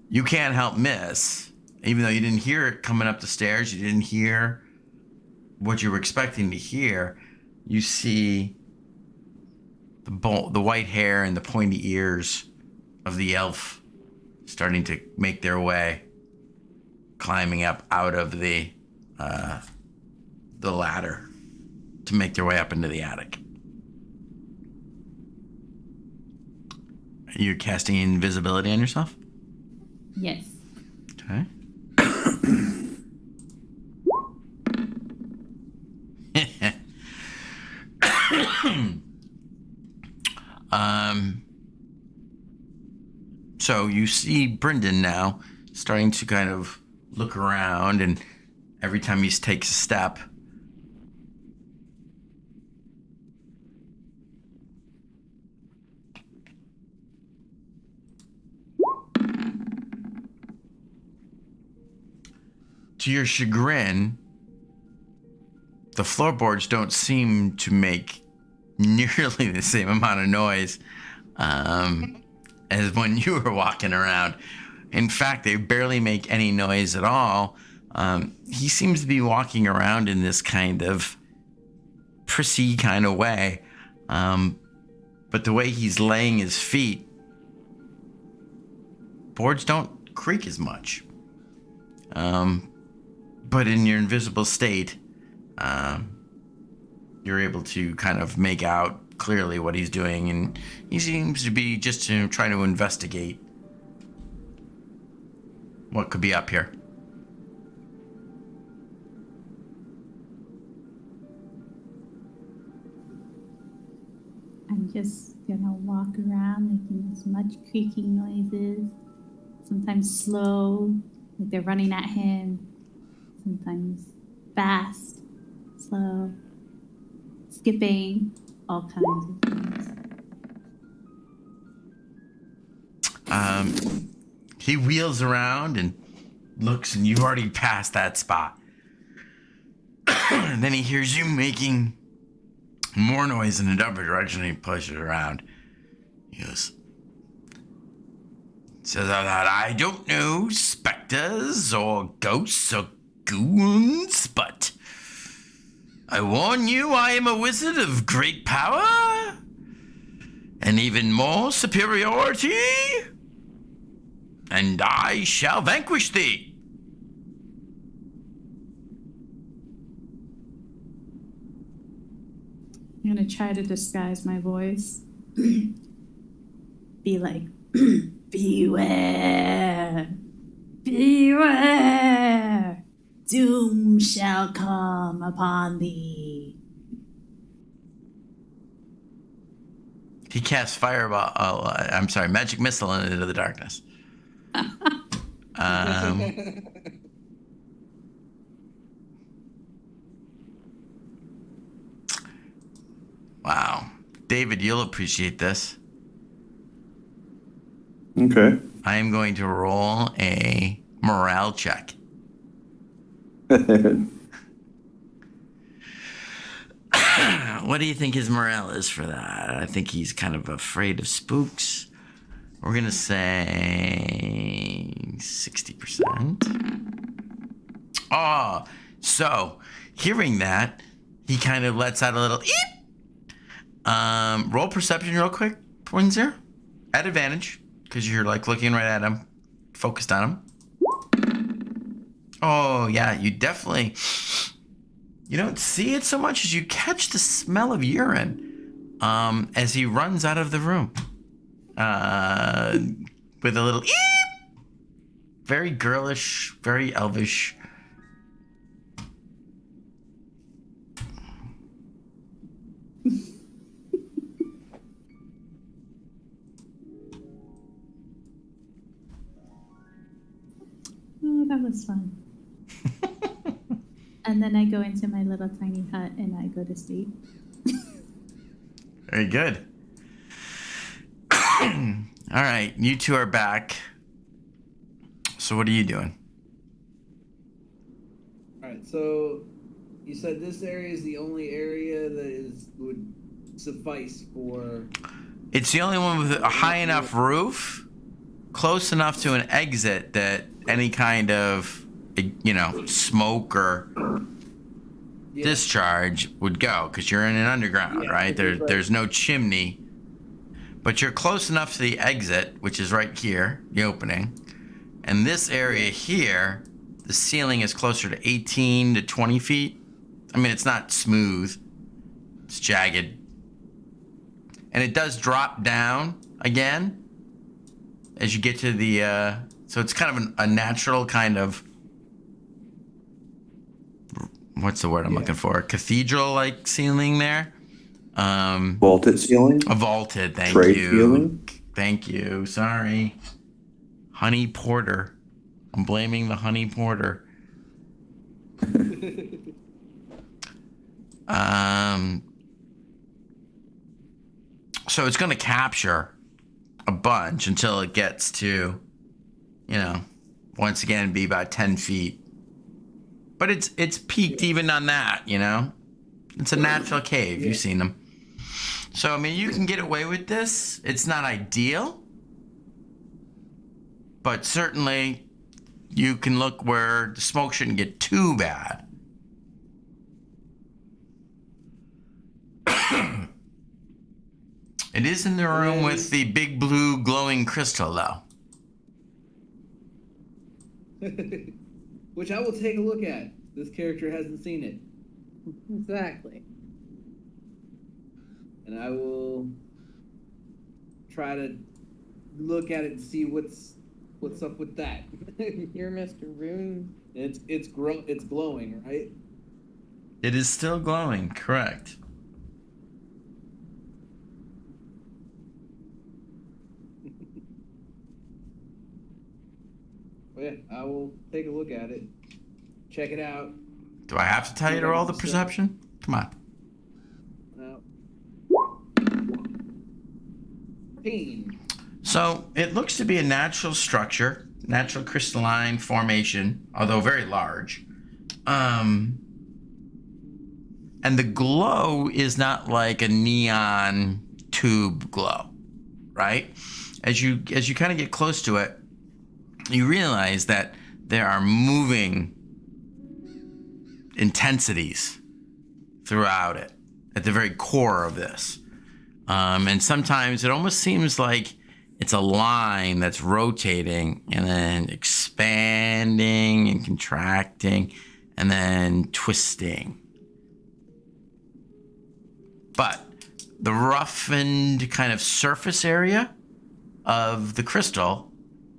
you can't help miss, even though you didn't hear it coming up the stairs, you didn't hear what you were expecting to hear. You see the white hair and the pointy ears of the elf starting to make their way, climbing up out of the ladder to make their way up into the attic. You're casting invisibility on yourself? Yes. Okay. So you see Brendan now starting to kind of look around, and every time he takes a step, to your chagrin, the floorboards don't seem to make nearly the same amount of noise as when you were walking around. In fact, they barely make any noise at all. He seems to be walking around in this kind of prissy kind of way. But the way he's laying his feet, boards don't creak as much. But in your invisible state, you're able to kind of make out clearly what he's doing, and he seems to be just trying to investigate what could be up here. I'm just gonna walk around making as much creaking noises, sometimes slow, like they're running at him, sometimes fast, slow, skipping, all kinds of things. He wheels around and looks, and you've already passed that spot. And then he hears you making more noise in another direction, and he pushes around. He He goes, so that I don't know specters or ghosts or goons, but I warn you, I am a wizard of great power and even more superiority, and I shall vanquish thee. I'm gonna try to disguise my voice. Be like, beware, beware, doom shall come upon thee. He casts fireball. I'm sorry, magic missile into the darkness. Wow, David, you'll appreciate this. Okay. I am going to roll a morale check. What do you think his morale is for that? I think he's kind of afraid of spooks. We're going to say 60%. Oh, so hearing that, he kind of lets out a little eep. Roll perception real quick, Windsor. At advantage, because you're like looking right at him, focused on him. Oh, yeah, you definitely... You don't see it so much as you catch the smell of urine as he runs out of the room with a little eep. Very girlish, very elvish. Oh, that was fun. And then I go into my little tiny hut and I go to sleep. Very good. All right, you two are back. So what are you doing? All right, so you said this area is the only area that would suffice for. It's the only one with a high enough roof, close enough to an exit that any kind of, smoke or discharge would go, because you're in an underground, right? There's no chimney, but you're close enough to the exit, which is right here, the opening. And this area here, the ceiling is closer to 18 to 20 feet. I mean, it's not smooth. It's jagged. And it does drop down again as you get to the... so it's kind of a natural kind of... What's the word I'm looking for? Cathedral-like ceiling there. Vaulted ceiling? A vaulted, thank Trade you. ceiling? Thank you, sorry. Honey Porter. I'm blaming the Honey Porter. So it's going to capture a bunch until it gets to, once again, be about 10 feet. But it's peaked even on that, It's a natural cave. You've seen them. So, I mean, you can get away with this. It's not ideal. But certainly, you can look where the smoke shouldn't get too bad. It is in the room with the big blue glowing crystal, though. Which I will take a look at. This character hasn't seen it. Exactly. And I will try to look at it and see what's up with that. You're Mr. Rune. It's glowing, right? It is still glowing, correct. Well, yeah, I will take a look at it. Check it out. Do I have to tell you to roll the perception? Come on. No. 15. So it looks to be a natural structure, natural crystalline formation, although very large. And the glow is not like a neon tube glow, right? As you kind of get close to it, you realize that there are moving intensities throughout it, at the very core of this. And sometimes it almost seems like it's a line that's rotating and then expanding and contracting and then twisting. But the roughened kind of surface area of the crystal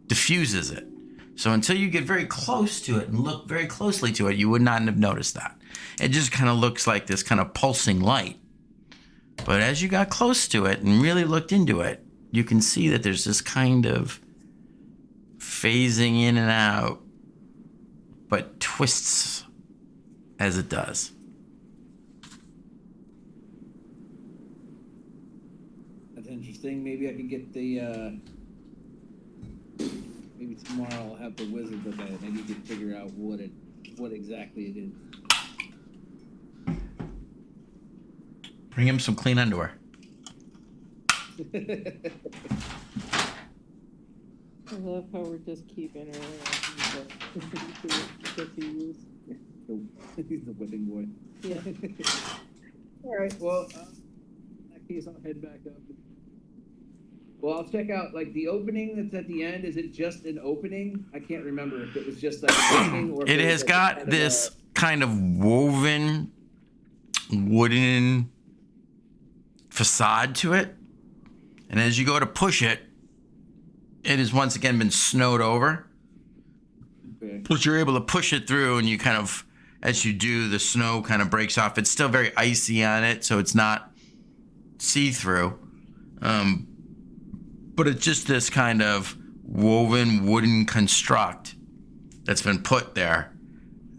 diffuses it. So until you get very close to it and look very closely to it, you would not have noticed that. It just kind of looks like this kind of pulsing light. But as you got close to it and really looked into it, you can see that there's this kind of phasing in and out, but twists as it does. That's interesting. Maybe I can get the, maybe tomorrow I'll have the wizard look at it. Maybe you can figure out what exactly it is. Bring him some clean underwear. I love how we're just keeping her around. He's the whipping boy. Yeah. All right. Well, in that case, I'll head back up. Well, I'll check out like the opening that's at the end. Is it just an opening? I can't remember if it was just like an opening or. It has got this kind of woven wooden facade to it, and as you go to push it, it has once again been snowed over. Okay. But you're able to push it through, and you kind of, as you do, the snow kind of breaks off. It's still very icy on it, so it's not see-through. But it's just this kind of woven wooden construct that's been put there.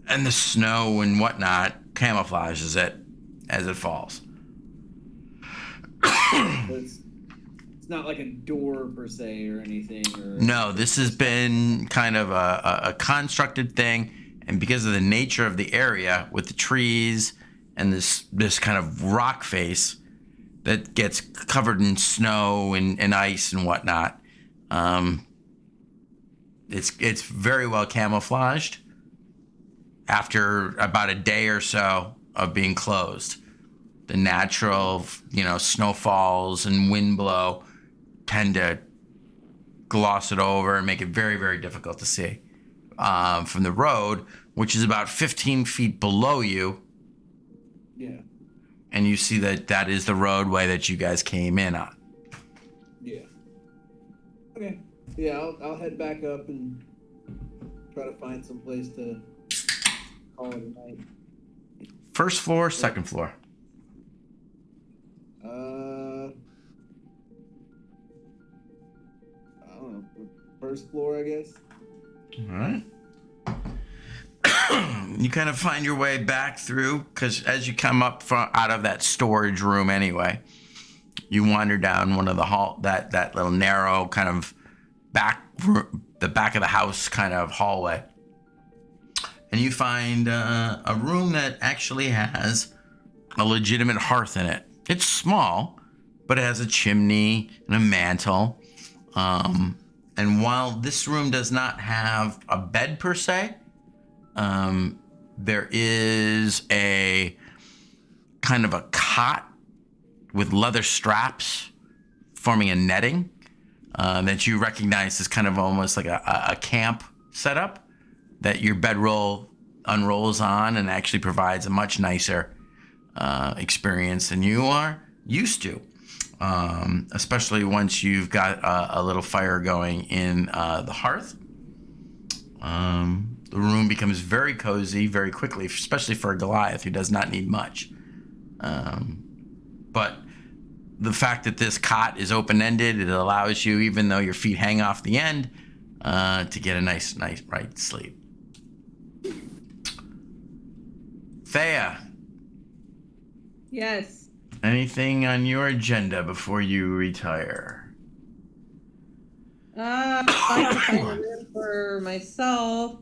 And the snow and whatnot camouflages it as it falls. It's not like a door per se or anything. Or No, this has been kind of a constructed thing. And because of the nature of the area with the trees and this kind of rock face that gets covered in snow and ice and whatnot, it's very well camouflaged after about a day or so of being closed. The natural, snowfalls and wind blow tend to gloss it over and make it very, very difficult to see from the road, which is about 15 feet below you. Yeah. And you see that is the roadway that you guys came in on. Yeah. Okay. Yeah, I'll head back up and try to find some place to call it a night. First floor, second floor. I don't know. First floor, I guess. All right. You kind of find your way back through, because as you come up out of that storage room anyway, you wander down one of the that little narrow kind of the back of the house kind of hallway. And you find a room that actually has a legitimate hearth in it. It's small, but it has a chimney and a mantle. And while this room does not have a bed per se, there is a kind of a cot with leather straps forming a netting that you recognize as kind of almost like a camp setup that your bedroll unrolls on and actually provides a much nicer experience than you are used to, especially once you've got a little fire going in the hearth. The room becomes very cozy very quickly, especially for a Goliath who does not need much. But the fact that this cot is open-ended, it allows you, even though your feet hang off the end, to get a nice right sleep. Thea, Yes. anything on your agenda before you retire? I'd like to find a room for myself.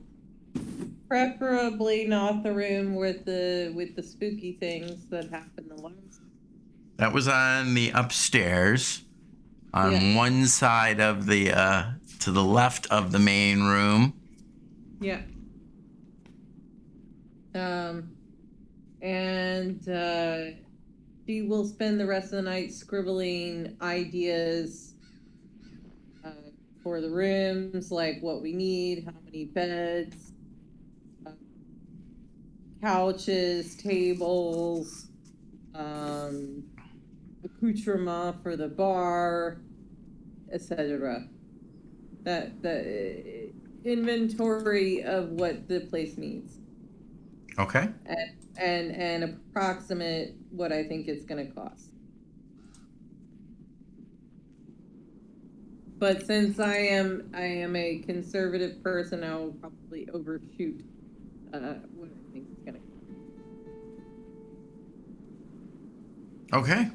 Preferably not the room with the spooky things that happened the last. That was on the upstairs. on Yeah. one side of the to the left of the main room. Yeah. And she will spend the rest of the night scribbling ideas for the rooms, like what we need, how many beds, couches, tables, accoutrement for the bar, etc. That the inventory of what the place needs, Okay. and approximate what I think it's going to cost. But since I am a conservative person, I will probably overshoot what I think it's going to. Okay.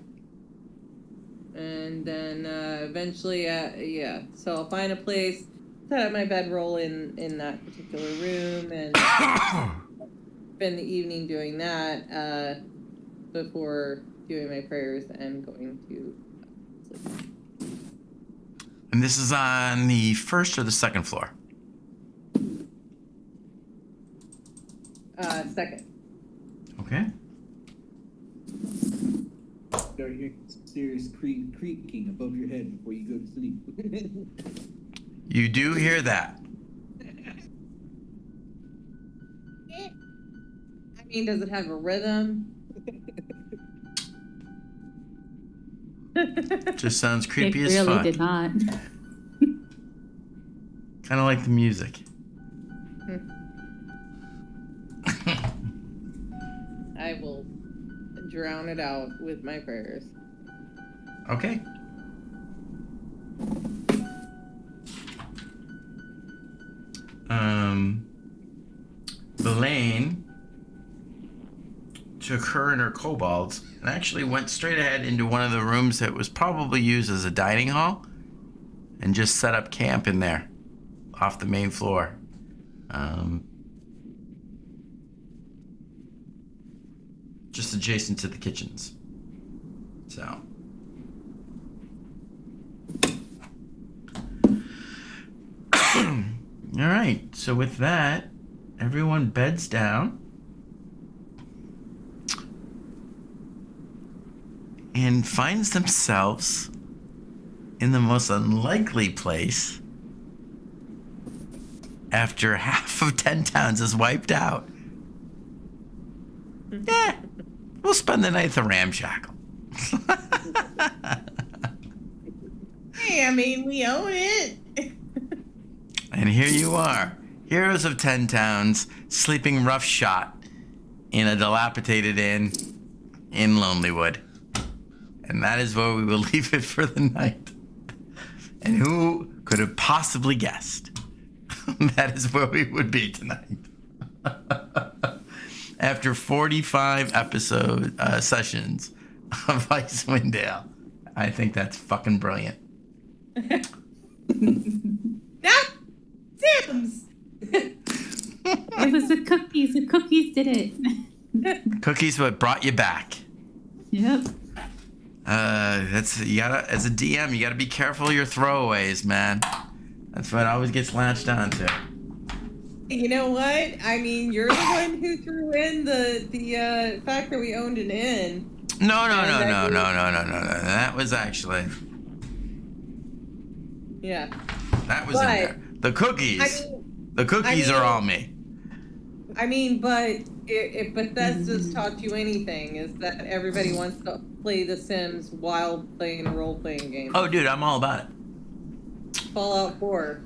And then eventually, yeah. So I'll find a place, set up my bedroll in that particular room, and spend the evening doing that before doing my prayers and going to sleep. And this is on the first or the second floor? Second. Okay. Start hearing some serious creaking above your head before you go to sleep. You do hear that. I mean, does it have a rhythm? Just sounds creepy it as really fuck. did not. Kind of like the music. I will drown it out with my prayers. Okay. Elaine took her and her kobolds and actually went straight ahead into one of the rooms that was probably used as a dining hall and just set up camp in there off the main floor. Just adjacent to the kitchens. So. All right. So with that, everyone beds down. And finds themselves in the most unlikely place after half of 10 towns is wiped out. Yeah, we'll spend the night at the Ramshackle. Hey, I mean, we own it. And here you are, heroes of 10 towns, sleeping roughshod in a dilapidated inn in Lonelywood. And that is where we will leave it for the night. And who could have possibly guessed that is where we would be tonight? After 45 sessions of Icewind Dale. I think that's fucking brilliant. That Sims. It was the cookies. The cookies did it. Cookies what brought you back. Yep. You gotta, as a DM, you gotta be careful of your throwaways, man. That's what always gets latched onto. You know what? I mean, you're the one who threw in the fact that we owned an inn. No. That was actually. Yeah. That was in there. The cookies. The cookies are all me. I mean, but if Bethesda's taught you anything, is that everybody wants to play The Sims while playing a role-playing game. Oh, dude, I'm all about it. Fallout 4.